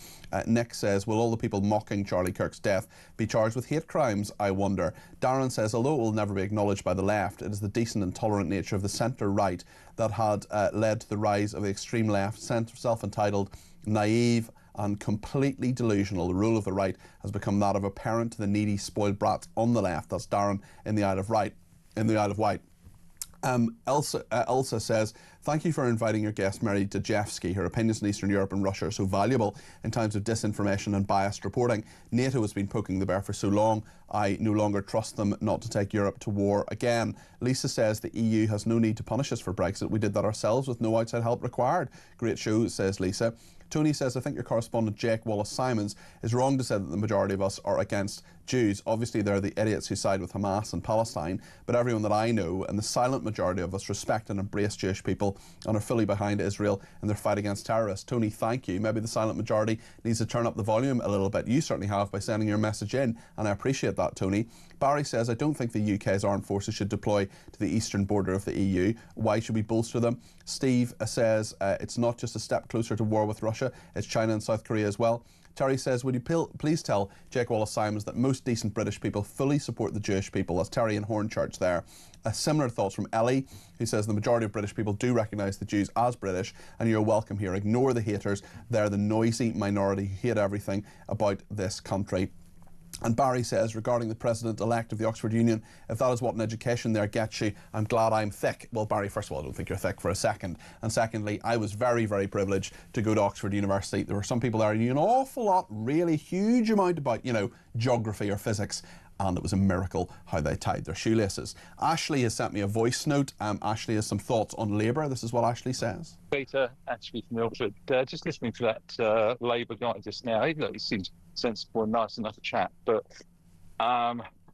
Nick says, will all the people mocking Charlie Kirk's death be charged with hate crimes, I wonder? Darren says, although it will never be acknowledged by the left, it is the decent and tolerant nature of the centre-right that had led to the rise of the extreme left, self-entitled, naive and completely delusional. The rule of the right has become that of a parent to the needy, spoiled brats on the left. That's Darren in the Isle of Wight. Elsa says, thank you for inviting your guest Mary Dejevsky. Her opinions on Eastern Europe and Russia are so valuable in times of disinformation and biased reporting. NATO has been poking the bear for so long, I no longer trust them not to take Europe to war again. Lisa says the EU has no need to punish us for Brexit. We did that ourselves with no outside help required. Great show, says Lisa. Tony says, I think your correspondent Jake Wallace-Simons is wrong to say that the majority of us are against Jews. Obviously, they're the idiots who side with Hamas and Palestine, but everyone that I know and the silent majority of us respect and embrace Jewish people and are fully behind Israel in their fight against terrorists. Tony, thank you. Maybe the silent majority needs to turn up the volume a little bit. You certainly have by sending your message in, and I appreciate that, Tony. Barry says, I don't think the UK's armed forces should deploy to the eastern border of the EU. Why should we bolster them? Steve says, it's not just a step closer to war with Russia, it's China and South Korea as well. Terry says, would you please tell Jake Wallace-Simons that most decent British people fully support the Jewish people? That's Terry in Hornchurch there. Similar thoughts from Ellie, who says the majority of British people do recognise the Jews as British, and you're welcome here. Ignore the haters. They're the noisy minority who hate everything about this country. And Barry says, regarding the President-elect of the Oxford Union, if that is what an education there gets you, I'm glad I'm thick. Well, Barry, first of all, I don't think you're thick for a second. And secondly, I was very, very privileged to go to Oxford University. There were some people there who knew an awful lot, really huge amount about, you know, geography or physics. And it was a miracle how they tied their shoelaces. Ashley has sent me a voice note. Ashley has some thoughts on Labour. This is what Ashley says. Peter, Ashley from Milford. Just listening to that Labour guy just now, even though he seems sensible and nice enough to chat, but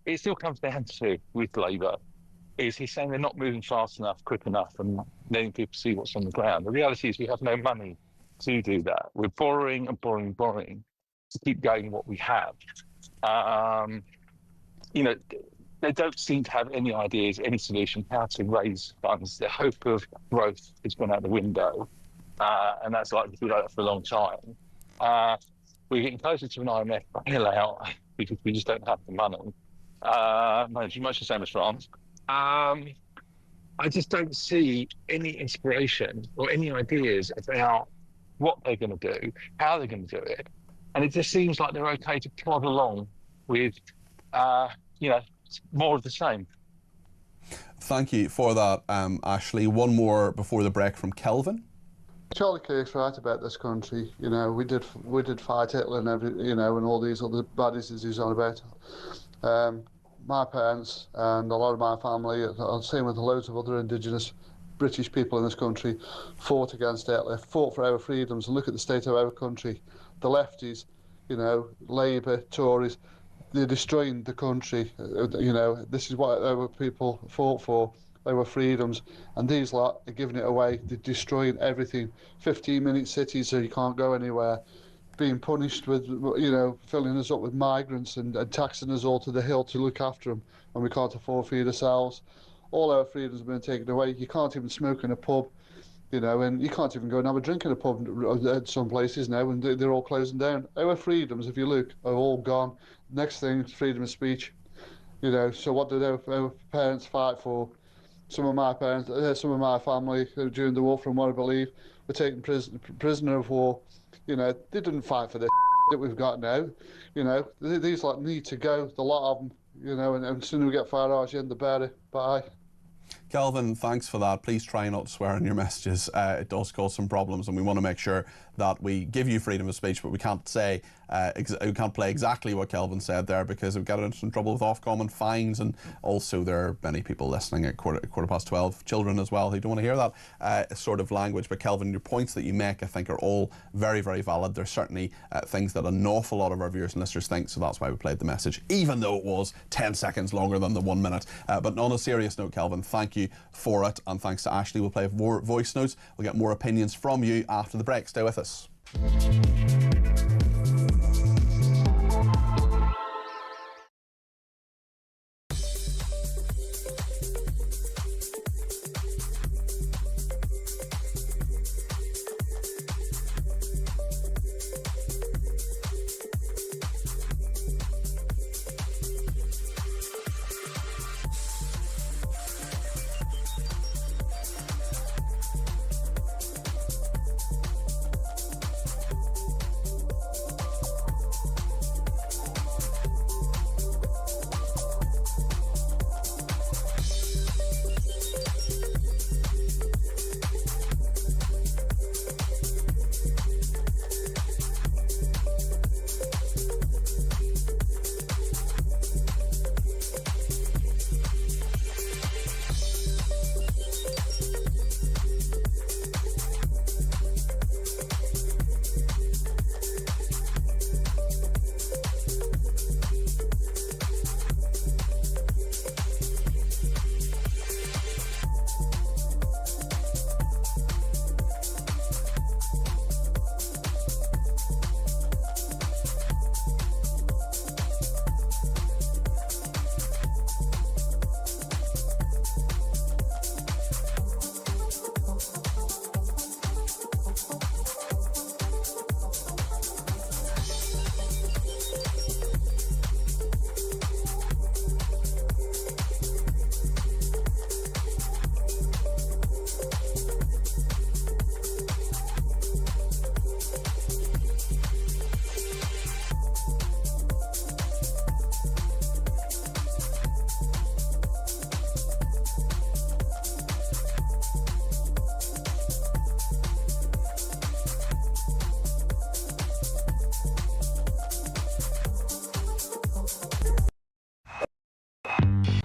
it still comes down to, with Labour, is he's saying they're not moving fast enough, quick enough, and letting people see what's on the ground. The reality is we have no money to do that. We're borrowing and borrowing and borrowing to keep going what we have. You know, they don't seem to have any ideas, any solution how to raise funds. The hope of growth has gone out the window, and that's likely to be like that for a long time. We're getting closer to an IMF bailout because we just don't have the money. Much the same as France. I just don't see any inspiration or any ideas about what they're going to do, how they're going to do it. And it just seems like they're okay to plod along with you know, more of the same. Thank you for that, Ashley. One more before the break from Kelvin. Charlie Kirk's right about this country. You know, we did fight Hitler and and all these other baddies he's on about. My parents and a lot of my family, same with loads of other indigenous British people in this country, fought against Hitler, fought for our freedoms, and look at the state of our country. The lefties, Labour, Tories, they're destroying the country. This is what our people fought for, our freedoms, and these lot are giving it away. They're destroying everything. 15-minute cities so you can't go anywhere, being punished with, filling us up with migrants and taxing us all to the hill to look after them, and we can't afford to feed ourselves. All our freedoms have been taken away. You can't even smoke in a pub, and you can't even go and have a drink in a pub at some places now, and they're all closing down. Our freedoms, if you look, are all gone. Next thing, freedom of speech. So what did our parents fight for? Some of my parents, some of my family during the war, from what I believe, were taken prisoner of war. They didn't fight for this that we've got now. These lot need to go, the lot of them. And the sooner we get Farage in, the better. Bye. Kelvin, thanks for that. Please try not to swear in your messages. It does cause some problems, and we want to make sure that we give you freedom of speech, but we can't say, we can't play exactly what Kelvin said there, because we've got into some trouble with Ofcom and fines, and also there are many people listening at quarter past 12, children as well, who don't want to hear that sort of language. But Kelvin, your points that you make, I think, are all very, very valid. There's certainly things that an awful lot of our viewers and listeners think, so that's why we played the message, even though it was 10 seconds longer than the 1 minute. But on a serious note, Kelvin, thank you for it, and thanks to Ashley. We'll play more voice notes. We'll get more opinions from you after the break. Stay with us.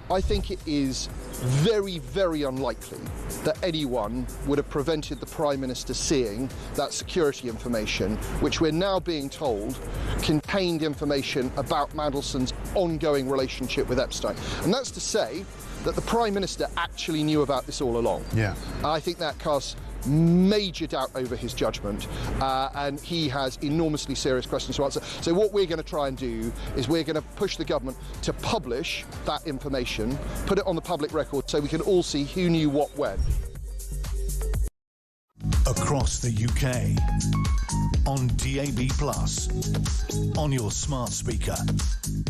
I think it is very, very unlikely that anyone would have prevented the Prime Minister seeing that security information, which we're now being told contained information about Mandelson's ongoing relationship with Epstein. And that's to say that the Prime Minister actually knew about this all along. Yeah. I think that casts major doubt over his judgment, and he has enormously serious questions to answer. So what we're going to try and do is we're going to push the government to publish that information, put it on the public record so we can all see who knew what when. Across the UK, on DAB+, on your smart speaker,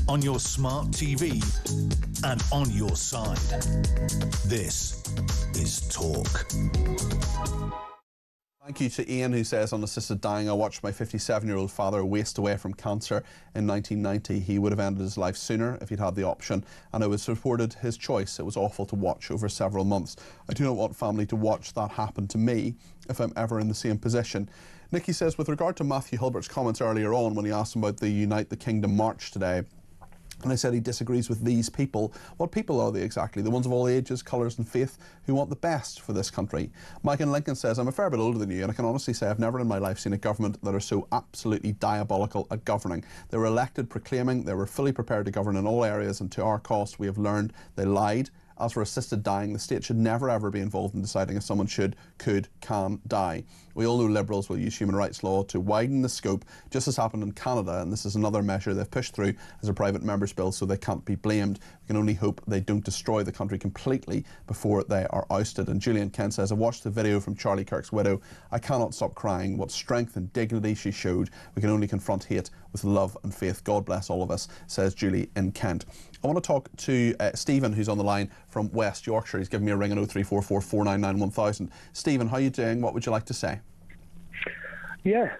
on your smart TV, and on your side. This is Talk. Thank you to Ian, who says, on assisted dying, I watched my 57-year-old father waste away from cancer in 1990. He would have ended his life sooner if he'd had the option, and it was supported his choice. It was awful to watch over several months. I do not want family to watch that happen to me if I'm ever in the same position. Nikki says, with regard to Matthew Hilbert's comments earlier on when he asked him about the Unite the Kingdom march today, and I said he disagrees with these people. What people are they exactly? The ones of all ages, colours and faith who want the best for this country. Mike in Lincoln says, I'm a fair bit older than you, and I can honestly say I've never in my life seen a government that are so absolutely diabolical at governing. They were elected proclaiming they were fully prepared to govern in all areas, and to our cost we have learned they lied. As for assisted dying, the state should never ever be involved in deciding if someone should, could, can die. We all know Liberals will use human rights law to widen the scope, just as happened in Canada, and this is another measure they've pushed through as a private member's bill, so they can't be blamed. We can only hope they don't destroy the country completely before they are ousted. And Julian Kent says, I watched the video from Charlie Kirk's widow. I cannot stop crying. What strength and dignity she showed. We can only confront hate with love and faith. God bless all of us, says Julie in Kent. I want to talk to Stephen, who's on the line from West Yorkshire. He's given me a ring on 0344 499 1000. Stephen, how are you doing? What would you like to say? Yeah,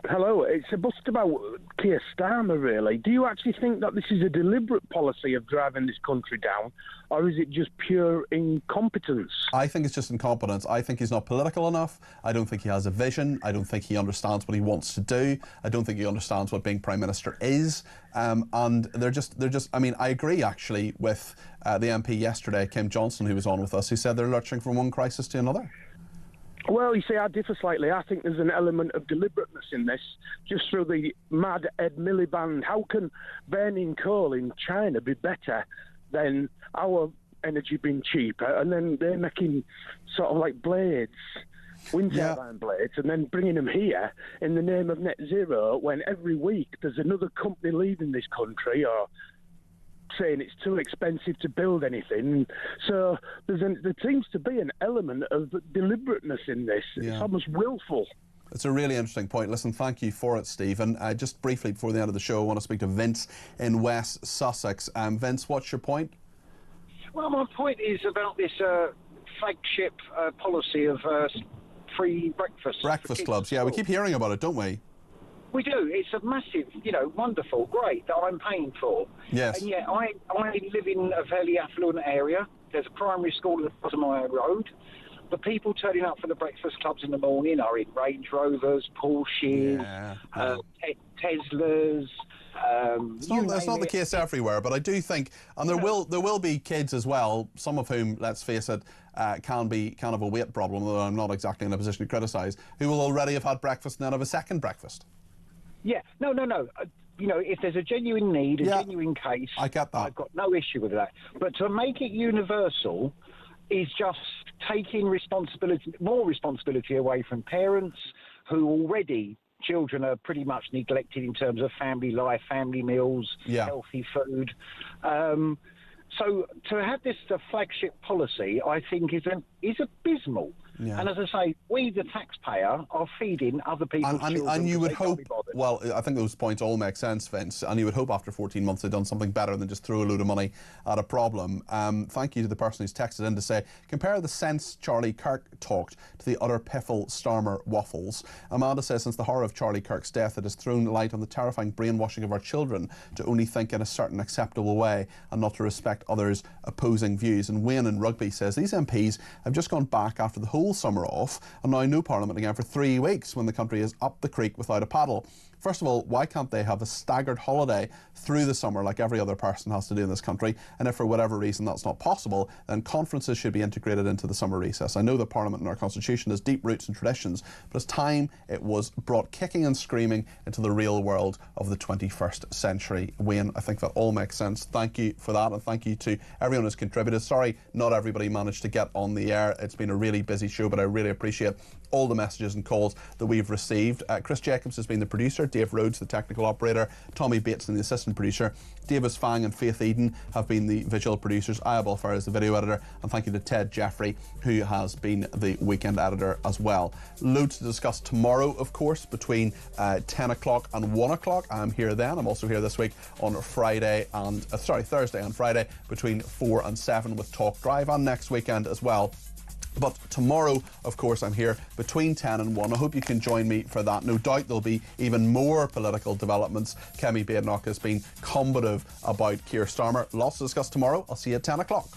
Hello, it's a bust about Keir Starmer, really. Do you actually think that this is a deliberate policy of driving this country down, or is it just pure incompetence? I think it's just incompetence. I think he's not political enough. I don't think he has a vision. I don't think he understands what he wants to do. I don't think he understands what being Prime Minister is. And they're just, I mean, I agree actually with the MP yesterday, Kim Johnson, who was on with us, who said they're lurching from one crisis to another. Well, you see, I differ slightly. I think there's an element of deliberateness in this, just through the mad Ed Miliband. How can burning coal in China be better than our energy being cheaper? And then they're making sort of like blades, wind turbine blades, and then bringing them here in the name of net zero, when every week there's another company leaving this country or saying it's too expensive to build anything. So there seems to be an element of deliberateness in this. Yeah. It's almost willful. It's a really interesting point. Listen, thank you for it, Steve. And just briefly before the end of the show, I want to speak to Vince in West Sussex. Vince, what's your point? Well, my point is about this flagship policy of free breakfast. Breakfast clubs, yeah, we keep hearing about it, don't we? We do. It's a massive, wonderful, great that I'm paying for. Yes. And yet I live in a fairly affluent area. There's a primary school at the bottom of my road. The people turning up for the breakfast clubs in the morning are in Range Rovers, Porsches, Teslas. It's not the case everywhere, but I do think, and there will be kids as well, some of whom, let's face it, can be kind of a weight problem, though I'm not exactly in a position to criticise, who will already have had breakfast and then have a second breakfast. Yeah, no. If there's a genuine need, a genuine case, I get that. I've got no issue with that. But to make it universal is just taking more responsibility away from parents who already, children are pretty much neglected in terms of family life, family meals, healthy food. So to have this flagship policy, I think is abysmal. Yeah. And as I say, we, the taxpayer, are feeding other people's children. And you would hope, well, I think those points all make sense, Vince, and you would hope after 14 months they've done something better than just throw a load of money at a problem. Thank you to the person who's texted in to say, compare the sense Charlie Kirk talked to the utter piffle Starmer waffles. Amanda says, since the horror of Charlie Kirk's death, it has thrown light on the terrifying brainwashing of our children to only think in a certain acceptable way and not to respect others' opposing views. And Wayne in Rugby says, these MPs have just gone back after the whole summer off and now no Parliament again for 3 weeks when the country is up the creek without a paddle. First of all, why can't they have a staggered holiday through the summer like every other person has to do in this country? And if for whatever reason that's not possible, then conferences should be integrated into the summer recess. I know that Parliament and our Constitution has deep roots and traditions, but it's time it was brought kicking and screaming into the real world of the 21st century. Wayne, I think that all makes sense. Thank you for that, and thank you to everyone who's contributed. Sorry, not everybody managed to get on the air. It's been a really busy show, but I really appreciate all the messages and calls that we've received. Chris Jacobs has been the producer, Dave Rhodes, the technical operator, Tommy Bates, and the assistant producer. Davis Fang and Faith Eden have been the visual producers. Ayabal Farr is the video editor, and thank you to Ted Jeffrey, who has been the weekend editor as well. Loads to discuss tomorrow, of course, between 10 o'clock and 1 o'clock. I'm here then. I'm also here this week on Thursday and Friday between 4 and 7 with Talk Drive, and next weekend as well. But tomorrow, of course, I'm here between 10 and 1. I hope you can join me for that. No doubt there'll be even more political developments. Kemi Badenoch has been combative about Keir Starmer. Lots to discuss tomorrow. I'll see you at 10 o'clock.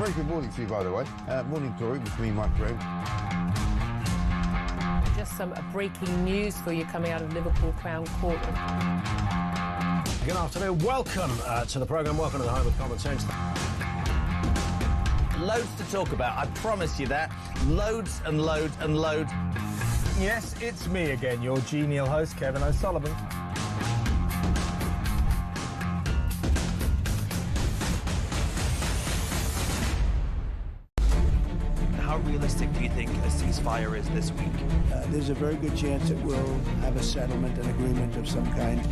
very good morning to you, by the way. Morning, Tory, with me, Mike Graham. Just some breaking news for you coming out of Liverpool Crown Court. Good afternoon. Welcome to the programme. Welcome to the home of common sense. Loads to talk about, I promise you that. Loads and loads and loads. Yes, it's me again, your genial host, Kevin O'Sullivan. How realistic do you think a ceasefire is this week? There's a very good chance that we'll have a settlement, an agreement of some kind.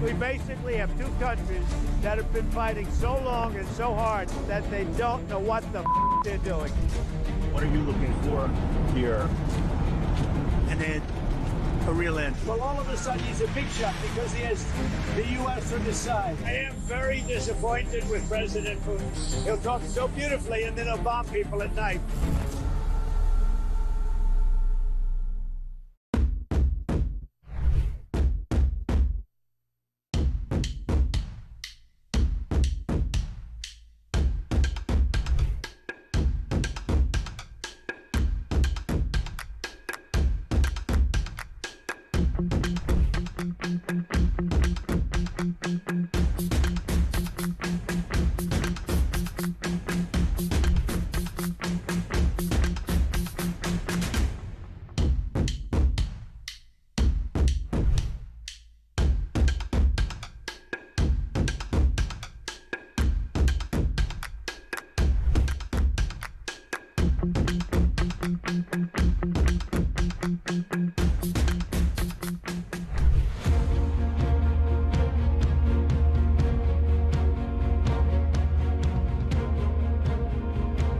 We basically have two countries that have been fighting so long and so hard that they don't know what the they're doing. What are you looking for here? An end. A real end. Well, all of a sudden he's a big shot because he has the U.S. on his side. I am very disappointed with President Putin. He'll talk so beautifully and then he'll bomb people at night.